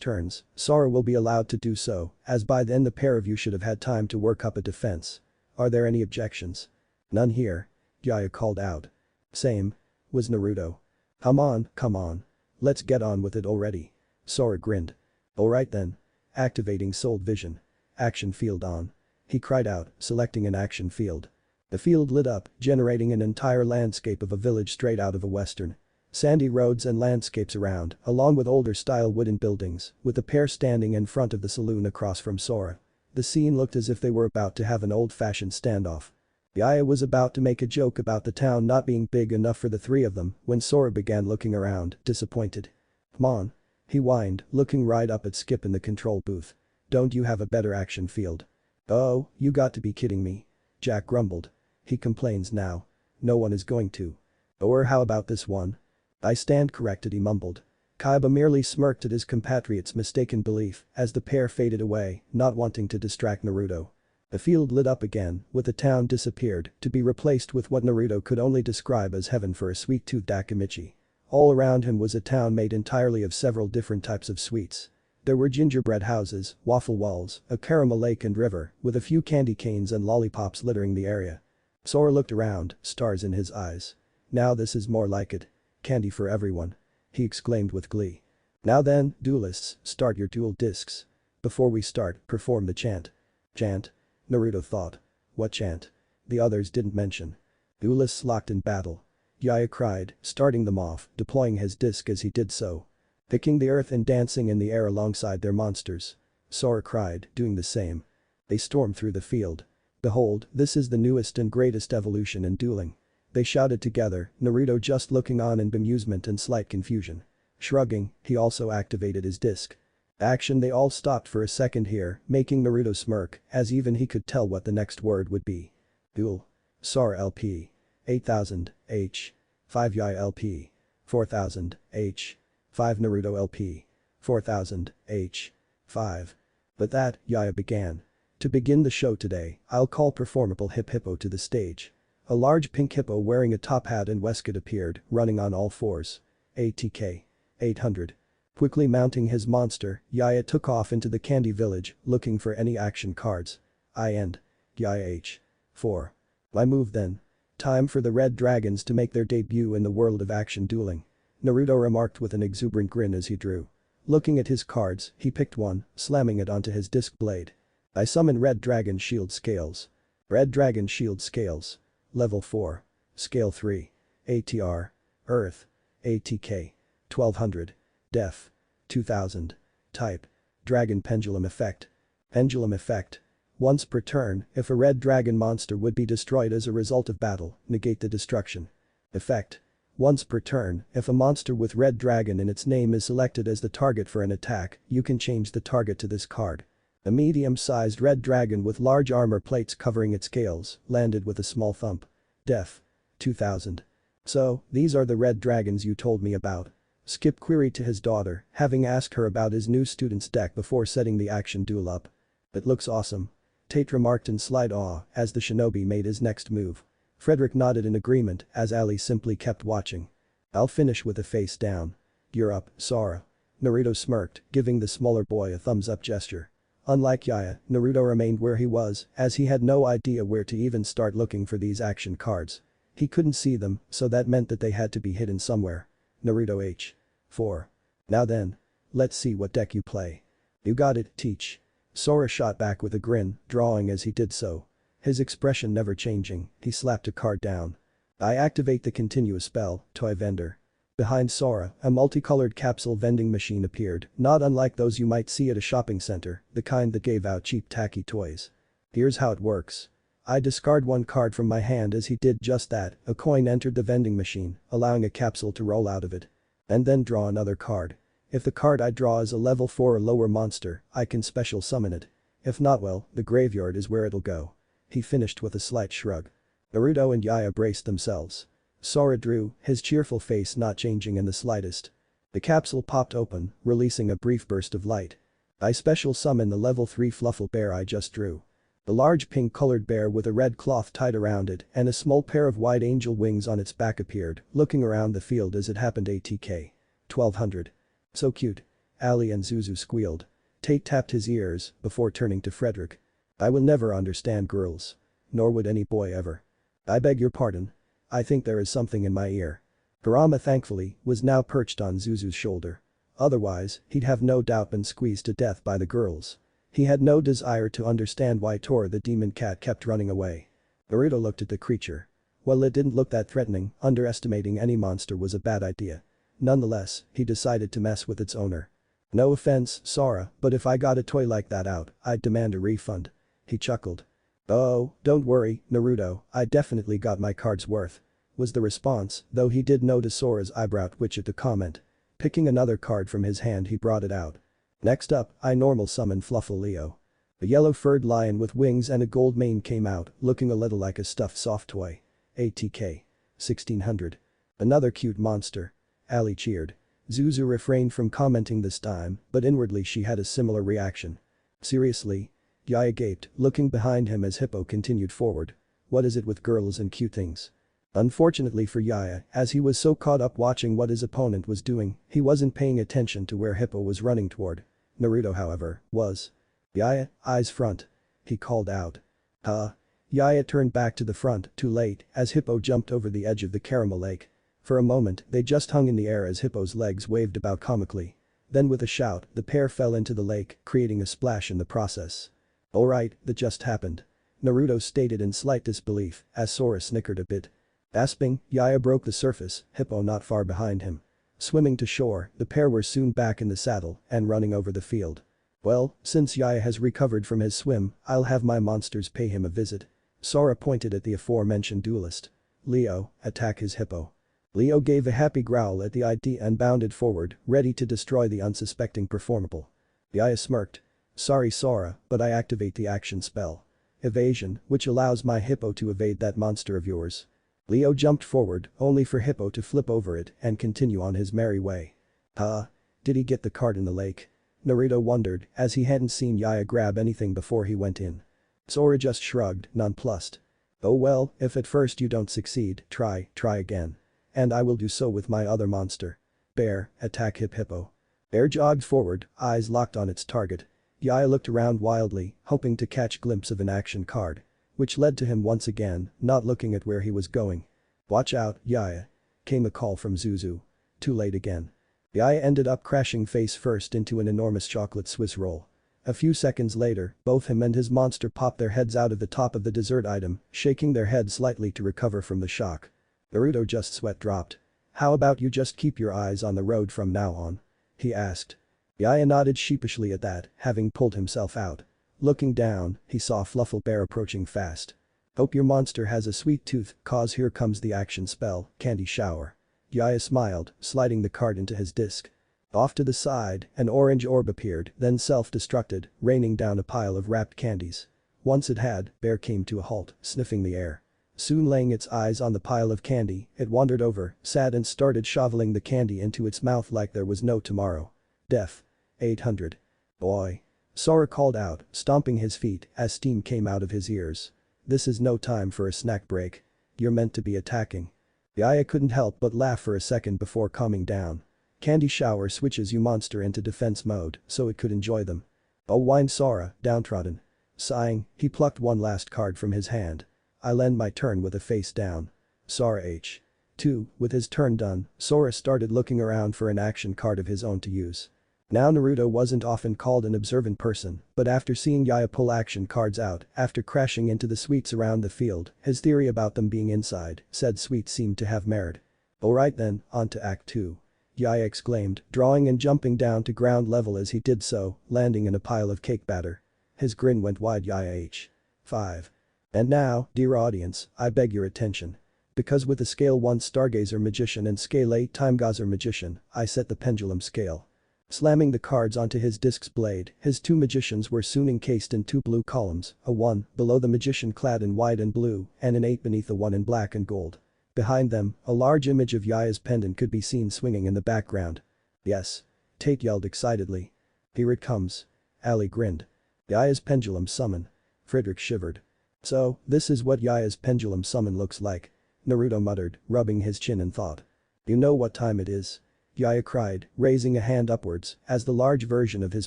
turns, Sora will be allowed to do so, as by then the pair of you should have had time to work up a defense. Are there any objections? None here. Yaya called out. Same. Was Naruto. Come on. Let's get on with it already. Sora grinned. Alright then. Activating Soul Vision. Action field on. He cried out, selecting an action field. The field lit up, generating an entire landscape of a village straight out of a western. Sandy roads and landscapes around, along with older-style wooden buildings, with the pair standing in front of the saloon across from Sora. The scene looked as if they were about to have an old-fashioned standoff. Yaya was about to make a joke about the town not being big enough for the three of them when Sora began looking around, disappointed. Come on. He whined, looking right up at Skip in the control booth. Don't you have a better action field? Oh, you got to be kidding me. Jack grumbled. He complains now. No one is going to. Or how about this one? I stand corrected, he mumbled. Kaiba merely smirked at his compatriot's mistaken belief as the pair faded away, not wanting to distract Naruto. The field lit up again, with the town disappeared, to be replaced with what Naruto could only describe as heaven for a sweet-toothed Akimichi. All around him was a town made entirely of several different types of sweets. There were gingerbread houses, waffle walls, a caramel lake and river, with a few candy canes and lollipops littering the area. Sora looked around, stars in his eyes. Now this is more like it. Candy for everyone. He exclaimed with glee. Now then, duelists, start your duel discs. Before we start, perform the chant. Chant? Naruto thought. What chant? The others didn't mention. Duelists locked in battle. Yaya cried, starting them off, deploying his disc as he did so. Picking the earth and dancing in the air alongside their monsters. Sora cried, doing the same. They stormed through the field. Behold, this is the newest and greatest evolution in dueling. They shouted together, Naruto just looking on in bemusement and slight confusion. Shrugging, he also activated his disc. Action. They all stopped for a second here, making Naruto smirk, as even he could tell what the next word would be. Duel. Sora LP. 8000, H. 5 Yaya LP. 4000, H. 5 Naruto LP. 4000, H. 5. But that, Yaya began. To begin the show today, I'll call performable Hip Hippo to the stage. A large pink hippo wearing a top hat and waistcoat appeared, running on all fours. ATK. 800. Quickly mounting his monster, Yaya took off into the candy village, looking for any action cards. I end. Yaya H. 4. My move then. Time for the red dragons to make their debut in the world of action dueling. Naruto remarked with an exuberant grin as he drew. Looking at his cards, he picked one, slamming it onto his disc blade. I summon Red Dragon Shield Scales. Red Dragon Shield Scales. Level 4. Scale 3. ATR. Earth. ATK. 1200. Def. 2000. Type. Dragon Pendulum Effect. Pendulum Effect. Once per turn, if a red dragon monster would be destroyed as a result of battle, negate the destruction. Effect. Once per turn, if a monster with red dragon in its name is selected as the target for an attack, you can change the target to this card. A medium-sized red dragon with large armor plates covering its scales landed with a small thump. Def. 2000. So, these are the red dragons you told me about. Skip queried to his daughter, having asked her about his new student's deck before setting the action duel up. It looks awesome. Tate remarked in slight awe as the shinobi made his next move. Frederick nodded in agreement as Ali simply kept watching. I'll finish with a face down. You're up, Sora. Naruto smirked, giving the smaller boy a thumbs up gesture. Unlike Yaya, Naruto remained where he was, as he had no idea where to even start looking for these action cards. He couldn't see them, so that meant that they had to be hidden somewhere. Naruto H. 4. Now then. Let's see what deck you play. You got it, teach. Sora shot back with a grin, drawing as he did so. His expression never changing, he slapped a card down. I activate the continuous spell, Toy Vendor. Behind Sora, a multicolored capsule vending machine appeared, not unlike those you might see at a shopping center, the kind that gave out cheap tacky toys. Here's how it works. I discard one card from my hand. As he did just that, a coin entered the vending machine, allowing a capsule to roll out of it. And then draw another card. If the card I draw is a level 4 or lower monster, I can special summon it. If not, well, the graveyard is where it'll go. He finished with a slight shrug. Naruto and Yaya braced themselves. Sora drew, his cheerful face not changing in the slightest. The capsule popped open, releasing a brief burst of light. I special summon the level 3 Fluffle bear I just drew. The large pink-colored bear with a red cloth tied around it and a small pair of white angel wings on its back appeared, looking around the field as it happened. ATK. 1200. So cute. Ali and Zuzu squealed. Tate tapped his ears before turning to Frederick. I will never understand girls. Nor would any boy ever. I beg your pardon. I think there is something in my ear. Kurama thankfully was now perched on Zuzu's shoulder. Otherwise, he'd have no doubt been squeezed to death by the girls. He had no desire to understand why Tora the demon cat kept running away. Naruto looked at the creature. Well, it didn't look that threatening, underestimating any monster was a bad idea. Nonetheless, he decided to mess with its owner. No offense, Sora, but if I got a toy like that out, I'd demand a refund. He chuckled. Oh, don't worry, Naruto, I definitely got my card's worth. Was the response, though he did notice Sora's eyebrow twitch at the comment. Picking another card from his hand, he brought it out. Next up, I normal summon Fluffle Leo. A yellow-furred lion with wings and a gold mane came out, looking a little like a stuffed soft toy. ATK. 1600. Another cute monster. Ali cheered. Zuzu refrained from commenting this time, but inwardly she had a similar reaction. Seriously? Yaya gaped, looking behind him as Hippo continued forward. What is it with girls and cute things? Unfortunately for Yaya, as he was so caught up watching what his opponent was doing, he wasn't paying attention to where Hippo was running toward. Naruto, however, was. Yaya, eyes front. He called out. Huh? Yaya turned back to the front, too late, as Hippo jumped over the edge of the caramel lake. For a moment, they just hung in the air as Hippo's legs waved about comically. Then with a shout, the pair fell into the lake, creating a splash in the process. Alright, that just happened. Naruto stated in slight disbelief, as Sora snickered a bit. Gasping, Yaya broke the surface, Hippo not far behind him. Swimming to shore, the pair were soon back in the saddle and running over the field. Well, since Yaya has recovered from his swim, I'll have my monsters pay him a visit. Sora pointed at the aforementioned duelist. Leo, attack his Hippo. Leo gave a happy growl at the idea and bounded forward, ready to destroy the unsuspecting performable. Yaya smirked. Sorry Sora, but I activate the action spell. Evasion, which allows my Hippo to evade that monster of yours. Leo jumped forward, only for Hippo to flip over it and continue on his merry way. Huh? Did he get the card in the lake? Naruto wondered, as he hadn't seen Yaya grab anything before he went in. Sora just shrugged, nonplussed. Oh well, if at first you don't succeed, try again. And I will do so with my other monster. Bear, attack Hippo. Bear jogged forward, eyes locked on its target. Yaya looked around wildly, hoping to catch a glimpse of an action card. Which led to him once again, not looking at where he was going. Watch out, Yaya. Came a call from Zuzu. Too late again. Yaya ended up crashing face first into an enormous chocolate Swiss roll. A few seconds later, both him and his monster popped their heads out of the top of the dessert item, shaking their heads slightly to recover from the shock. Naruto just sweat dropped. How about you just keep your eyes on the road from now on? He asked. Yaya nodded sheepishly at that, having pulled himself out. Looking down, he saw Fluffle Bear approaching fast. Hope your monster has a sweet tooth, cause here comes the action spell, Candy Shower. Yaya smiled, sliding the card into his disc. Off to the side, an orange orb appeared, then self-destructed, raining down a pile of wrapped candies. Once it had, Bear came to a halt, sniffing the air. Soon laying its eyes on the pile of candy, it wandered over, sat and started shoveling the candy into its mouth like there was no tomorrow. Def. 800. Boy. Sora called out, stomping his feet as steam came out of his ears. This is no time for a snack break. You're meant to be attacking. Yaya couldn't help but laugh for a second before calming down. Candy Shower switches you monster into defense mode so it could enjoy them. Oh, whined Sora, downtrodden. Sighing, he plucked one last card from his hand. I'll end my turn with a face down. Sora H. 2, with his turn done, Sora started looking around for an action card of his own to use. Now Naruto wasn't often called an observant person, but after seeing Yaya pull action cards out after crashing into the sweets around the field, his theory about them being inside said sweets seemed to have merit. Alright then, on to Act 2. Yaya exclaimed, drawing and jumping down to ground level as he did so, landing in a pile of cake batter. His grin went wide. Yaya H. 5. And now, dear audience, I beg your attention. Because with a scale 1 Stargazer Magician and scale 8 Timegazer Magician, I set the pendulum scale. Slamming the cards onto his disc's blade, his two magicians were soon encased in two blue columns, a 1 below the magician clad in white and blue, and an 8 beneath the one in black and gold. Behind them, a large image of Yaya's pendant could be seen swinging in the background. Yes. Tate yelled excitedly. Here it comes. Ali grinned. Yaya's pendulum summon. Friedrich shivered. So, this is what Yaya's pendulum summon looks like. Naruto muttered, rubbing his chin in thought. You know what time it is? Yaya cried, raising a hand upwards as the large version of his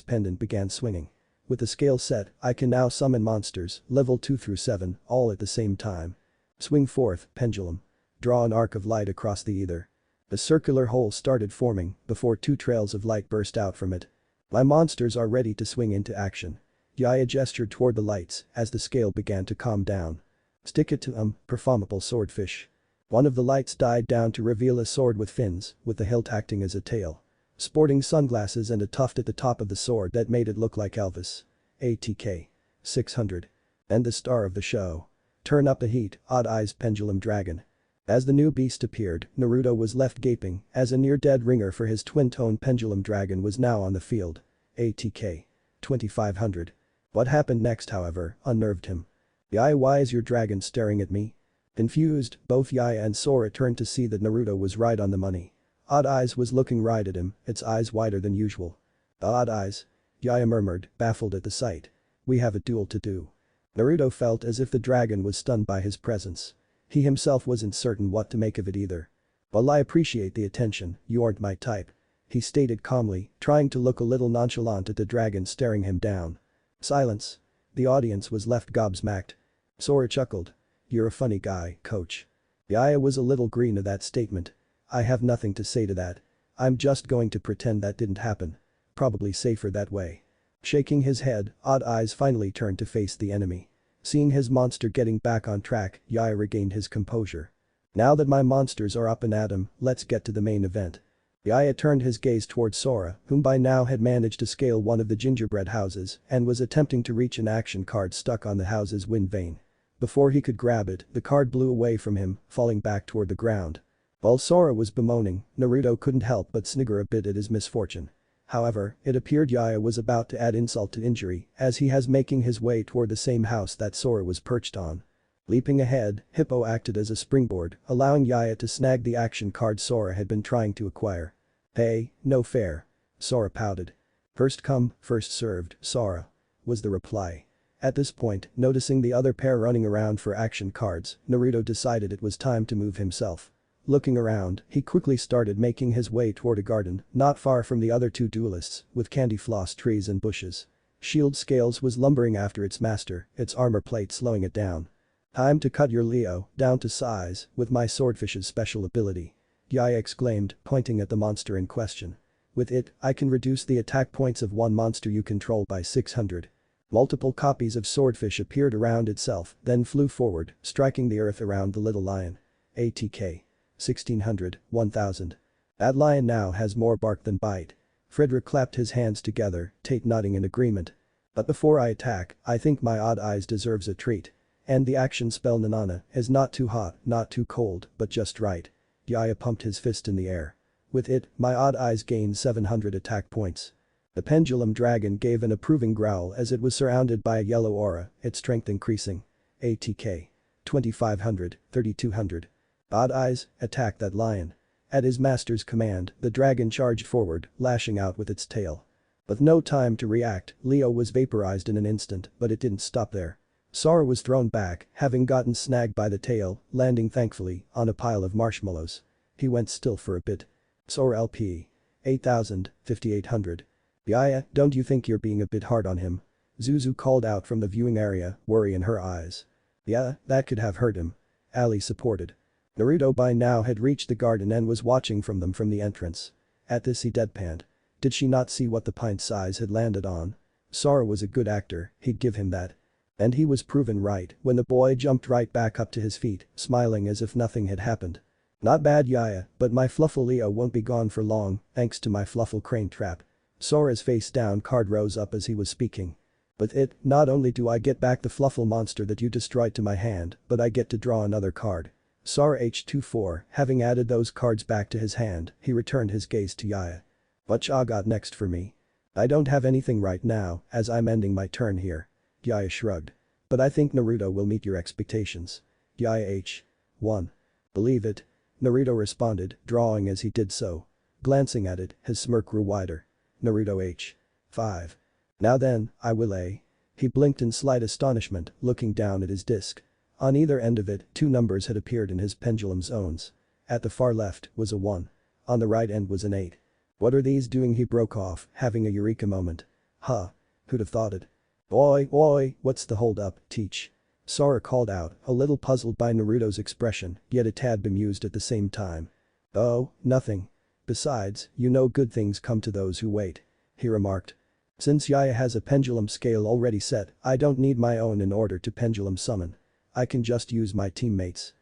pendant began swinging. With the scale set, I can now summon monsters, level 2 through 7, all at the same time. Swing forth, pendulum. Draw an arc of light across the ether. A circular hole started forming before two trails of light burst out from it. My monsters are ready to swing into action. Yaya gestured toward the lights as the scale began to calm down. Stick it to performable swordfish. One of the lights died down to reveal a sword with fins, with the hilt acting as a tail. Sporting sunglasses and a tuft at the top of the sword that made it look like Elvis. ATK. 600. And the star of the show. Turn up the heat, Odd Eyes Pendulum Dragon. As the new beast appeared, Naruto was left gaping as a near-dead ringer for his twin-tone pendulum dragon was now on the field. ATK. 2500. What happened next, however, unnerved him. Yaya, why is your dragon staring at me? Confused, both Yaya and Sora turned to see that Naruto was right on the money. Odd Eyes was looking right at him, its eyes wider than usual. Odd Eyes? Yaya murmured, baffled at the sight. We have a duel to do. Naruto felt as if the dragon was stunned by his presence. He himself wasn't certain what to make of it either. While I appreciate the attention, you aren't my type. He stated calmly, trying to look a little nonchalant at the dragon staring him down. Silence. The audience was left gobsmacked. Sora chuckled. You're a funny guy, coach. Yaya was a little green at that statement. I have nothing to say to that. I'm just going to pretend that didn't happen. Probably safer that way. Shaking his head, Odd Eyes finally turned to face the enemy. Seeing his monster getting back on track, Yaya regained his composure. Now that my monsters are up and at 'em, let's get to the main event. Yaya turned his gaze towards Sora, whom by now had managed to scale one of the gingerbread houses and was attempting to reach an action card stuck on the house's wind vane. Before he could grab it, the card blew away from him, falling back toward the ground. While Sora was bemoaning, Naruto couldn't help but snigger a bit at his misfortune. However, it appeared Yaya was about to add insult to injury as he was making his way toward the same house that Sora was perched on. Leaping ahead, Hippo acted as a springboard, allowing Yaya to snag the action card Sora had been trying to acquire. Hey, no fair. Sora pouted. First come, first served, Sora. Was the reply. At this point, noticing the other pair running around for action cards, Naruto decided it was time to move himself. Looking around, he quickly started making his way toward a garden not far from the other two duelists, with candy floss trees and bushes. Shield Scales was lumbering after its master, its armor plate slowing it down. Time to cut your Leo down to size with my swordfish's special ability. Yaya exclaimed, pointing at the monster in question. With it, I can reduce the attack points of one monster you control by 600. Multiple copies of Swordfish appeared around itself, then flew forward, striking the earth around the little lion. ATK. 1600, 1000. That lion now has more bark than bite. Frederick clapped his hands together, Tate nodding in agreement. But before I attack, I think my Odd Eyes deserves a treat. And the action spell Nanana is not too hot, not too cold, but just right. Yaya pumped his fist in the air. With it, my Odd Eyes gained 700 attack points. The pendulum dragon gave an approving growl as it was surrounded by a yellow aura, its strength increasing. ATK. 2500, 3200. Odd Eyes, attack that lion. At his master's command, the dragon charged forward, lashing out with its tail. With no time to react, Leo was vaporized in an instant, but it didn't stop there. Sora was thrown back, having gotten snagged by the tail, landing thankfully on a pile of marshmallows. He went still for a bit. Sora LP. 8000, 5800. Yaya, don't you think you're being a bit hard on him? Zuzu called out from the viewing area, worry in her eyes. Yeah, that could have hurt him. Ali supported. Naruto by now had reached the garden and was watching from them from the entrance. At this he deadpanned. Did she not see what the pint size had landed on? Sora was a good actor, he'd give him that. And he was proven right when the boy jumped right back up to his feet, smiling as if nothing had happened. Not bad Yaya, but my Fluffle Leo won't be gone for long, thanks to my Fluffle Crane trap. Sora's face down card rose up as he was speaking. With it, not only do I get back the Fluffle monster that you destroyed to my hand, but I get to draw another card. Sora H24, having added those cards back to his hand, he returned his gaze to Yaya. What ya got next for me? I don't have anything right now, as I'm ending my turn here. Yaya shrugged. But I think Naruto will meet your expectations. Yaya H1. Believe it. Naruto responded, drawing as he did so. Glancing at it, his smirk grew wider. Naruto H5. Now then, I will A. He blinked in slight astonishment, looking down at his disc. On either end of it, two numbers had appeared in his pendulum zones. At the far left was a 1. On the right end was an 8. What are these doing? He broke off, having a eureka moment. Huh. Who'd have thought it? Oi, what's the hold up, teach? Sora called out, a little puzzled by Naruto's expression, yet a tad bemused at the same time. Oh, nothing. Besides, you know good things come to those who wait. He remarked. Since Yaya has a pendulum scale already set, I don't need my own in order to pendulum summon. I can just use my teammates.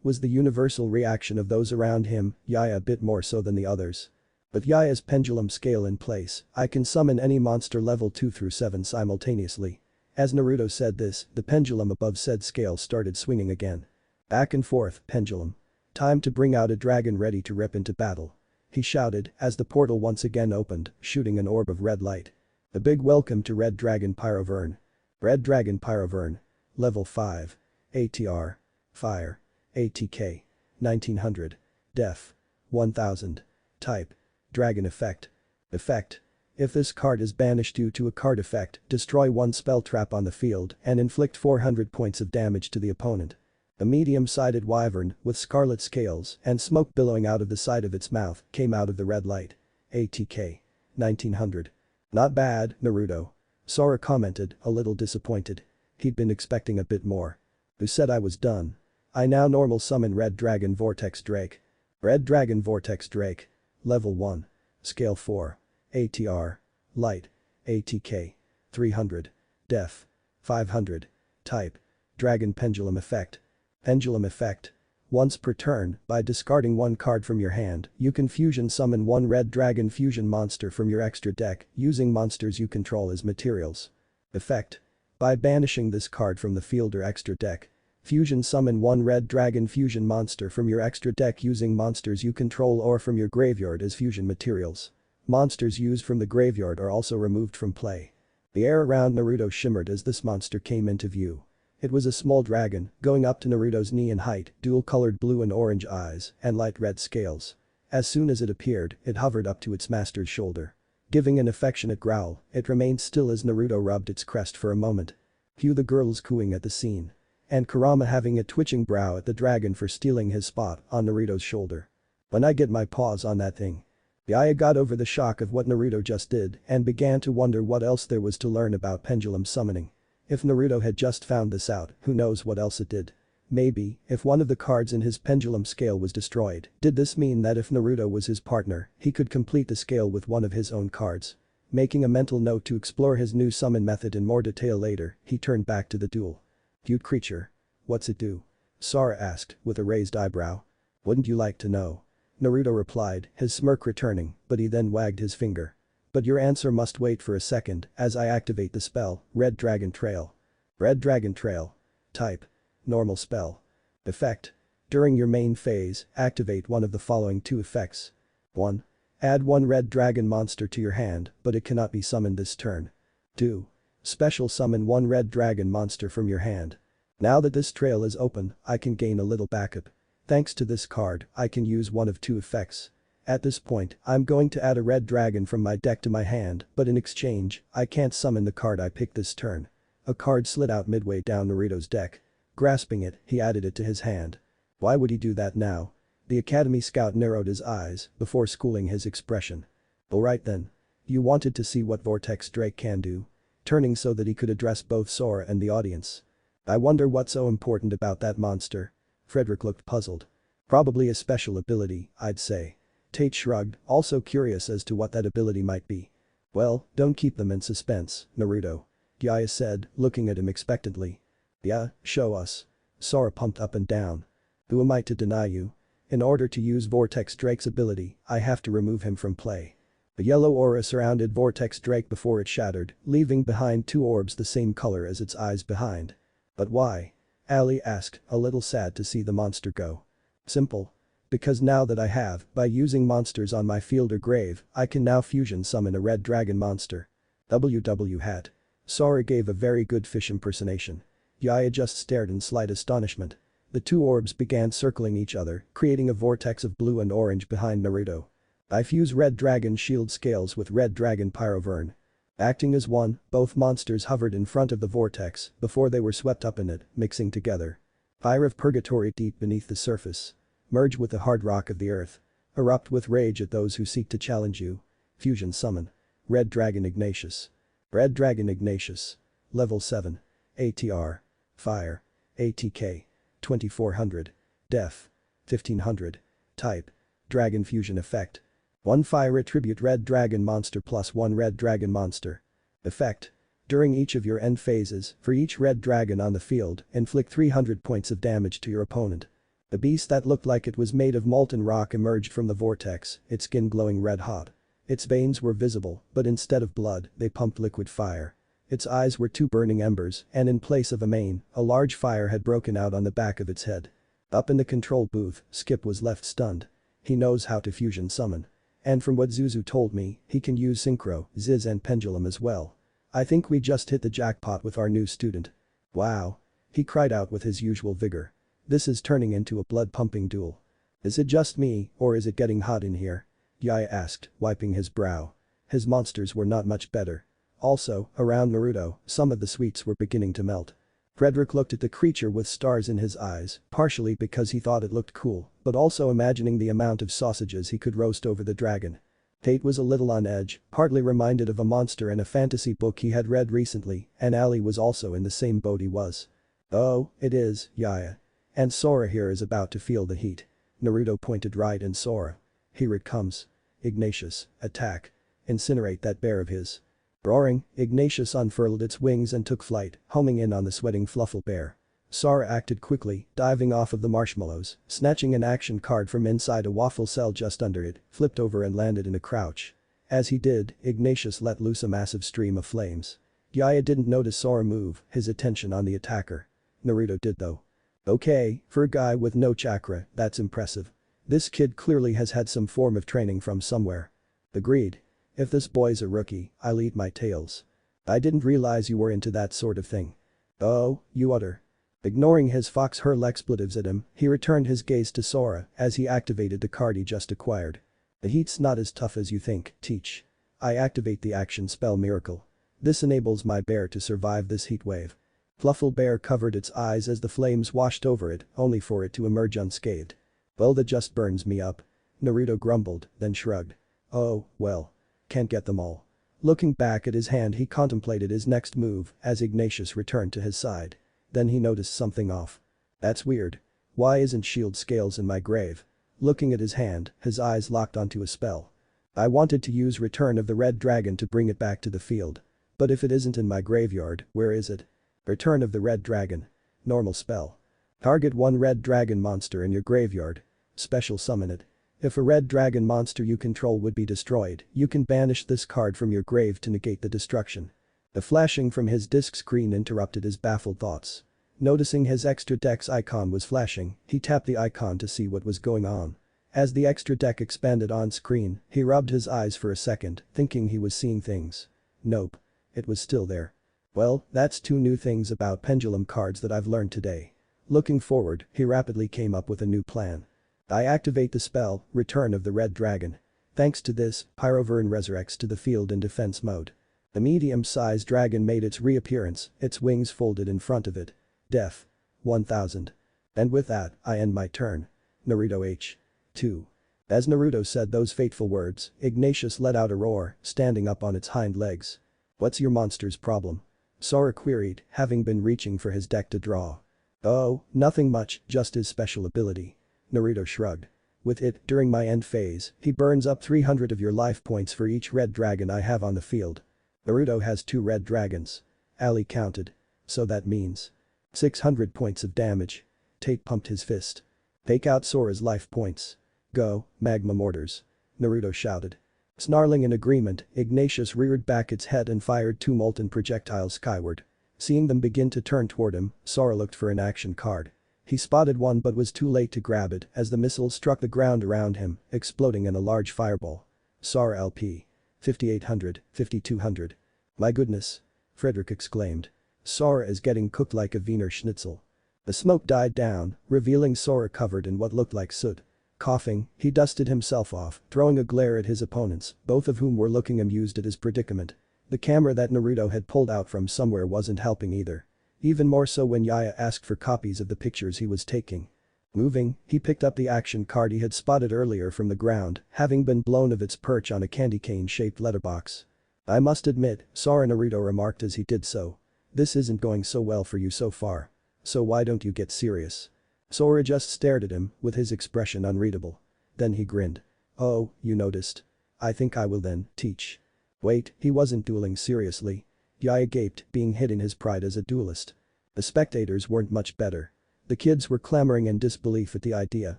Was the universal reaction of those around him, Yaya a bit more so than the others. With Yaya's pendulum scale in place, I can summon any monster level 2 through 7 simultaneously. As Naruto said this, the pendulum above said scale started swinging again. Back and forth, pendulum. Time to bring out a dragon ready to rip into battle. He shouted as the portal once again opened, shooting an orb of red light. A big welcome to Red Dragon Pyrovern. Red Dragon Pyrovern. Level 5. ATR. Fire. ATK. 1900. Def. 1000. Type. Dragon Effect. Effect. If this card is banished due to a card effect, destroy one spell trap on the field and inflict 400 points of damage to the opponent. A medium-sided wyvern with scarlet scales and smoke billowing out of the side of its mouth came out of the red light. ATK. 1900. Not bad, Naruto. Sora commented, a little disappointed. He'd been expecting a bit more. Who said I was done? I now normal summon Red Dragon Vortex Drake. Red Dragon Vortex Drake. Level 1. Scale 4. ATR. Light. ATK. 300. Def. 500. Type. Dragon Pendulum Effect. Pendulum Effect. Once per turn, by discarding one card from your hand, you can fusion summon one Red Dragon fusion monster from your extra deck using monsters you control as materials. Effect. By banishing this card from the field or extra deck, fusion summon one Red Dragon fusion monster from your extra deck using monsters you control or from your graveyard as fusion materials. Monsters used from the graveyard are also removed from play. The air around Naruto shimmered as this monster came into view. It was a small dragon, going up to Naruto's knee in height, dual-colored blue and orange eyes, and light red scales. As soon as it appeared, it hovered up to its master's shoulder. Giving an affectionate growl, it remained still as Naruto rubbed its crest for a moment. Cue the girls cooing at the scene. And Kurama having a twitching brow at the dragon for stealing his spot on Naruto's shoulder. When I get my paws on that thing. Yaya got over the shock of what Naruto just did and began to wonder what else there was to learn about pendulum summoning. If Naruto had just found this out, who knows what else it did. Maybe, if one of the cards in his pendulum scale was destroyed, did this mean that if Naruto was his partner, he could complete the scale with one of his own cards? Making a mental note to explore his new summon method in more detail later, he turned back to the duel. Cute creature. What's it do? Sora asked, with a raised eyebrow. Wouldn't you like to know? Naruto replied, his smirk returning, but he then wagged his finger. But your answer must wait for a second as I activate the spell, Red Dragon Trail. Red Dragon Trail. Type. Normal spell. Effect. During your main phase, activate one of the following two effects. 1. Add one Red Dragon monster to your hand, but it cannot be summoned this turn. 2. Special summon one Red Dragon monster from your hand. Now that this trail is open, I can gain a little backup. Thanks to this card, I can use one of two effects. At this point, I'm going to add a red dragon from my deck to my hand, but in exchange, I can't summon the card I picked this turn. A card slid out midway down Naruto's deck. Grasping it, he added it to his hand. Why would he do that now? The Academy Scout narrowed his eyes before schooling his expression. Alright then. You wanted to see what Vortex Drake can do. Turning so that he could address both Sora and the audience. I wonder what's so important about that monster. Frederick looked puzzled. Probably a special ability, I'd say. Tate shrugged, also curious as to what that ability might be. Well, don't keep them in suspense, Naruto. Gyaya said, looking at him expectantly. Yeah, show us. Sora pumped up and down. Who am I to deny you? In order to use Vortex Drake's ability, I have to remove him from play. The yellow aura surrounded Vortex Drake before it shattered, leaving behind two orbs the same color as its eyes behind. But why? Ali asked, a little sad to see the monster go. Simple. Because now that I have, by using monsters on my field or grave, I can now fusion summon a red dragon monster. WW hat. Sora gave a very good fish impersonation. Gyaya just stared in slight astonishment. The two orbs began circling each other, creating a vortex of blue and orange behind Naruto. I fuse Red Dragon Shield Scales with Red Dragon Pyrovern. Acting as one, both monsters hovered in front of the vortex before they were swept up in it, mixing together. Fire of Purgatory deep beneath the surface. Merge with the hard rock of the earth. Erupt with rage at those who seek to challenge you. Fusion summon. Red Dragon Ignatius. Red Dragon Ignatius. Level 7. ATR. Fire. ATK. 2400. Def. 1500. Type. Dragon Fusion Effect. 1 Fire Attribute Red Dragon Monster plus 1 Red Dragon Monster. Effect. During each of your end phases, for each red dragon on the field, inflict 300 points of damage to your opponent. The beast that looked like it was made of molten rock emerged from the vortex, its skin glowing red hot. Its veins were visible, but instead of blood, they pumped liquid fire. Its eyes were two burning embers, and in place of a mane, a large fire had broken out on the back of its head. Up in the control booth, Skip was left stunned. He knows how to fusion summon. And from what Zuzu told me, he can use Synchro, Ziz and Pendulum as well. I think we just hit the jackpot with our new student. Wow. He cried out with his usual vigor. This is turning into a blood-pumping duel. Is it just me, or is it getting hot in here? Gyaya asked, wiping his brow. His monsters were not much better. Also, around Naruto, some of the sweets were beginning to melt. Frederick looked at the creature with stars in his eyes, partially because he thought it looked cool, but also imagining the amount of sausages he could roast over the dragon. Tate was a little on edge, partly reminded of a monster in a fantasy book he had read recently, and Ali was also in the same boat he was. Oh, it is, Gyaya. And Sora here is about to feel the heat. Naruto pointed right at Sora. Here it comes. Ignatius, attack. Incinerate that bear of his. Roaring, Ignatius unfurled its wings and took flight, homing in on the sweating Fluffle bear. Sora acted quickly, diving off of the marshmallows, snatching an action card from inside a waffle cell just under it, flipped over and landed in a crouch. As he did, Ignatius let loose a massive stream of flames. Gyaya didn't notice Sora move, his attention on the attacker. Naruto did though. Okay, for a guy with no chakra, that's impressive. This kid clearly has had some form of training from somewhere. Agreed. If this boy's a rookie, I'll eat my tails. I didn't realize you were into that sort of thing. Oh, you utter. Ignoring his fox hurl expletives at him, he returned his gaze to Sora as he activated the card he just acquired. The heat's not as tough as you think, teach. I activate the action spell Miracle. This enables my bear to survive this heat wave. Fluffle bear covered its eyes as the flames washed over it, only for it to emerge unscathed. Well, that just burns me up. Naruto grumbled, then shrugged. Oh, well. Can't get them all. Looking back at his hand, he contemplated his next move as Ignatius returned to his side. Then he noticed something off. That's weird. Why isn't Shield Scales in my grave? Looking at his hand, his eyes locked onto a spell. I wanted to use Return of the Red Dragon to bring it back to the field. But if it isn't in my graveyard, where is it? Return of the Red Dragon. Normal spell. Target one red dragon monster in your graveyard. Special summon it. If a red dragon monster you control would be destroyed, you can banish this card from your grave to negate the destruction. The flashing from his disk screen interrupted his baffled thoughts. Noticing his extra deck's icon was flashing, he tapped the icon to see what was going on. As the extra deck expanded on screen, he rubbed his eyes for a second, thinking he was seeing things. Nope. It was still there. Well, that's 2 new things about pendulum cards that I've learned today. Looking forward, he rapidly came up with a new plan. I activate the spell, Return of the Red Dragon. Thanks to this, Pyrovern resurrects to the field in defense mode. The medium-sized dragon made its reappearance, its wings folded in front of it. Def. 1000. And with that, I end my turn. Naruto H. 2. As Naruto said those fateful words, Ignatius let out a roar, standing up on its hind legs. "What's your monster's problem?" Sora queried, having been reaching for his deck to draw. "Oh, nothing much, just his special ability." Naruto shrugged. "With it, during my end phase, he burns up 300 of your life points for each red dragon I have on the field." Naruto has 2 red dragons. Ali counted. "So that means 600 points of damage." Tate pumped his fist. "Take out Sora's life points. Go, magma mortars." Naruto shouted. Snarling in agreement, Ignatius reared back its head and fired 2 molten projectiles skyward. Seeing them begin to turn toward him, Sora looked for an action card. He spotted one but was too late to grab it as the missile struck the ground around him, exploding in a large fireball. Sora LP. 5800, 5200. "My goodness!" Frederick exclaimed. "Sora is getting cooked like a Wiener Schnitzel." The smoke died down, revealing Sora covered in what looked like soot. Coughing, he dusted himself off, throwing a glare at his opponents, both of whom were looking amused at his predicament. The camera that Naruto had pulled out from somewhere wasn't helping either. Even more so when Yaya asked for copies of the pictures he was taking. Moving, he picked up the action card he had spotted earlier from the ground, having been blown of its perch on a candy cane-shaped letterbox. "I must admit," Sora Naruto remarked as he did so. "This isn't going so well for you so far. So why don't you get serious?" Sora just stared at him, with his expression unreadable. Then he grinned. "Oh, you noticed. I think I will then teach." Wait, he wasn't dueling seriously. Yaya gaped, being hit in his pride as a duelist. The spectators weren't much better. The kids were clamoring in disbelief at the idea,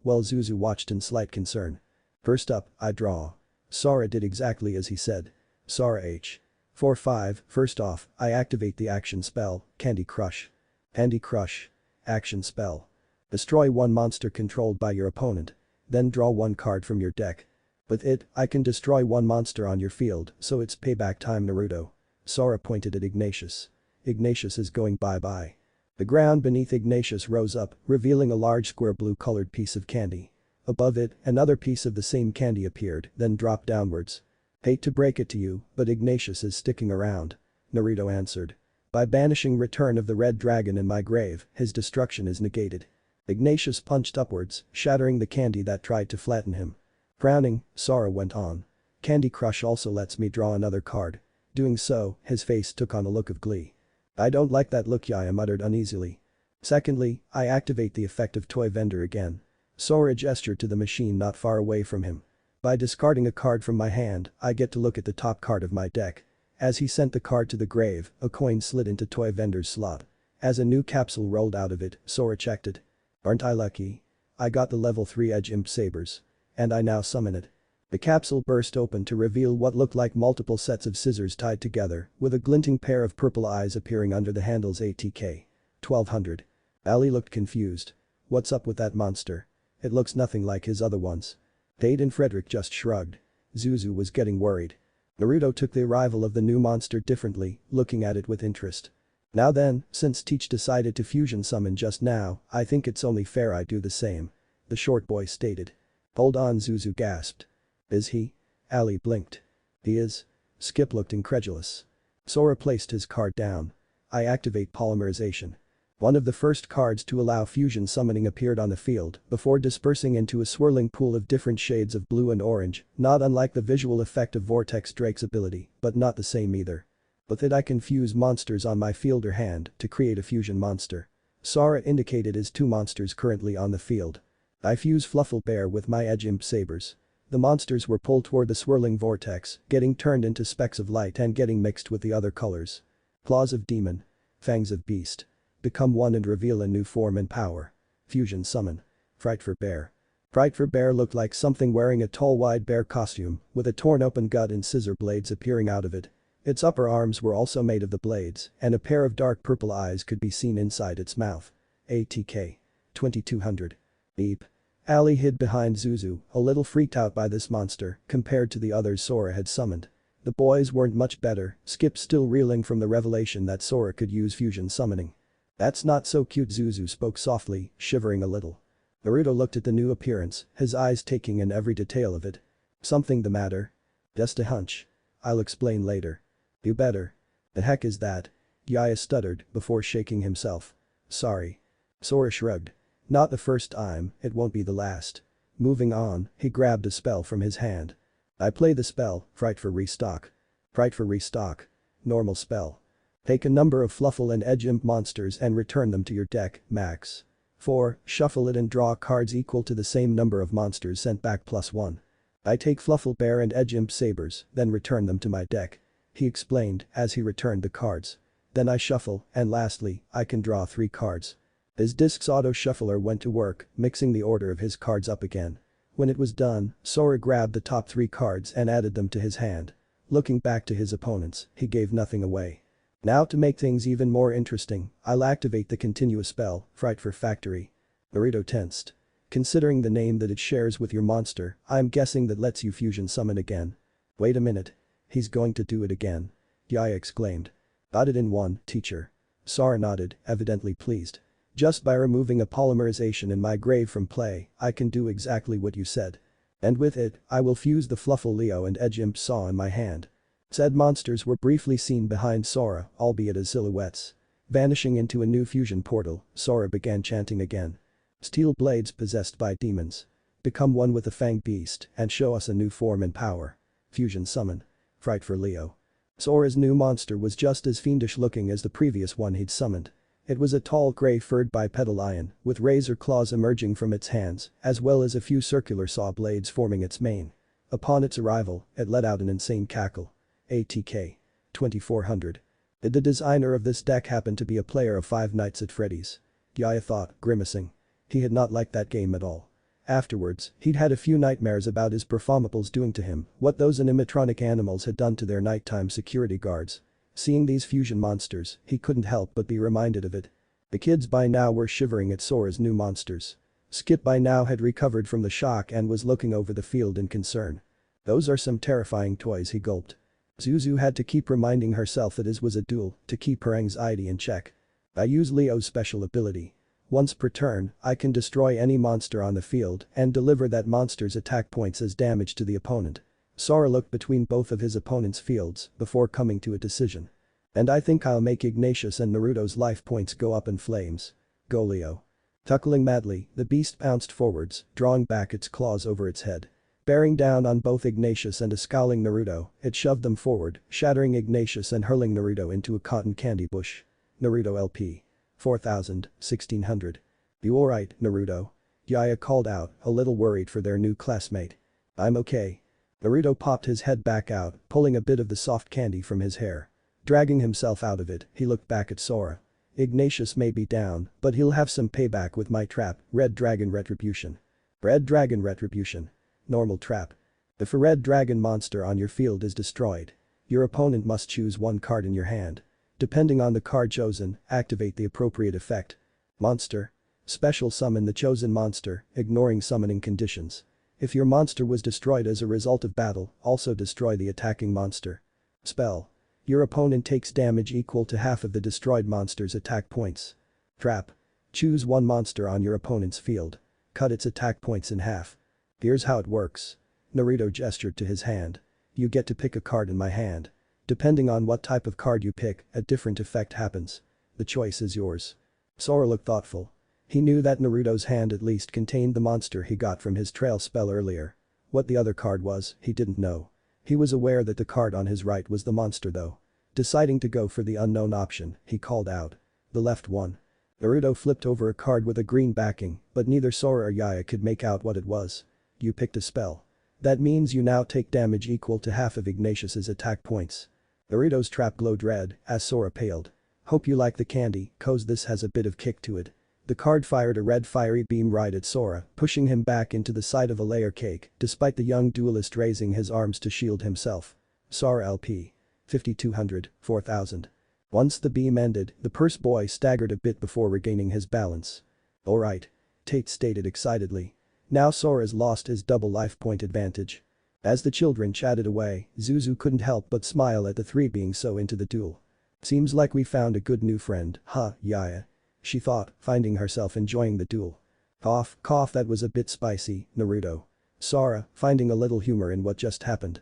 while Zuzu watched in slight concern. "First up, I draw." Sora did exactly as he said. Sora H. 4-5, first off, I activate the action spell, Candy Crush. Candy Crush. Action spell. Destroy 1 monster controlled by your opponent. Then draw 1 card from your deck. With it, I can destroy 1 monster on your field, so it's payback time Naruto. Sora pointed at Ignatius. Ignatius is going bye-bye. The ground beneath Ignatius rose up, revealing a large square blue-colored piece of candy. Above it, another piece of the same candy appeared, then dropped downwards. "Hate to break it to you, but Ignatius is sticking around." Naruto answered. "By banishing return of the red dragon in my grave, his destruction is negated." Ignatius punched upwards, shattering the candy that tried to flatten him. Frowning, Sora went on. "Candy Crush also lets me draw another card." Doing so, his face took on a look of glee. "I don't like that look," Yaya muttered uneasily. "Secondly, I activate the effect of Toy Vendor again." Sora gestured to the machine not far away from him. "By discarding a card from my hand, I get to look at the top card of my deck." As he sent the card to the grave, a coin slid into Toy Vendor's slot. As a new capsule rolled out of it, Sora checked it. "Aren't I lucky? I got the level 3 Edge Imp Sabers. And I now summon it." The capsule burst open to reveal what looked like multiple sets of scissors tied together, with a glinting pair of purple eyes appearing under the handles ATK. 1200. Ali looked confused. "What's up with that monster? It looks nothing like his other ones." Tate and Frederick just shrugged. Zuzu was getting worried. Naruto took the arrival of the new monster differently, looking at it with interest. "Now then, since Teach decided to fusion summon just now, I think it's only fair I do the same," the short boy stated. "Hold on," Zuzu gasped. "Is he?" Ali blinked. "He is?" Skip looked incredulous. Sora placed his card down. "I activate polymerization." One of the first cards to allow fusion summoning appeared on the field, before dispersing into a swirling pool of different shades of blue and orange, not unlike the visual effect of Vortex Drake's ability, but not the same either. With it I can fuse monsters on my field or hand to create a fusion monster. Sora indicated his 2 monsters currently on the field. I fuse Flufflebear with my Edge Imp Sabers. The monsters were pulled toward the swirling vortex, getting turned into specks of light and getting mixed with the other colors. Claws of Demon. Fangs of Beast. Become one and reveal a new form and power. Fusion summon. Fright for Bear. Fright for Bear looked like something wearing a tall wide bear costume, with a torn open gut and scissor blades appearing out of it. Its upper arms were also made of the blades, and a pair of dark purple eyes could be seen inside its mouth. ATK. 2200. Beep. Ali hid behind Zuzu, a little freaked out by this monster, compared to the others Sora had summoned. The boys weren't much better, Skip still reeling from the revelation that Sora could use fusion summoning. "That's not so cute," Zuzu spoke softly, shivering a little. Naruto looked at the new appearance, his eyes taking in every detail of it. "Something the matter?" "Just a hunch. I'll explain later." "You better." "The heck is that?" Yaya stuttered, before shaking himself. "Sorry." Sora shrugged. "Not the first time, it won't be the last." Moving on, he grabbed a spell from his hand. I play the spell, Fright for Restock. Fright for Restock. Normal spell. Take a number of Fluffle and Edge Imp monsters and return them to your deck, max. 4. Shuffle it and draw cards equal to the same number of monsters sent back +1. I take Fluffle Bear and Edge Imp Sabers, then return them to my deck. He explained as he returned the cards. Then I shuffle, and lastly, I can draw 3 cards. His disc's auto-shuffler went to work, mixing the order of his cards up again. When it was done, Sora grabbed the top 3 cards and added them to his hand. Looking back to his opponents, he gave nothing away. Now to make things even more interesting, I'll activate the continuous spell, Fright for Factory. Naruto tensed. Considering the name that it shares with your monster, I'm guessing that lets you fusion summon again. Wait a minute. He's going to do it again. Yaya exclaimed. Got it in one, teacher. Sora nodded, evidently pleased. Just by removing a polymerization in my grave from play, I can do exactly what you said. And with it, I will fuse the Fluffle Leo and Edge Imp Saw in my hand. Said monsters were briefly seen behind Sora, albeit as silhouettes. Vanishing into a new fusion portal, Sora began chanting again. Steel blades possessed by demons. Become one with the Fanged Beast and show us a new form and power. Fusion summon. Fright for Leo. Sora's new monster was just as fiendish looking as the previous one he'd summoned. It was a tall gray-furred bipedal lion, with razor claws emerging from its hands, as well as a few circular saw blades forming its mane. Upon its arrival, it let out an insane cackle. ATK. 2400. Did the designer of this deck happen to be a player of Five Nights at Freddy's? Yaya thought, grimacing. He had not liked that game at all. Afterwards, he'd had a few nightmares about his performables doing to him what those animatronic animals had done to their nighttime security guards. Seeing these fusion monsters, he couldn't help but be reminded of it. The kids by now were shivering at Sora's new monsters. Skip by now had recovered from the shock and was looking over the field in concern. Those are some terrifying toys, he gulped. Zuzu had to keep reminding herself that his was a duel to keep her anxiety in check. I use Leo's special ability. Once per turn, I can destroy any monster on the field and deliver that monster's attack points as damage to the opponent. Sora looked between both of his opponent's fields before coming to a decision. And I think I'll make Ignatius and Naruto's life points go up in flames. Go Leo. Chuckling madly, the beast pounced forwards, drawing back its claws over its head. Bearing down on both Ignatius and a scowling Naruto, it shoved them forward, shattering Ignatius and hurling Naruto into a cotton candy bush. Naruto LP. 4000, 1600. You alright, Naruto? Yaya called out, a little worried for their new classmate. I'm okay. Naruto popped his head back out, pulling a bit of the soft candy from his hair. Dragging himself out of it, he looked back at Sora. Ignatius may be down, but he'll have some payback with my trap, Red Dragon Retribution. Red Dragon Retribution. Normal trap. If a red dragon monster on your field is destroyed, your opponent must choose one card in your hand. Depending on the card chosen, activate the appropriate effect. Monster. Special summon the chosen monster, ignoring summoning conditions. If your monster was destroyed as a result of battle, also destroy the attacking monster. Spell. Your opponent takes damage equal to half of the destroyed monster's attack points. Trap. Choose one monster on your opponent's field. Cut its attack points in half. Here's how it works. Naruto gestured to his hand. You get to pick a card in my hand. Depending on what type of card you pick, a different effect happens. The choice is yours. Sora looked thoughtful. He knew that Naruto's hand at least contained the monster he got from his trail spell earlier. What the other card was, he didn't know. He was aware that the card on his right was the monster though. Deciding to go for the unknown option, he called out. The left one. Naruto flipped over a card with a green backing, but neither Sora or Yaya could make out what it was. You picked a spell. That means you now take damage equal to half of Ignatius's attack points. Naruto's trap glowed red as Sora paled. Hope you like the candy, cause this has a bit of kick to it. The card fired a red fiery beam right at Sora, pushing him back into the side of a layer cake, despite the young duelist raising his arms to shield himself. Sora LP. 5200, 4000. Once the beam ended, the purse boy staggered a bit before regaining his balance. Alright. Tate stated excitedly. Now Sora's lost his double life point advantage. As the children chatted away, Zuzu couldn't help but smile at the three being so into the duel. Seems like we found a good new friend, huh, Yaya? She thought, finding herself enjoying the duel. Cough, cough, that was a bit spicy, Naruto. Sora, finding a little humor in what just happened.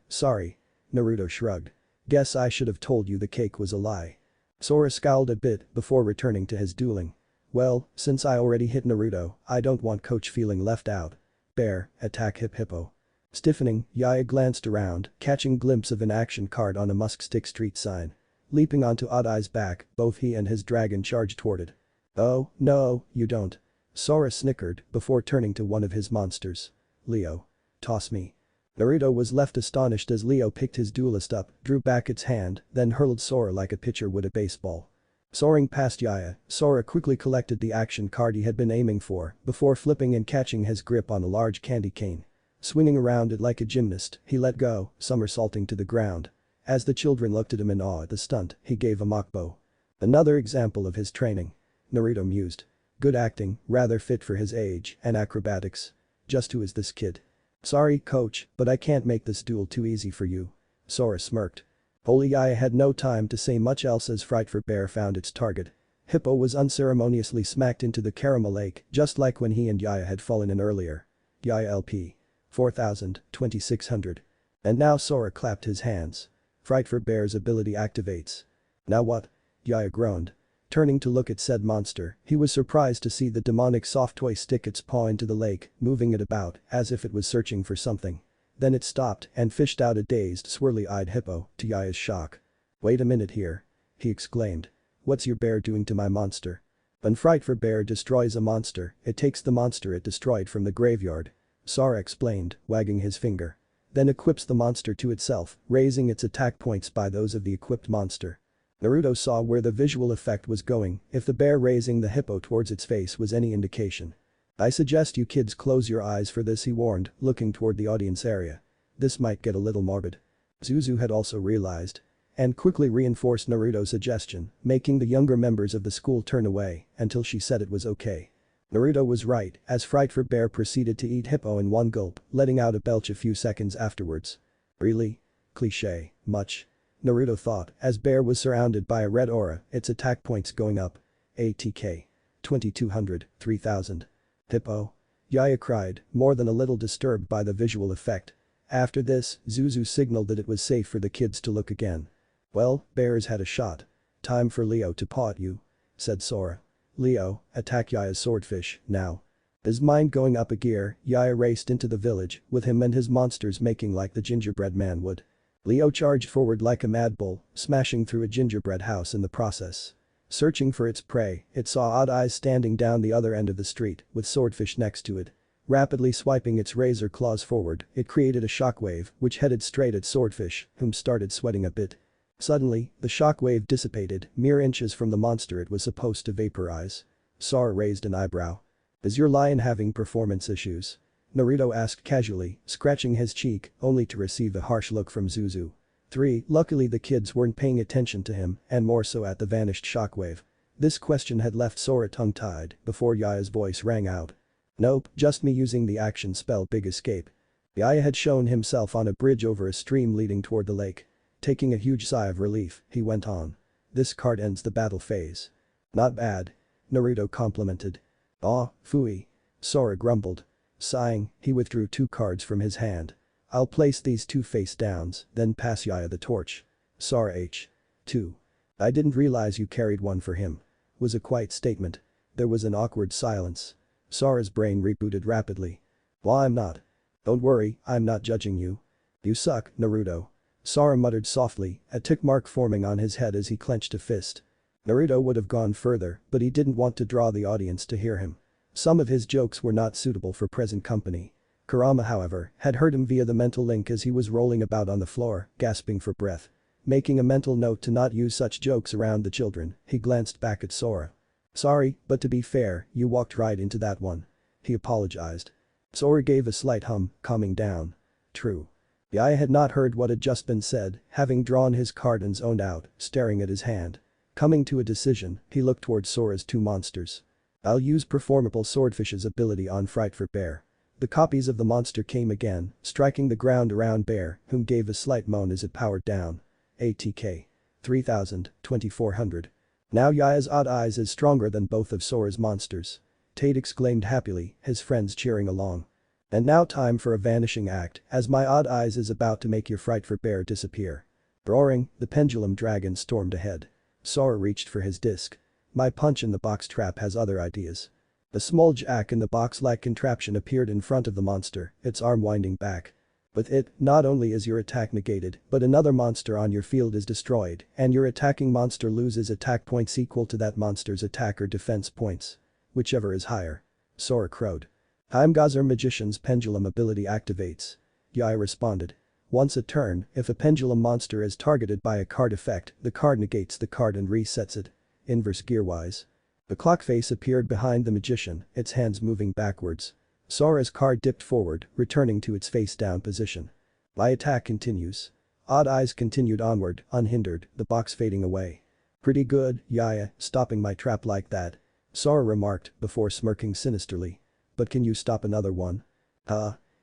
Sorry. Naruto shrugged. Guess I should have told you the cake was a lie. Sora scowled a bit before returning to his dueling. Well, since I already hit Naruto, I don't want coach feeling left out. bear, attack hippo. Stiffening, Yaya glanced around, catching glimpse of an action card on a muskstick street sign. Leaping onto Odd Eye's back, both he and his dragon charged toward it. Oh, no, you don't. Sora snickered before turning to one of his monsters. Leo. Toss me. Naruto was left astonished as Leo picked his duelist up, drew back its hand, then hurled Sora like a pitcher would a baseball. Soaring past Yaya, Sora quickly collected the action card he had been aiming for before flipping and catching his grip on a large candy cane. Swinging around it like a gymnast, he let go, somersaulting to the ground. As the children looked at him in awe at the stunt, he gave a mock bow. Another example of his training. Naruto mused. Good acting, rather fit for his age, and acrobatics. Just who is this kid? Sorry, coach, but I can't make this duel too easy for you. Sora smirked. Holy Yaya had no time to say much else as Frightful Bear found its target. Hippo was unceremoniously smacked into the caramel lake, just like when he and Yaya had fallen in earlier. Yaya LP. 4,000, 2,600. And now Sora clapped his hands. Frightful Bear's ability activates. Now what? Yaya groaned. Turning to look at said monster, he was surprised to see the demonic soft toy stick its paw into the lake, moving it about as if it was searching for something. Then it stopped and fished out a dazed, swirly-eyed hippo, to Yaya's shock. Wait a minute here. He exclaimed. What's your bear doing to my monster? When Frightful Bear destroys a monster, it takes the monster it destroyed from the graveyard. Sora explained, wagging his finger. Then equips the monster to itself, raising its attack points by those of the equipped monster. Naruto saw where the visual effect was going if the bear raising the hippo towards its face was any indication. I suggest you kids close your eyes for this, he warned, looking toward the audience area. This might get a little morbid. Zuzu had also realized. And quickly reinforced Naruto's suggestion, making the younger members of the school turn away until she said it was okay. Naruto was right as Frightful Bear proceeded to eat hippo in one gulp, letting out a belch a few seconds afterwards. Really? Cliché, much? Naruto thought as Bear was surrounded by a red aura, its attack points going up. ATK. 2200, 3000. Hippo? Yaya cried, more than a little disturbed by the visual effect. After this, Zuzu signaled that it was safe for the kids to look again. Well, Bear's had a shot. Time for Leo to paw at you. Said Sora. Leo, attack Yaya's swordfish, now. His mind going up a gear, Yaya raced into the village, with him and his monsters making like the gingerbread man would. Leo charged forward like a mad bull, smashing through a gingerbread house in the process. Searching for its prey, it saw Odd Eyes standing down the other end of the street, with Swordfish next to it. Rapidly swiping its razor claws forward, it created a shockwave which headed straight at Swordfish, whom started sweating a bit. Suddenly, the shockwave dissipated, mere inches from the monster it was supposed to vaporize. Sora raised an eyebrow. Is your lion having performance issues? Naruto asked casually, scratching his cheek, only to receive a harsh look from Zuzu. 3. Luckily the kids weren't paying attention to him, and more so at the vanished shockwave. This question had left Sora tongue-tied before Yaya's voice rang out. Nope, just me using the action spell Big Escape. Yaya had shown himself on a bridge over a stream leading toward the lake. Taking a huge sigh of relief, he went on. This card ends the battle phase. Not bad. Naruto complimented. Aw, phooey. Sora grumbled. Sighing, he withdrew 2 cards from his hand. I'll place these 2 face downs, then pass Yaya the torch. Sora H. 2. I didn't realize you carried one for him. Was a quiet statement. There was an awkward silence. Sora's brain rebooted rapidly. Well, I'm not. Don't worry, I'm not judging you. You suck, Naruto. Sora muttered softly, a tick mark forming on his head as he clenched a fist. Naruto would have gone further, but he didn't want to draw the audience to hear him. Some of his jokes were not suitable for present company. Kurama, however, had heard him via the mental link as he was rolling about on the floor, gasping for breath. Making a mental note to not use such jokes around the children, he glanced back at Sora. Sorry, but to be fair, you walked right into that one. He apologized. Sora gave a slight hum, calming down. True. Yaya had not heard what had just been said, having drawn his card and zoned out, staring at his hand. Coming to a decision, he looked towards Sora's 2 monsters. I'll use Performable Swordfish's ability on Frightful Bear. The copies of the monster came again, striking the ground around Bear, whom gave a slight moan as it powered down. ATK. 3000, 2400. Now Yaya's Odd Eyes is stronger than both of Sora's monsters. Tate exclaimed happily, his friends cheering along. And now time for a vanishing act, as my Odd Eyes is about to make your Frightful Bear disappear. Roaring, the pendulum dragon stormed ahead. Sora reached for his disc. My punch in the box trap has other ideas. A small jack-in-the-box-like contraption appeared in front of the monster, its arm winding back. With it, not only is your attack negated, but another monster on your field is destroyed, and your attacking monster loses attack points equal to that monster's attack or defense points. Whichever is higher. Sora crowed. Heimgazer Magician's pendulum ability activates. Yaya responded. Once a turn, if a pendulum monster is targeted by a card effect, the card negates the card and resets it. Inverse gear-wise. The clock face appeared behind the magician, its hands moving backwards. Sora's card dipped forward, returning to its face-down position. My attack continues. Odd Eyes continued onward, unhindered, the box fading away. Pretty good, Yaya, stopping my trap like that. Sora remarked, before smirking sinisterly. But can you stop another one?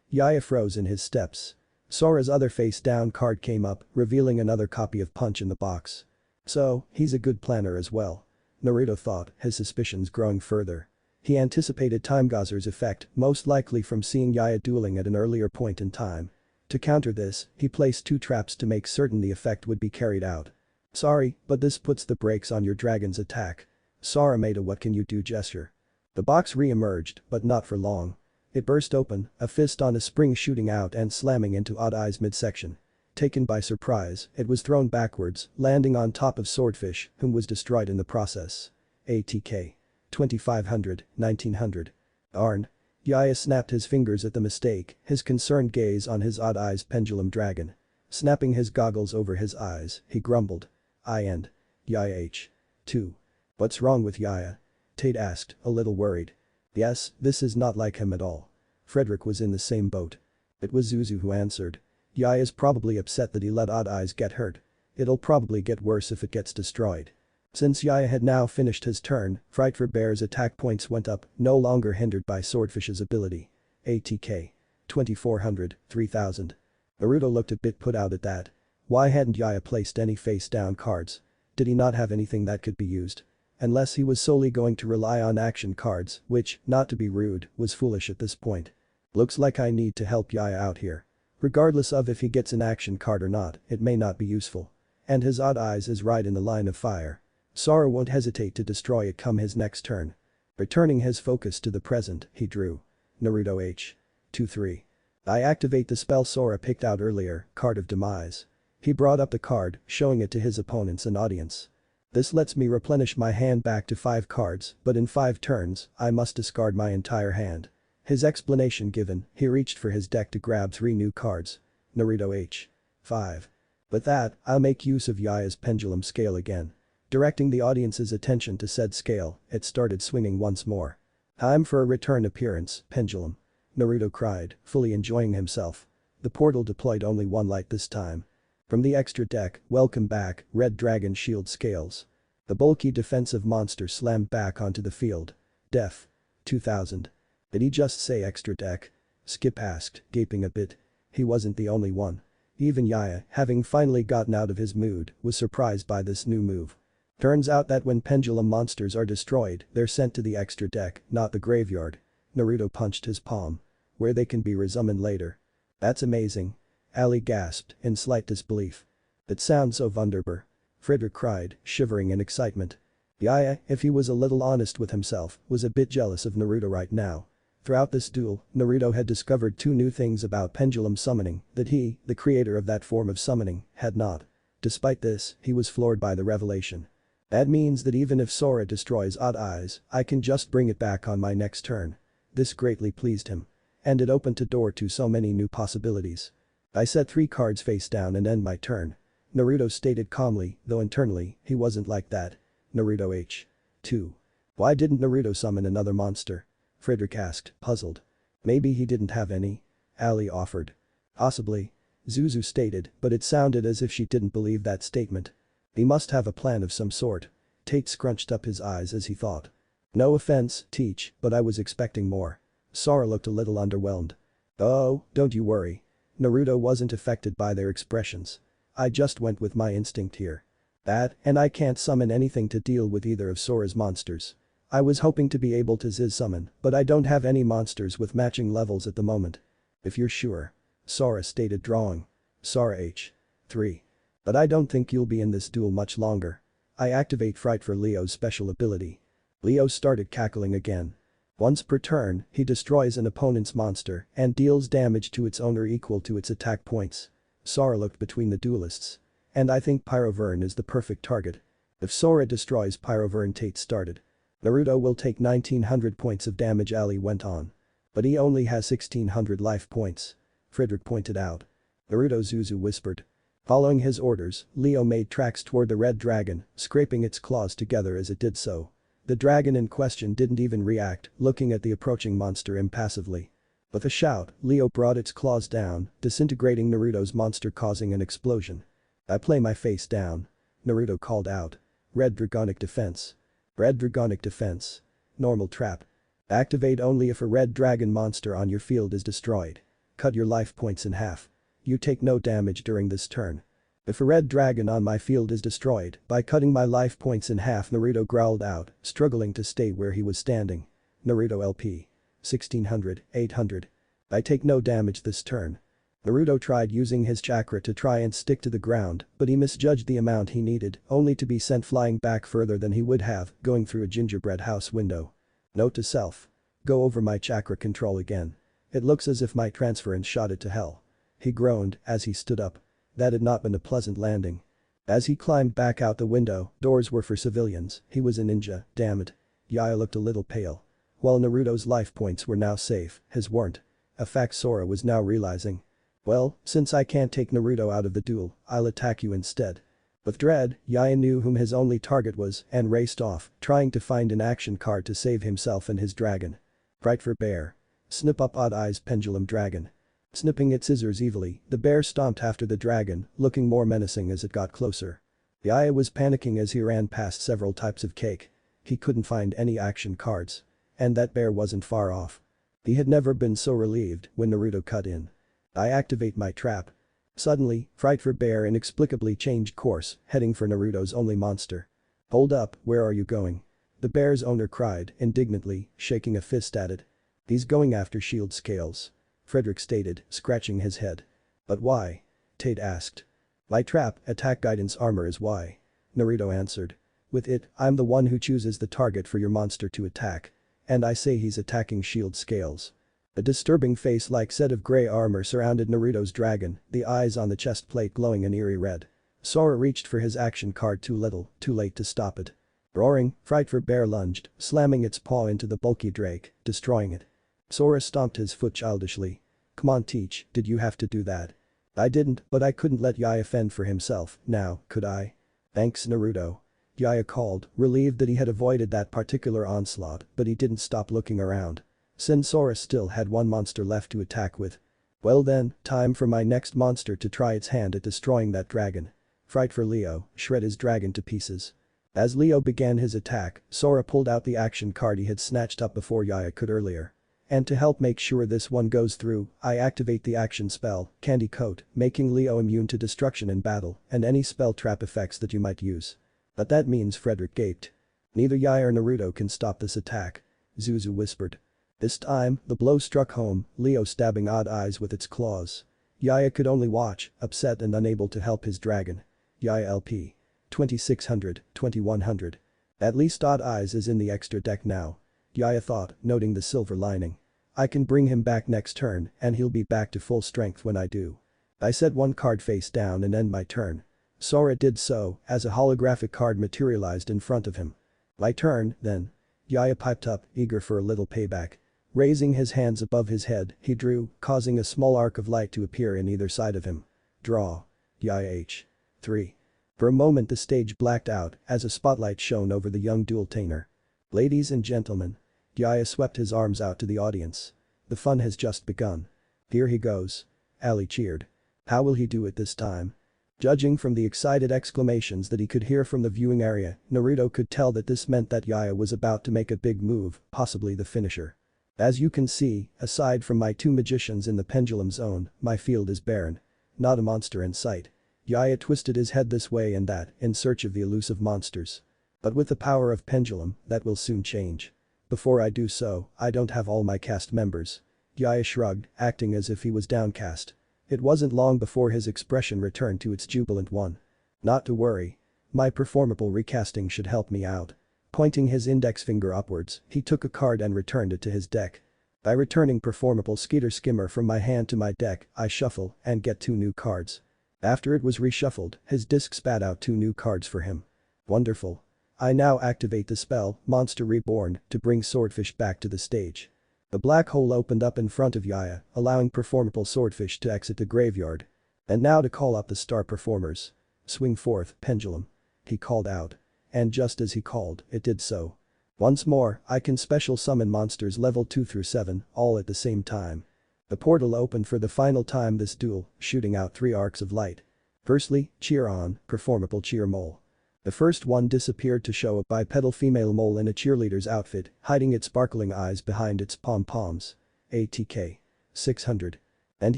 Yaya froze in his steps. Sora's other face-down card came up, revealing another copy of Punch in the box. So, he's a good planner as well. Naruto thought, his suspicions growing further. He anticipated Timegazer's effect, most likely from seeing Yaya dueling at an earlier point in time. To counter this, he placed 2 traps to make certain the effect would be carried out. Sorry, but this puts the brakes on your dragon's attack. Sora made a what can you do gesture. The box re-emerged, but not for long. It burst open, a fist on a spring shooting out and slamming into Odd Eye's midsection. Taken by surprise, it was thrown backwards, landing on top of Swordfish, whom was destroyed in the process. ATK. 2500, 1900. Arn. Yaya snapped his fingers at the mistake, his concerned gaze on his Odd Eyes pendulum dragon. Snapping his goggles over his eyes, he grumbled. I end. Yaya H. 2. What's wrong with Yaya? Tate asked, a little worried. Yes, this is not like him at all. Frederick was in the same boat. It was Zuzu who answered. Yaya's probably upset that he let Odd Eyes get hurt. It'll probably get worse if it gets destroyed. Since Yaya had now finished his turn, Fright for Bear's attack points went up, no longer hindered by Swordfish's ability. ATK. 2400, 3000. Naruto looked a bit put out at that. Why hadn't Yaya placed any face-down cards? Did he not have anything that could be used? Unless he was solely going to rely on action cards, which, not to be rude, was foolish at this point. Looks like I need to help Yaya out here. Regardless of if he gets an action card or not, it may not be useful. And his Odd Eyes is right in the line of fire. Sora won't hesitate to destroy it come his next turn. Returning his focus to the present, he drew. Naruto H. 2-3. I activate the spell Sora picked out earlier, Card of Demise. He brought up the card, showing it to his opponents and audience. This lets me replenish my hand back to 5 cards, but in 5 turns, I must discard my entire hand. His explanation given, he reached for his deck to grab 3 new cards. Naruto H. 5. With that, I'll make use of Yaya's pendulum scale again. Directing the audience's attention to said scale, it started swinging once more. Time for a return appearance, pendulum. Naruto cried, fully enjoying himself. The portal deployed only 1 light this time. From the extra deck, welcome back, Red Dragon Shield Scales. The bulky defensive monster slammed back onto the field. Def. 2000. Did he just say extra deck? Skip asked, gaping a bit. He wasn't the only one. Even Yaya, having finally gotten out of his mood, was surprised by this new move. Turns out that when pendulum monsters are destroyed, they're sent to the extra deck, not the graveyard. Naruto punched his palm. Where they can be resummoned later. That's amazing. Ali gasped, in slight disbelief. That sounds so wunderbar. Frederick cried, shivering in excitement. Yaya, if he was a little honest with himself, was a bit jealous of Naruto right now. Throughout this duel, Naruto had discovered 2 new things about pendulum summoning that he, the creator of that form of summoning, had not. Despite this, he was floored by the revelation. That means that even if Sora destroys Odd Eyes, I can just bring it back on my next turn. This greatly pleased him. And it opened a door to so many new possibilities. I set 3 cards face down and end my turn. Naruto stated calmly, though internally, he wasn't like that. Naruto H. 2. Why didn't Naruto summon another monster? Frederick asked, puzzled. Maybe he didn't have any. Ali offered. Possibly. Zuzu stated, but it sounded as if she didn't believe that statement. He must have a plan of some sort. Tate scrunched up his eyes as he thought. No offense, Teach, but I was expecting more. Sora looked a little underwhelmed. Oh, don't you worry. Naruto wasn't affected by their expressions. I just went with my instinct here. That, and I can't summon anything to deal with either of Sora's monsters. I was hoping to be able to Ziz summon, but I don't have any monsters with matching levels at the moment. If you're sure. Sora stated drawing. Sora H. 3. But I don't think you'll be in this duel much longer. I activate Fright for Leo's special ability. Leo started cackling again. Once per turn, he destroys an opponent's monster and deals damage to its owner equal to its attack points. Sora looked between the duelists. And I think Pyrovern is the perfect target. If Sora destroys Pyrovern, Tate started. Naruto will take 1900 points of damage, Ali went on. But he only has 1600 life points. Frederick pointed out. Naruto, Zuzu whispered. Following his orders, Leo made tracks toward the red dragon, scraping its claws together as it did so. The dragon in question didn't even react, looking at the approaching monster impassively. With a shout, Leo brought its claws down, disintegrating Naruto's monster, causing an explosion. I play my face down. Naruto called out. Red Dragonic Defense. Red Dragonic Defense. Normal trap. Activate only if a red dragon monster on your field is destroyed. Cut your life points in half. You take no damage during this turn. If a red dragon on my field is destroyed by cutting my life points in half, Naruto growled out, struggling to stay where he was standing. Naruto LP. 1600, 800. I take no damage this turn. Naruto tried using his chakra to try and stick to the ground, but he misjudged the amount he needed, only to be sent flying back further than he would have, going through a gingerbread house window. Note to self. Go over my chakra control again. It looks as if my transference shot it to hell. He groaned as he stood up. That had not been a pleasant landing. As he climbed back out the window, doors were for civilians, he was a ninja, damn it. Yaya looked a little pale. While Naruto's life points were now safe, his weren't. A fact Sora was now realizing. Well, since I can't take Naruto out of the duel, I'll attack you instead. With dread, Yaya knew whom his only target was and raced off, trying to find an action card to save himself and his dragon. Right for bear. Snip up Odd Eyes Pendulum Dragon. Snipping its scissors evilly, the bear stomped after the dragon, looking more menacing as it got closer. Yaya was panicking as he ran past several types of cake. He couldn't find any action cards. And that bear wasn't far off. He had never been so relieved when Naruto cut in. I activate my trap. Suddenly, Frightful Bear inexplicably changed course, heading for Naruto's only monster. Hold up, where are you going? The bear's owner cried, indignantly, shaking a fist at it. He's going after Shield Scales. Frederick stated, scratching his head. But why? Tate asked. My trap, attack guidance armor is why. Naruto answered. With it, I'm the one who chooses the target for your monster to attack. And I say he's attacking Shield Scales. A disturbing face-like set of grey armor surrounded Naruto's dragon, the eyes on the chest plate glowing an eerie red. Sora reached for his action card too little, too late to stop it. Roaring, Frightful Bear lunged, slamming its paw into the bulky drake, destroying it. Sora stomped his foot childishly. Come on Teach, did you have to do that? I didn't, but I couldn't let Yaya fend for himself, now, could I? Thanks Naruto. Yaya called, relieved that he had avoided that particular onslaught, but he didn't stop looking around. Since Sora still had one monster left to attack with. Well then, time for my next monster to try its hand at destroying that dragon. Frightful Leo, shred his dragon to pieces. As Leo began his attack, Sora pulled out the action card he had snatched up before Yaya could earlier. And to help make sure this one goes through, I activate the action spell, Candy Coat, making Leo immune to destruction in battle and any spell trap effects that you might use. But that means Frederick gaped. Neither Yaya or Naruto can stop this attack. Zuzu whispered. This time, the blow struck home, Leo stabbing Odd Eyes with its claws. Yaya could only watch, upset and unable to help his dragon. Yaya LP. 2600, 2100. At least Odd Eyes is in the extra deck now. Yaya thought, noting the silver lining. I can bring him back next turn and he'll be back to full strength when I do. I set one card face down and end my turn. Sora did so, as a holographic card materialized in front of him. My turn, then. Yaya piped up, eager for a little payback. Raising his hands above his head, he drew, causing a small arc of light to appear in either side of him. Draw. Yaya H. 3. For a moment the stage blacked out as a spotlight shone over the young duel-tainer. Ladies and gentlemen. Yaya swept his arms out to the audience. The fun has just begun. Here he goes. Ali cheered. How will he do it this time? Judging from the excited exclamations that he could hear from the viewing area, Naruto could tell that this meant that Yaya was about to make a big move, possibly the finisher. As you can see, aside from my two magicians in the pendulum zone, my field is barren. Not a monster in sight. Yaya twisted his head this way and that, in search of the elusive monsters. But with the power of pendulum, that will soon change. Before I do so, I don't have all my cast members. Yaya shrugged, acting as if he was downcast. It wasn't long before his expression returned to its jubilant one. Not to worry. My performable recasting should help me out. Pointing his index finger upwards, he took a card and returned it to his deck. By returning performable Skeeter Skimmer from my hand to my deck, I shuffle and get 2 new cards. After it was reshuffled, his disc spat out 2 new cards for him. Wonderful. I now activate the spell, Monster Reborn, to bring Swordfish back to the stage. The black hole opened up in front of Yaya, allowing performable Swordfish to exit the graveyard. And now to call up the star performers. Swing forth, Pendulum. He called out. And just as he called, it did so. Once more, I can special summon monsters level 2 through 7, all at the same time. The portal opened for the final time this duel, shooting out 3 arcs of light. Firstly, Cheer On, performable Cheer Mole. The first one disappeared to show a bipedal female mole in a cheerleader's outfit, hiding its sparkling eyes behind its pom-poms. ATK. 600. And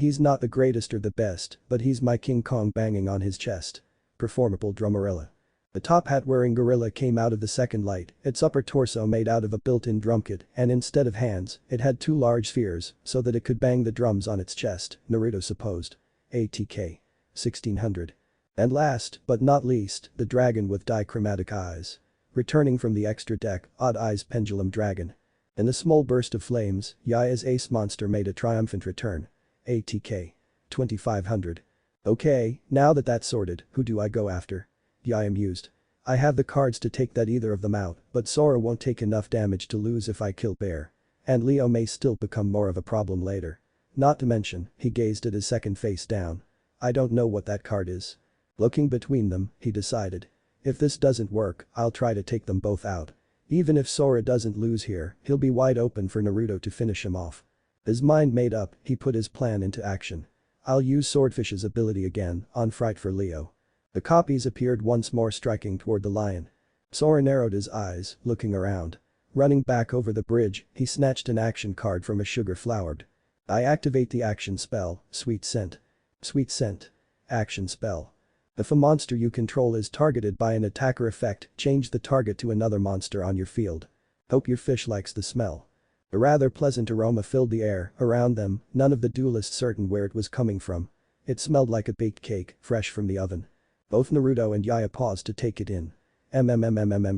he's not the greatest or the best, but he's my King Kong banging on his chest. Performable Drummerella. The top hat wearing gorilla came out of the second light, its upper torso made out of a built-in drum kit, and instead of hands, it had 2 large spheres, so that it could bang the drums on its chest, Naruto supposed. ATK. 1600. And last, but not least, the dragon with dichromatic eyes. Returning from the extra deck, Odd Eyes Pendulum Dragon. In a small burst of flames, Yaya's ace monster made a triumphant return. ATK. 2500. Okay, now that that's sorted, who do I go after? Yaya mused. I have the cards to take that either of them out, but Sora won't take enough damage to lose if I kill Bear. And Leo may still become more of a problem later. Not to mention, he gazed at his second face down. I don't know what that card is. Looking between them, he decided. If this doesn't work, I'll try to take them both out. Even if Sora doesn't lose here, he'll be wide open for Naruto to finish him off. His mind made up, he put his plan into action. I'll use Swordfish's ability again, on Fright for Leo. The copies appeared once more striking toward the lion. Sora narrowed his eyes, looking around. Running back over the bridge, he snatched an action card from a sugar flowered. I activate the action spell, Sweet Scent. Sweet Scent. Action spell. If a monster you control is targeted by an attacker effect, change the target to another monster on your field. Hope your fish likes the smell. A rather pleasant aroma filled the air around them, none of the duelists certain where it was coming from. It smelled like a baked cake, fresh from the oven. Both Naruto and Yaya paused to take it in.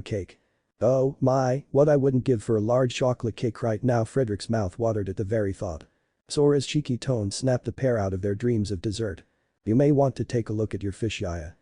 Cake. Oh my, what I wouldn't give for a large chocolate cake right now. Frederick's mouth watered at the very thought. Sora's cheeky tone snapped the pair out of their dreams of dessert. You may want to take a look at your fish, Yaya.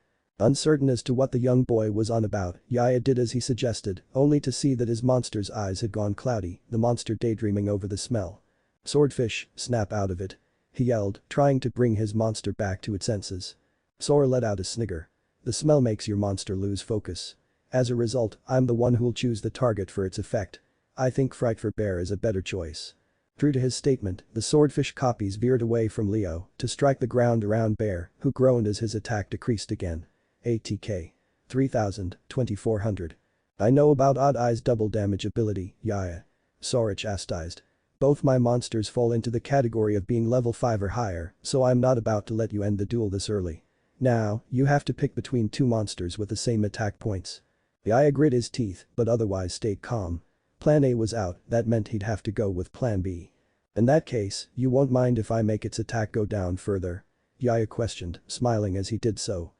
Uncertain as to what the young boy was on about, Yaya did as he suggested, only to see that his monster's eyes had gone cloudy, the monster daydreaming over the smell. Swordfish, snap out of it. He yelled, trying to bring his monster back to its senses. Sora let out a snigger. The smell makes your monster lose focus. As a result, I'm the one who'll choose the target for its effect. I think Fright for Bear is a better choice. True to his statement, the swordfish copies veered away from Leo to strike the ground around Bear, who groaned as his attack decreased again. ATK. 3000, 2400. I know about Odd Eye's double damage ability, Yaya. Sora chastised. Both my monsters fall into the category of being level 5 or higher, so I'm not about to let you end the duel this early. Now, you have to pick between 2 monsters with the same attack points. Yaya grit his teeth, but otherwise stayed calm. Plan A was out, that meant he'd have to go with Plan B. In that case, you won't mind if I make its attack go down further? Yaya questioned, smiling as he did so.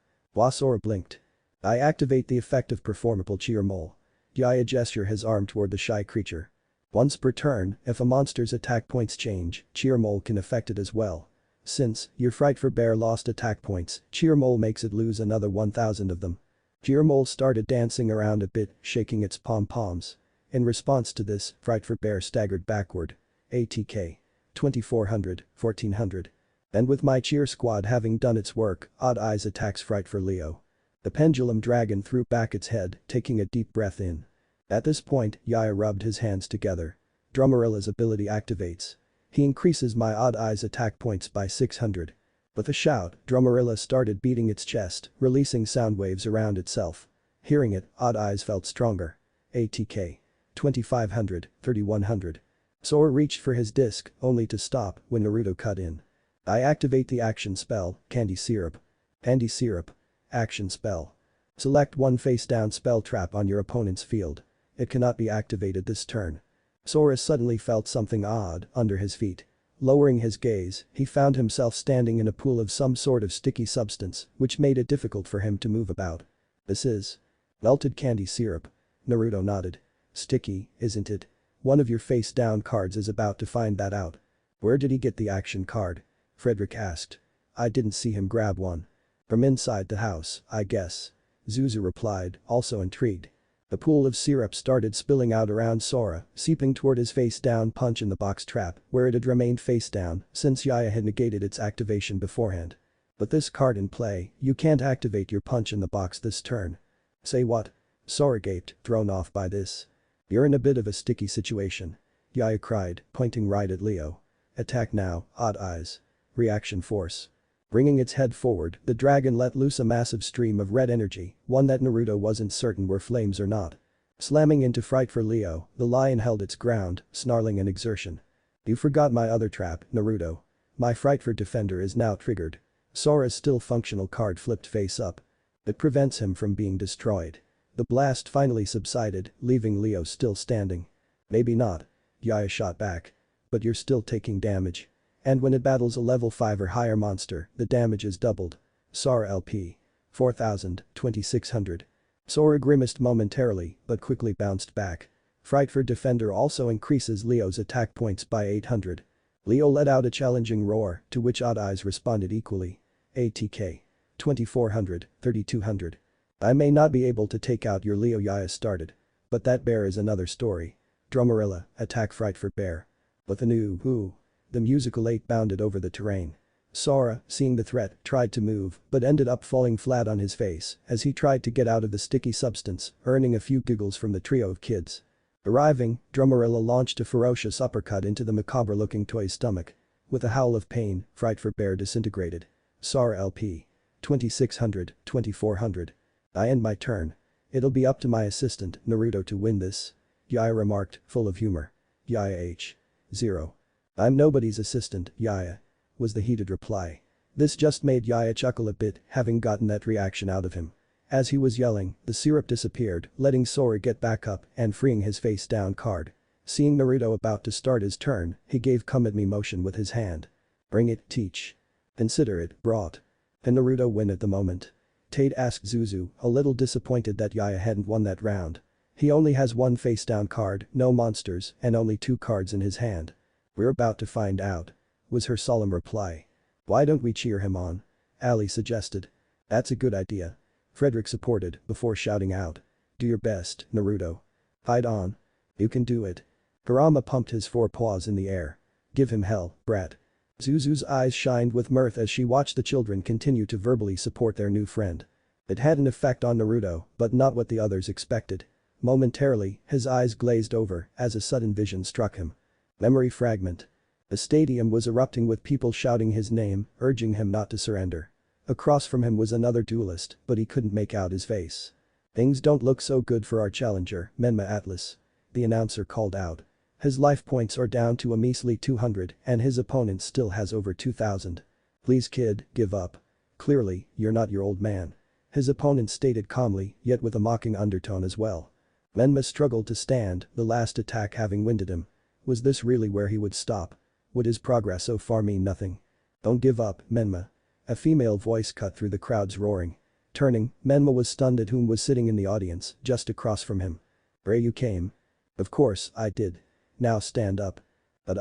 Sora blinked. I activate the effect of performable Cheer Mole. Yaya gestured his arm toward the shy creature. Once per turn, if a monster's attack points change, Cheer Mole can affect it as well. Since your Fright for Bear lost attack points, Cheer Mole makes it lose another 1000 of them. Cheer Mole started dancing around a bit, shaking its pom-poms. In response to this, Fright for Bear staggered backward. ATK. 2400, 1400. And with my cheer squad having done its work, Odd Eyes attacks Fright for Leo. The pendulum dragon threw back its head, taking a deep breath in. At this point, Yaya rubbed his hands together. Drummerilla's ability activates. He increases my Odd Eyes attack points by 600. With a shout, Drummerilla started beating its chest, releasing sound waves around itself. Hearing it, Odd Eyes felt stronger. ATK. 2500, 3100. Sora reached for his disc, only to stop when Naruto cut in. I activate the action spell, Candy Syrup. Candy Syrup. Action spell. Select one face-down spell trap on your opponent's field. It cannot be activated this turn. Sora suddenly felt something odd under his feet. Lowering his gaze, he found himself standing in a pool of some sort of sticky substance, which made it difficult for him to move about. This is melted candy syrup. Naruto nodded. Sticky, isn't it? One of your face down cards is about to find that out. Where did he get the action card? Frederick asked. I didn't see him grab one. From inside the house, I guess. Zuzu replied, also intrigued. The pool of syrup started spilling out around Sora, seeping toward his face-down punch in the box trap, where it had remained face-down since Yaya had negated its activation beforehand. But this card in play, you can't activate your punch in the box this turn. Say what? Sora gaped, thrown off by this. You're in a bit of a sticky situation. Yaya cried, pointing right at Leo. Attack now, odd eyes. Reaction force. Bringing its head forward, the dragon let loose a massive stream of red energy, one that Naruto wasn't certain were flames or not. Slamming into fright for Leo, the lion held its ground, snarling in exertion. You forgot my other trap, Naruto. My fright for defender is now triggered. Sora's still functional card flipped face up. It prevents him from being destroyed. The blast finally subsided, leaving Leo still standing. Maybe not. Yaya shot back. But you're still taking damage. And when it battles a level 5 or higher monster, the damage is doubled. Sora LP. 4000, 2600. Sora grimaced momentarily, but quickly bounced back. Fright for defender also increases Leo's attack points by 800. Leo let out a challenging roar, to which Odd Eyes responded equally. ATK. 2400, 3200. I may not be able to take out your Leo, Yaya started. But that bear is another story. Dromarilla, attack fright for bear. With a new ooh. The musical 8 bounded over the terrain. Sora, seeing the threat, tried to move but ended up falling flat on his face as he tried to get out of the sticky substance, earning a few giggles from the trio of kids. Arriving, Dromarilla launched a ferocious uppercut into the macabre-looking toy's stomach. With a howl of pain, fright for bear disintegrated. Sora LP. 2600, 2400. I end my turn. It'll be up to my assistant, Naruto, to win this. Yaya remarked, full of humor. Yaya H. 0. I'm nobody's assistant, Yaya. Was the heated reply. This just made Yaya chuckle a bit, having gotten that reaction out of him. As he was yelling, the syrup disappeared, letting Sora get back up and freeing his face down card. Seeing Naruto about to start his turn, he gave come at me motion with his hand. Bring it, teach. Consider it brought. Can Naruto win at the moment? Tate asked Zuzu, a little disappointed that Yaya hadn't won that round. He only has one face down card, no monsters, and only 2 cards in his hand. We're about to find out. Was her solemn reply. Why don't we cheer him on? Ali suggested. That's a good idea. Frederick supported before shouting out. Do your best, Naruto. Fight on. You can do it. Kurama pumped his 4 paws in the air. Give him hell, brat. Zuzu's eyes shined with mirth as she watched the children continue to verbally support their new friend. It had an effect on Naruto, but not what the others expected. Momentarily, his eyes glazed over as a sudden vision struck him. Memory fragment. The stadium was erupting with people shouting his name, urging him not to surrender. Across from him was another duelist, but he couldn't make out his face. Things don't look so good for our challenger, Menma Atlas. The announcer called out. His life points are down to a measly 200 and his opponent still has over 2000. Please kid, give up. Clearly, you're not your old man. His opponent stated calmly, yet with a mocking undertone as well. Menma struggled to stand, the last attack having winded him. Was this really where he would stop? Would his progress so far mean nothing? Don't give up, Menma. A female voice cut through the crowd's roaring. Turning, Menma was stunned at whom was sitting in the audience, just across from him. Where you came? Of course, I did. Now stand up. But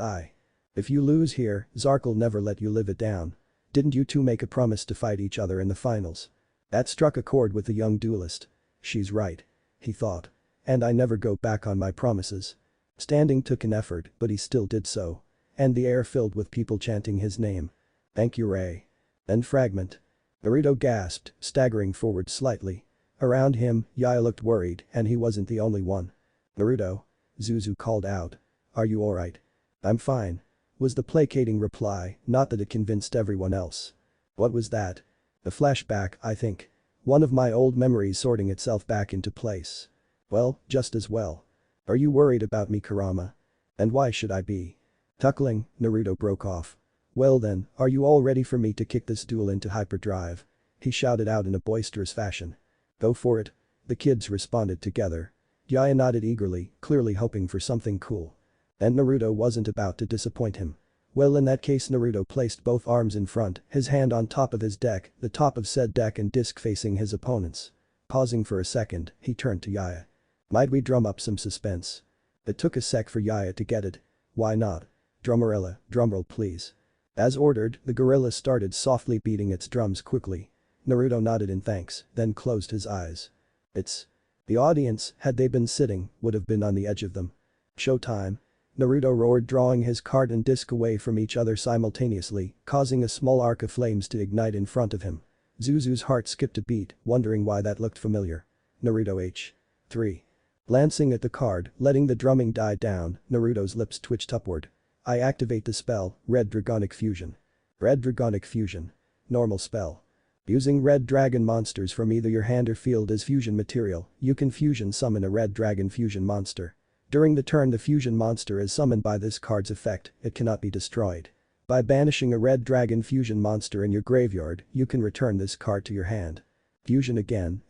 if you lose here, Zark'll never let you live it down. Didn't you two make a promise to fight each other in the finals? That struck a chord with the young duelist. She's right. He thought. And I never go back on my promises. Standing took an effort, but he still did so. And the air filled with people chanting his name. Thank you, Ray. Then fragment. Naruto gasped, staggering forward slightly. Around him, Yaya looked worried and he wasn't the only one. Naruto. Zuzu called out. Are you alright? I'm fine. Was the placating reply, not that it convinced everyone else. What was that? A flashback, I think. One of my old memories sorting itself back into place. Well, just as well. Are you worried about me, Kurama? And why should I be? Tuckling, Naruto broke off. Well then, are you all ready for me to kick this duel into hyperdrive? He shouted out in a boisterous fashion. Go for it. The kids responded together. Yaya nodded eagerly, clearly hoping for something cool. And Naruto wasn't about to disappoint him. Well, in that case, Naruto placed both arms in front, his hand on top of his deck, the top of said deck and disc facing his opponents. Pausing for a second, he turned to Yaya. Might we drum up some suspense? It took a sec for Yaya to get it. Why not? Drummerella, drumroll please. As ordered, the gorilla started softly beating its drums quickly. Naruto nodded in thanks, then closed his eyes. It's. The audience, had they been sitting, would have been on the edge of them. Showtime. Naruto roared, drawing his cart and disc away from each other simultaneously, causing a small arc of flames to ignite in front of him. Zuzu's heart skipped a beat, wondering why that looked familiar. Naruto H. 3. Glancing at the card, letting the drumming die down, Naruto's lips twitched upward. I activate the spell, Red Dragonic Fusion. Red Dragonic Fusion. Normal spell. Using red dragon monsters from either your hand or field as fusion material, you can fusion summon a red dragon fusion monster. During the turn the fusion monster is summoned by this card's effect, it cannot be destroyed. By banishing a red dragon fusion monster in your graveyard, you can return this card to your hand. Fusion again,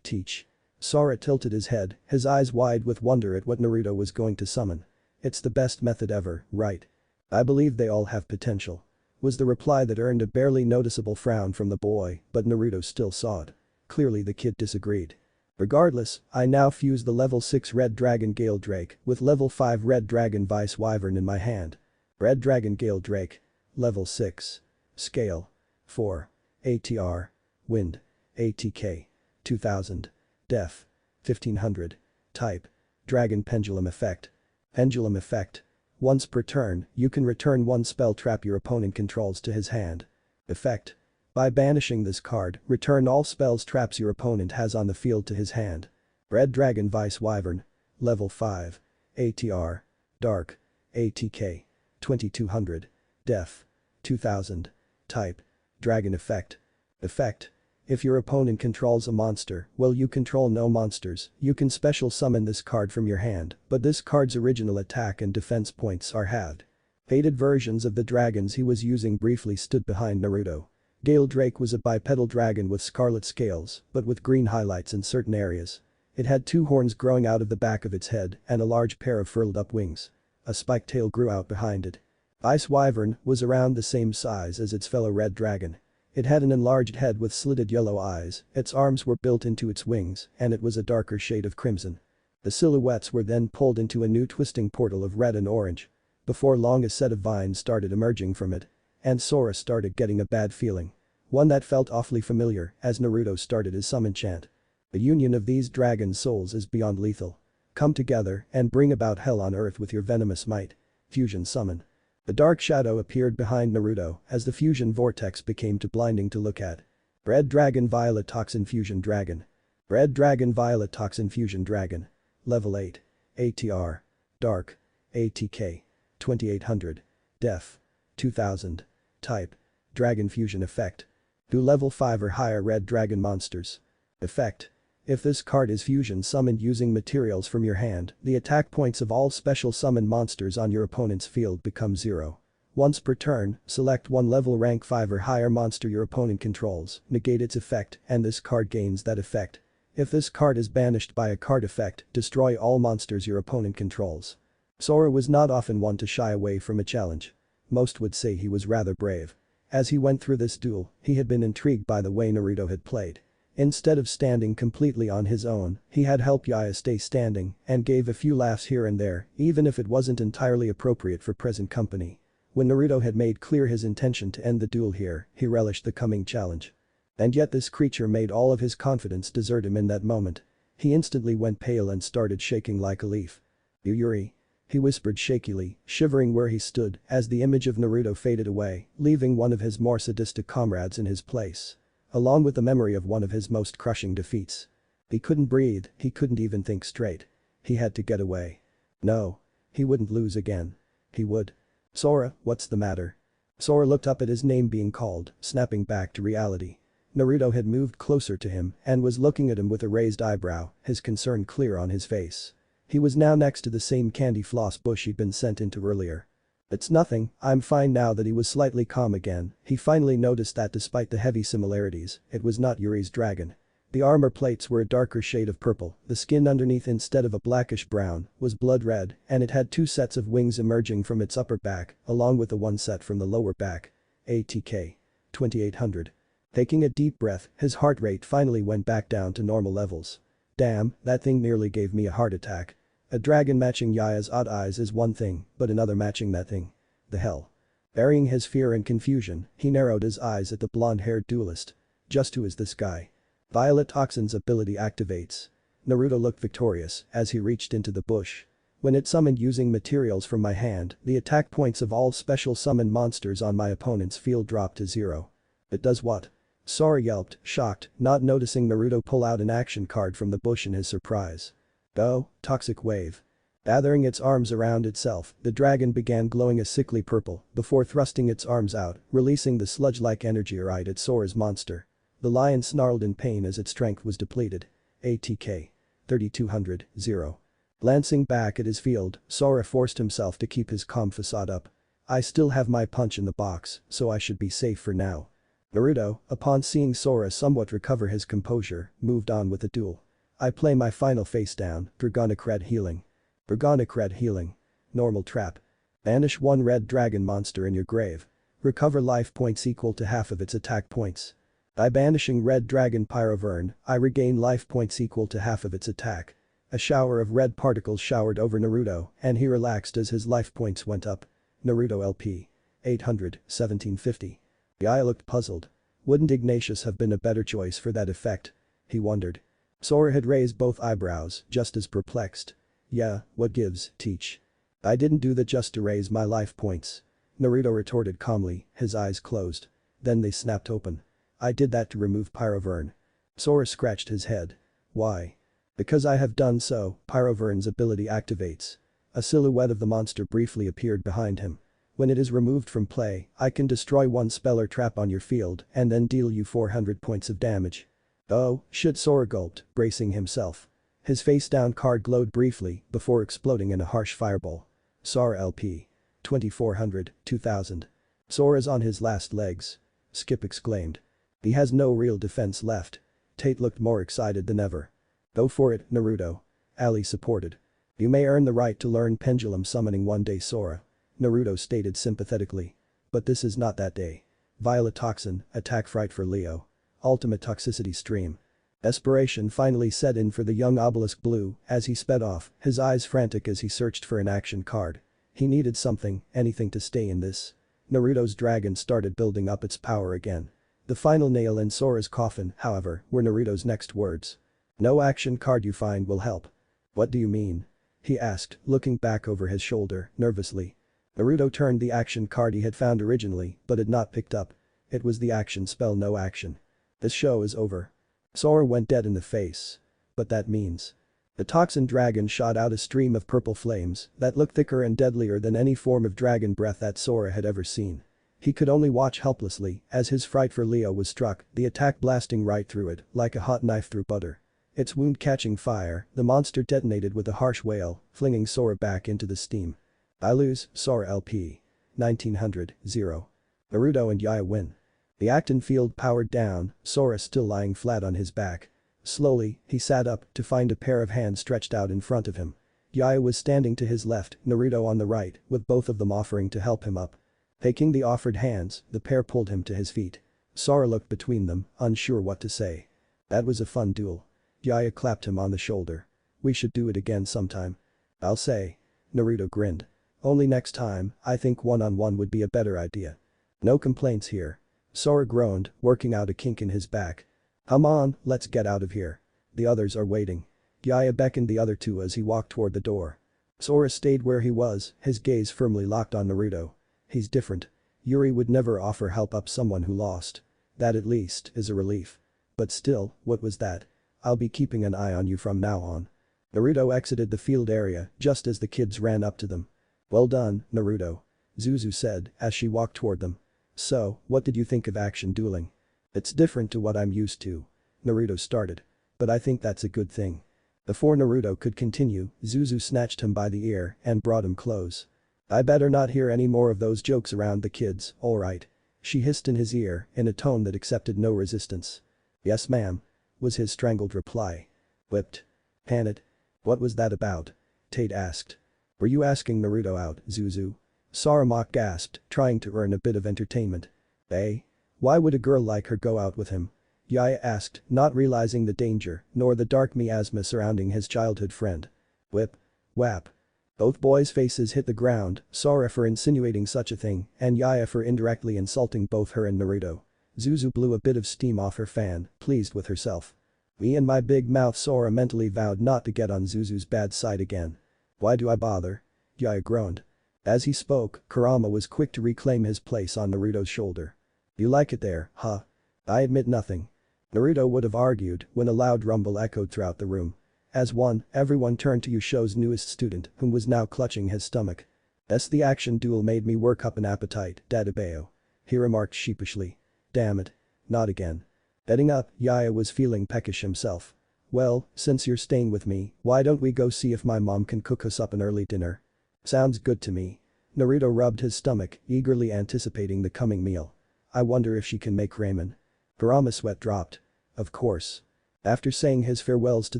teach. Sora tilted his head, his eyes wide with wonder at what Naruto was going to summon. It's the best method ever, right? I believe they all have potential. Was the reply that earned a barely noticeable frown from the boy, but Naruto still saw it. Clearly the kid disagreed. Regardless, I now fuse the level 6 Red Dragon Gale Drake with level 5 Red Dragon Vice Wyvern in my hand. Red Dragon Gale Drake. Level 6. Scale. 4. ATR. Wind. ATK. 2000. Def. 1500. Type. Dragon Pendulum Effect. Pendulum Effect. Once per turn, you can return one spell trap your opponent controls to his hand. Effect. By banishing this card, return all spells traps your opponent has on the field to his hand. Red Dragon Vice Wyvern. Level 5. ATR. Dark. ATK. 2200. Def. 2000. Type. Dragon Effect. Effect. If your opponent controls a monster, while you control no monsters, you can special summon this card from your hand, but this card's original attack and defense points are halved. Faded versions of the dragons he was using briefly stood behind Naruto. Gale Drake was a bipedal dragon with scarlet scales, but with green highlights in certain areas. It had 2 horns growing out of the back of its head and a large pair of furled up wings. A spiked tail grew out behind it. Ice Wyvern was around the same size as its fellow red dragon. It had an enlarged head with slitted yellow eyes, its arms were built into its wings, and it was a darker shade of crimson. The silhouettes were then pulled into a new twisting portal of red and orange. Before long a set of vines started emerging from it. And Sora started getting a bad feeling. One that felt awfully familiar as Naruto started his summon chant. The union of these dragon souls is beyond lethal. Come together and bring about hell on earth with your venomous might. Fusion summon. A dark shadow appeared behind Naruto as the fusion vortex became too blinding to look at. Red Dragon Violet Toxin Fusion Dragon. Red Dragon Violet Toxin Fusion Dragon. Level 8. ATR. Dark. ATK. 2800. Def. 2000. Type. Dragon Fusion Effect. Do level 5 or higher red dragon monsters. Effect. If this card is fusion summoned using materials from your hand, the attack points of all special summon monsters on your opponent's field become 0. Once per turn, select one level rank 5 or higher monster your opponent controls, negate its effect, and this card gains that effect. If this card is banished by a card effect, destroy all monsters your opponent controls. Sora was not often one to shy away from a challenge. Most would say he was rather brave. As he went through this duel, he had been intrigued by the way Naruto had played. Instead of standing completely on his own, he had helped Yaya stay standing and gave a few laughs here and there, even if it wasn't entirely appropriate for present company. When Naruto had made clear his intention to end the duel here, he relished the coming challenge. And yet this creature made all of his confidence desert him in that moment. He instantly went pale and started shaking like a leaf. "Yuri," he whispered shakily, shivering where he stood as the image of Naruto faded away, leaving one of his more sadistic comrades in his place. Along with the memory of one of his most crushing defeats. He couldn't breathe, he couldn't even think straight. He had to get away. No. He wouldn't lose again. He would. "Sora, what's the matter?" Sora looked up at his name being called, snapping back to reality. Naruto had moved closer to him and was looking at him with a raised eyebrow, his concern clear on his face. He was now next to the same candy floss bush he'd been sent into earlier. "It's nothing, I'm fine." Now that he was slightly calm again, he finally noticed that despite the heavy similarities, it was not Yuri's dragon. The armor plates were a darker shade of purple, the skin underneath instead of a blackish brown, was blood red, and it had 2 sets of wings emerging from its upper back, along with the 1 set from the lower back. ATK. 2800. Taking a deep breath, his heart rate finally went back down to normal levels. Damn, that thing nearly gave me a heart attack. A dragon matching Yaya's odd eyes is one thing, but another matching that thing. The hell. Burying his fear and confusion, he narrowed his eyes at the blonde-haired duelist. Just who is this guy? Violet Toxin's ability activates. Naruto looked victorious as he reached into the bush. When it summoned using materials from my hand, the attack points of all special summoned monsters on my opponent's field dropped to 0. It does what? Sora yelped, shocked, not noticing Naruto pull out an action card from the bush in his surprise. Oh, toxic wave. Gathering its arms around itself, the dragon began glowing a sickly purple before thrusting its arms out, releasing the sludge-like energy right at Sora's monster. The lion snarled in pain as its strength was depleted. ATK. 3200, 0. Glancing back at his field, Sora forced himself to keep his calm facade up. I still have my punch in the box, so I should be safe for now. Naruto, upon seeing Sora somewhat recover his composure, moved on with the duel. I play my final face down, Dragonic Red Healing. Dragonic Red Healing. Normal trap. Banish one red dragon monster in your grave. Recover life points equal to half of its attack points. By banishing red dragon Pyrovern, I regain life points equal to half of its attack. A shower of red particles showered over Naruto and he relaxed as his life points went up. Naruto LP. 800, 1750. Yaya looked puzzled. Wouldn't Ignatius have been a better choice for that effect? He wondered. Sora had raised both eyebrows, just as perplexed. Yeah, what gives, teach. I didn't do that just to raise my life points. Naruto retorted calmly, his eyes closed. Then they snapped open. I did that to remove Pyrovern. Sora scratched his head. Why? Because I have done so, Pyrovern's ability activates. A silhouette of the monster briefly appeared behind him. When it is removed from play, I can destroy one spell or trap on your field and then deal you 400 points of damage. Oh, shit, Sora gulped, bracing himself. His face-down card glowed briefly before exploding in a harsh fireball. Sora LP. 2400, 2000. Sora's on his last legs. Skip exclaimed. He has no real defense left. Tate looked more excited than ever. Go for it, Naruto. Ali supported. You may earn the right to learn pendulum summoning one day, Sora. Naruto stated sympathetically. But this is not that day. Violet Toxin, attack fright for Leo. Ultimate toxicity stream. Desperation finally set in for the young Obelisk Blue as he sped off, his eyes frantic as he searched for an action card. He needed something, anything to stay in this. Naruto's dragon started building up its power again. The final nail in Sora's coffin, however, were Naruto's next words. No action card you find will help. What do you mean? He asked, looking back over his shoulder, nervously. Naruto turned the action card he had found originally, but had not picked up. It was the action spell No Action. This show is over. Sora went dead in the face. But that means. The toxin dragon shot out a stream of purple flames that looked thicker and deadlier than any form of dragon breath that Sora had ever seen. He could only watch helplessly as his fright for Leo was struck, the attack blasting right through it, like a hot knife through butter. Its wound catching fire, the monster detonated with a harsh wail, flinging Sora back into the steam. I lose, Sora LP. 1900, 0. Naruto and Yaya win. The Acton field powered down, Sora still lying flat on his back. Slowly, he sat up to find a pair of hands stretched out in front of him. Yaya was standing to his left, Naruto on the right, with both of them offering to help him up. Taking the offered hands, the pair pulled him to his feet. Sora looked between them, unsure what to say. That was a fun duel. Yaya clapped him on the shoulder. We should do it again sometime. I'll say. Naruto grinned. Only next time, I think one-on-one would be a better idea. No complaints here. Sora groaned, working out a kink in his back. Come on, let's get out of here. The others are waiting. Yaya beckoned the other two as he walked toward the door. Sora stayed where he was, his gaze firmly locked on Naruto. He's different. Yuri would never offer help up someone who lost. That at least is a relief. But still, what was that? I'll be keeping an eye on you from now on. Naruto exited the field area just as the kids ran up to them. Well done, Naruto. Zuzu said as she walked toward them. So, what did you think of action dueling? It's different to what I'm used to. Naruto started. But I think that's a good thing. Before Naruto could continue, Zuzu snatched him by the ear and brought him close. I better not hear any more of those jokes around the kids, alright? She hissed in his ear in a tone that accepted no resistance. Yes ma'am, was his strangled reply. Whipped. Pan it. What was that about? Tate asked. Were you asking Naruto out, Zuzu? Sora gasped, trying to earn a bit of entertainment. Eh? Why would a girl like her go out with him? Yaya asked, not realizing the danger, nor the dark miasma surrounding his childhood friend. Whip. Whap. Both boys' faces hit the ground, Sora for insinuating such a thing, and Yaya for indirectly insulting both her and Naruto. Zuzu blew a bit of steam off her fan, pleased with herself. Me and my big mouth, Sora mentally vowed not to get on Zuzu's bad side again. Why do I bother? Yaya groaned. As he spoke, Kurama was quick to reclaim his place on Naruto's shoulder. You like it there, huh? I admit nothing. Naruto would have argued when a loud rumble echoed throughout the room. As one, everyone turned to Yugioh's newest student, whom was now clutching his stomach. The action duel made me work up an appetite, Dadabeo. He remarked sheepishly. Damn it. Not again. Heading up, Yaya was feeling peckish himself. Well, since you're staying with me, why don't we go see if my mom can cook us up an early dinner? Sounds good to me. Naruto rubbed his stomach, eagerly anticipating the coming meal. I wonder if she can make ramen. Kurama's sweat dropped. Of course. After saying his farewells to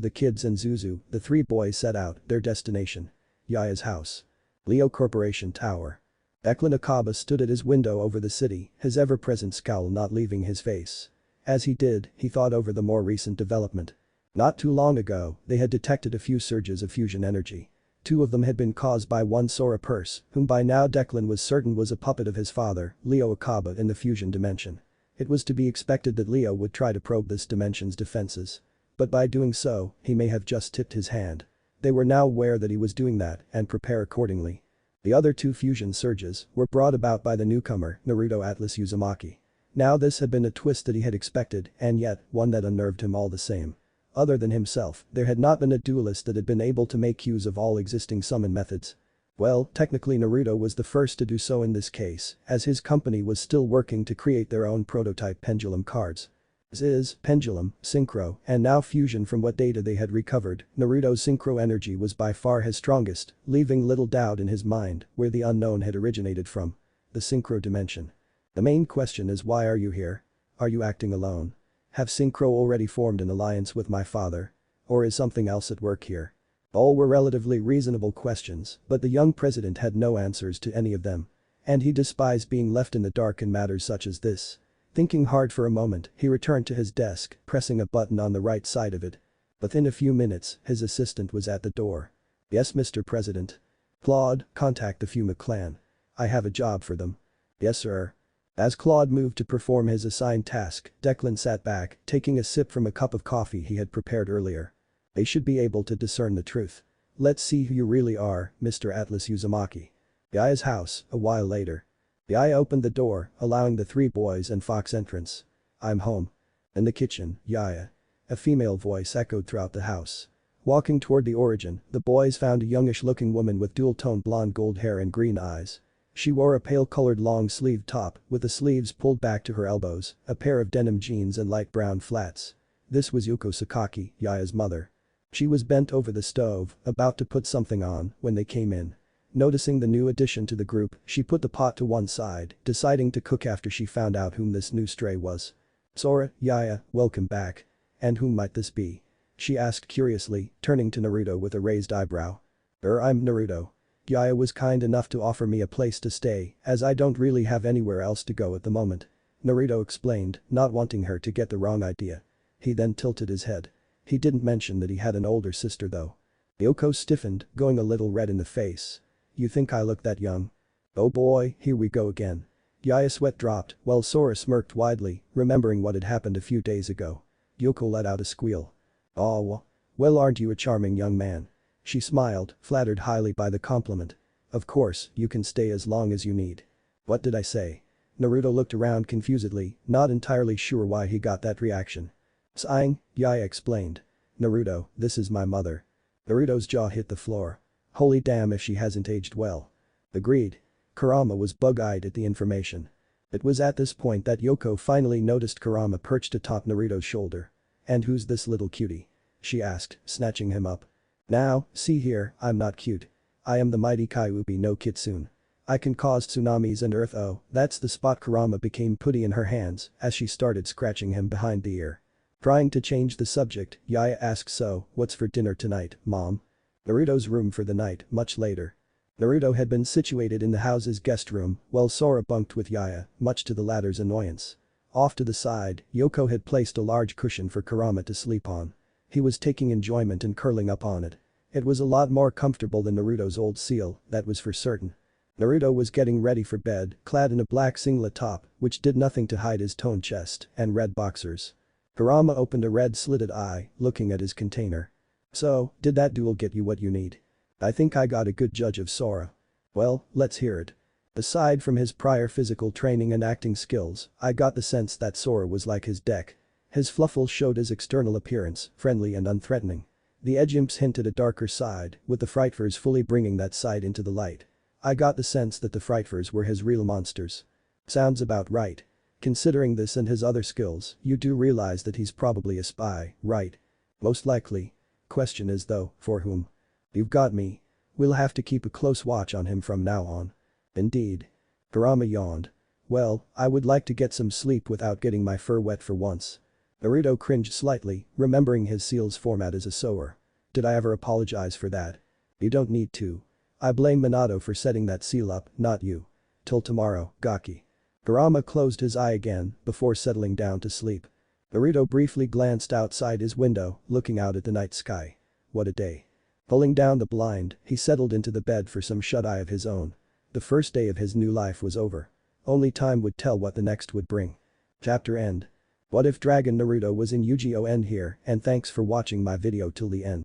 the kids and Zuzu, the three boys set out, their destination. Yaya's house. Leo Corporation Tower. Declan Akaba stood at his window over the city, his ever-present scowl not leaving his face. As he did, he thought over the more recent development. Not too long ago, they had detected a few surges of fusion energy. 2 of them had been caused by one Sora Purse, whom by now Declan was certain was a puppet of his father, Leo Akaba in the fusion dimension. It was to be expected that Leo would try to probe this dimension's defenses. But by doing so, he may have just tipped his hand. They were now aware that he was doing that and prepare accordingly. The other 2 fusion surges were brought about by the newcomer, Naruto Atlas Uzumaki. Now this had been a twist that he had expected and yet one that unnerved him all the same. Other than himself, there had not been a duelist that had been able to make use of all existing summon methods. Well, technically Naruto was the first to do so in this case, as his company was still working to create their own prototype pendulum cards. This is, pendulum, synchro, and now fusion. From what data they had recovered, Naruto's synchro energy was by far his strongest, leaving little doubt in his mind where the unknown had originated from. The synchro dimension. The main question is, why are you here? Are you acting alone? Have synchro already formed an alliance with my father? Or is something else at work here? All were relatively reasonable questions, but the young president had no answers to any of them. And he despised being left in the dark in matters such as this. Thinking hard for a moment, he returned to his desk, pressing a button on the right side of it. Within a few minutes, his assistant was at the door. Yes, Mr. President. Claude, contact the Fuma clan. I have a job for them. Yes, sir. As Claude moved to perform his assigned task, Declan sat back, taking a sip from a cup of coffee he had prepared earlier. They should be able to discern the truth. Let's see who you really are, Mr. Atlas Uzumaki. Yaya's house, a while later. Yaya opened the door, allowing the 3 boys and Fox entrance. I'm home. In the kitchen, Yaya. A female voice echoed throughout the house. Walking toward the origin, the boys found a youngish-looking woman with dual-toned blonde gold hair and green eyes. She wore a pale-colored long-sleeved top, with the sleeves pulled back to her elbows, a pair of denim jeans and light brown flats. This was Yuko Sakaki, Yaya's mother. She was bent over the stove, about to put something on, when they came in. Noticing the new addition to the group, she put the pot to one side, deciding to cook after she found out whom this new stray was. Sora, Yaya, welcome back. And whom might this be? She asked curiously, turning to Naruto with a raised eyebrow. I'm Naruto. Yaya was kind enough to offer me a place to stay, as I don't really have anywhere else to go at the moment. Naruto explained, not wanting her to get the wrong idea. He then tilted his head. He didn't mention that he had an older sister though. Yoko stiffened, going a little red in the face. You think I look that young? Oh boy, here we go again. Yaya's sweat dropped, while Sora smirked widely, remembering what had happened a few days ago. Yoko let out a squeal. Oh, well, aren't you a charming young man? She smiled, flattered highly by the compliment. Of course, you can stay as long as you need. What did I say? Naruto looked around confusedly, not entirely sure why he got that reaction. Sighing, Yaya explained. Naruto, this is my mother. Naruto's jaw hit the floor. Holy damn if she hasn't aged well. Agreed. Kurama was bug-eyed at the information. It was at this point that Yoko finally noticed Kurama perched atop Naruto's shoulder. And who's this little cutie? She asked, snatching him up. Now, see here, I'm not cute. I am the mighty Kyuubi no Kitsune. I can cause tsunamis and earth. Oh, that's the spot. Kurama became putty in her hands as she started scratching him behind the ear. Trying to change the subject, Yaya asked, so, what's for dinner tonight, Mom? Naruto's room for the night, much later. Naruto had been situated in the house's guest room, while Sora bunked with Yaya, much to the latter's annoyance. Off to the side, Yoko had placed a large cushion for Kurama to sleep on. He was taking enjoyment in curling up on it. It was a lot more comfortable than Naruto's old seal, that was for certain. Naruto was getting ready for bed, clad in a black singlet top, which did nothing to hide his toned chest, and red boxers. Kurama opened a red slitted eye, looking at his container. "So, did that duel get you what you need?" "I think I got a good judge of Sora." "Well, let's hear it." Aside from his prior physical training and acting skills, I got the sense that Sora was like his deck. His fluffles showed his external appearance, friendly and unthreatening. The edge imps hinted a darker side, with the Frightfurs fully bringing that side into the light. I got the sense that the Frightfurs were his real monsters. Sounds about right. Considering this and his other skills, you do realize that he's probably a spy, right? Most likely. Question is though, for whom? You've got me. We'll have to keep a close watch on him from now on. Indeed. Kurama yawned. Well, I would like to get some sleep without getting my fur wet for once. Naruto cringed slightly, remembering his seal's format as a sower. Did I ever apologize for that? You don't need to. I blame Minato for setting that seal up, not you. Till tomorrow, Gaki. Kurama closed his eye again before settling down to sleep. Naruto briefly glanced outside his window, looking out at the night sky. What a day. Pulling down the blind, he settled into the bed for some shut-eye of his own. The first day of his new life was over. Only time would tell what the next would bring. Chapter end. What if Dragon Naruto was in Yu-Gi-Oh! End here, and thanks for watching my video till the end.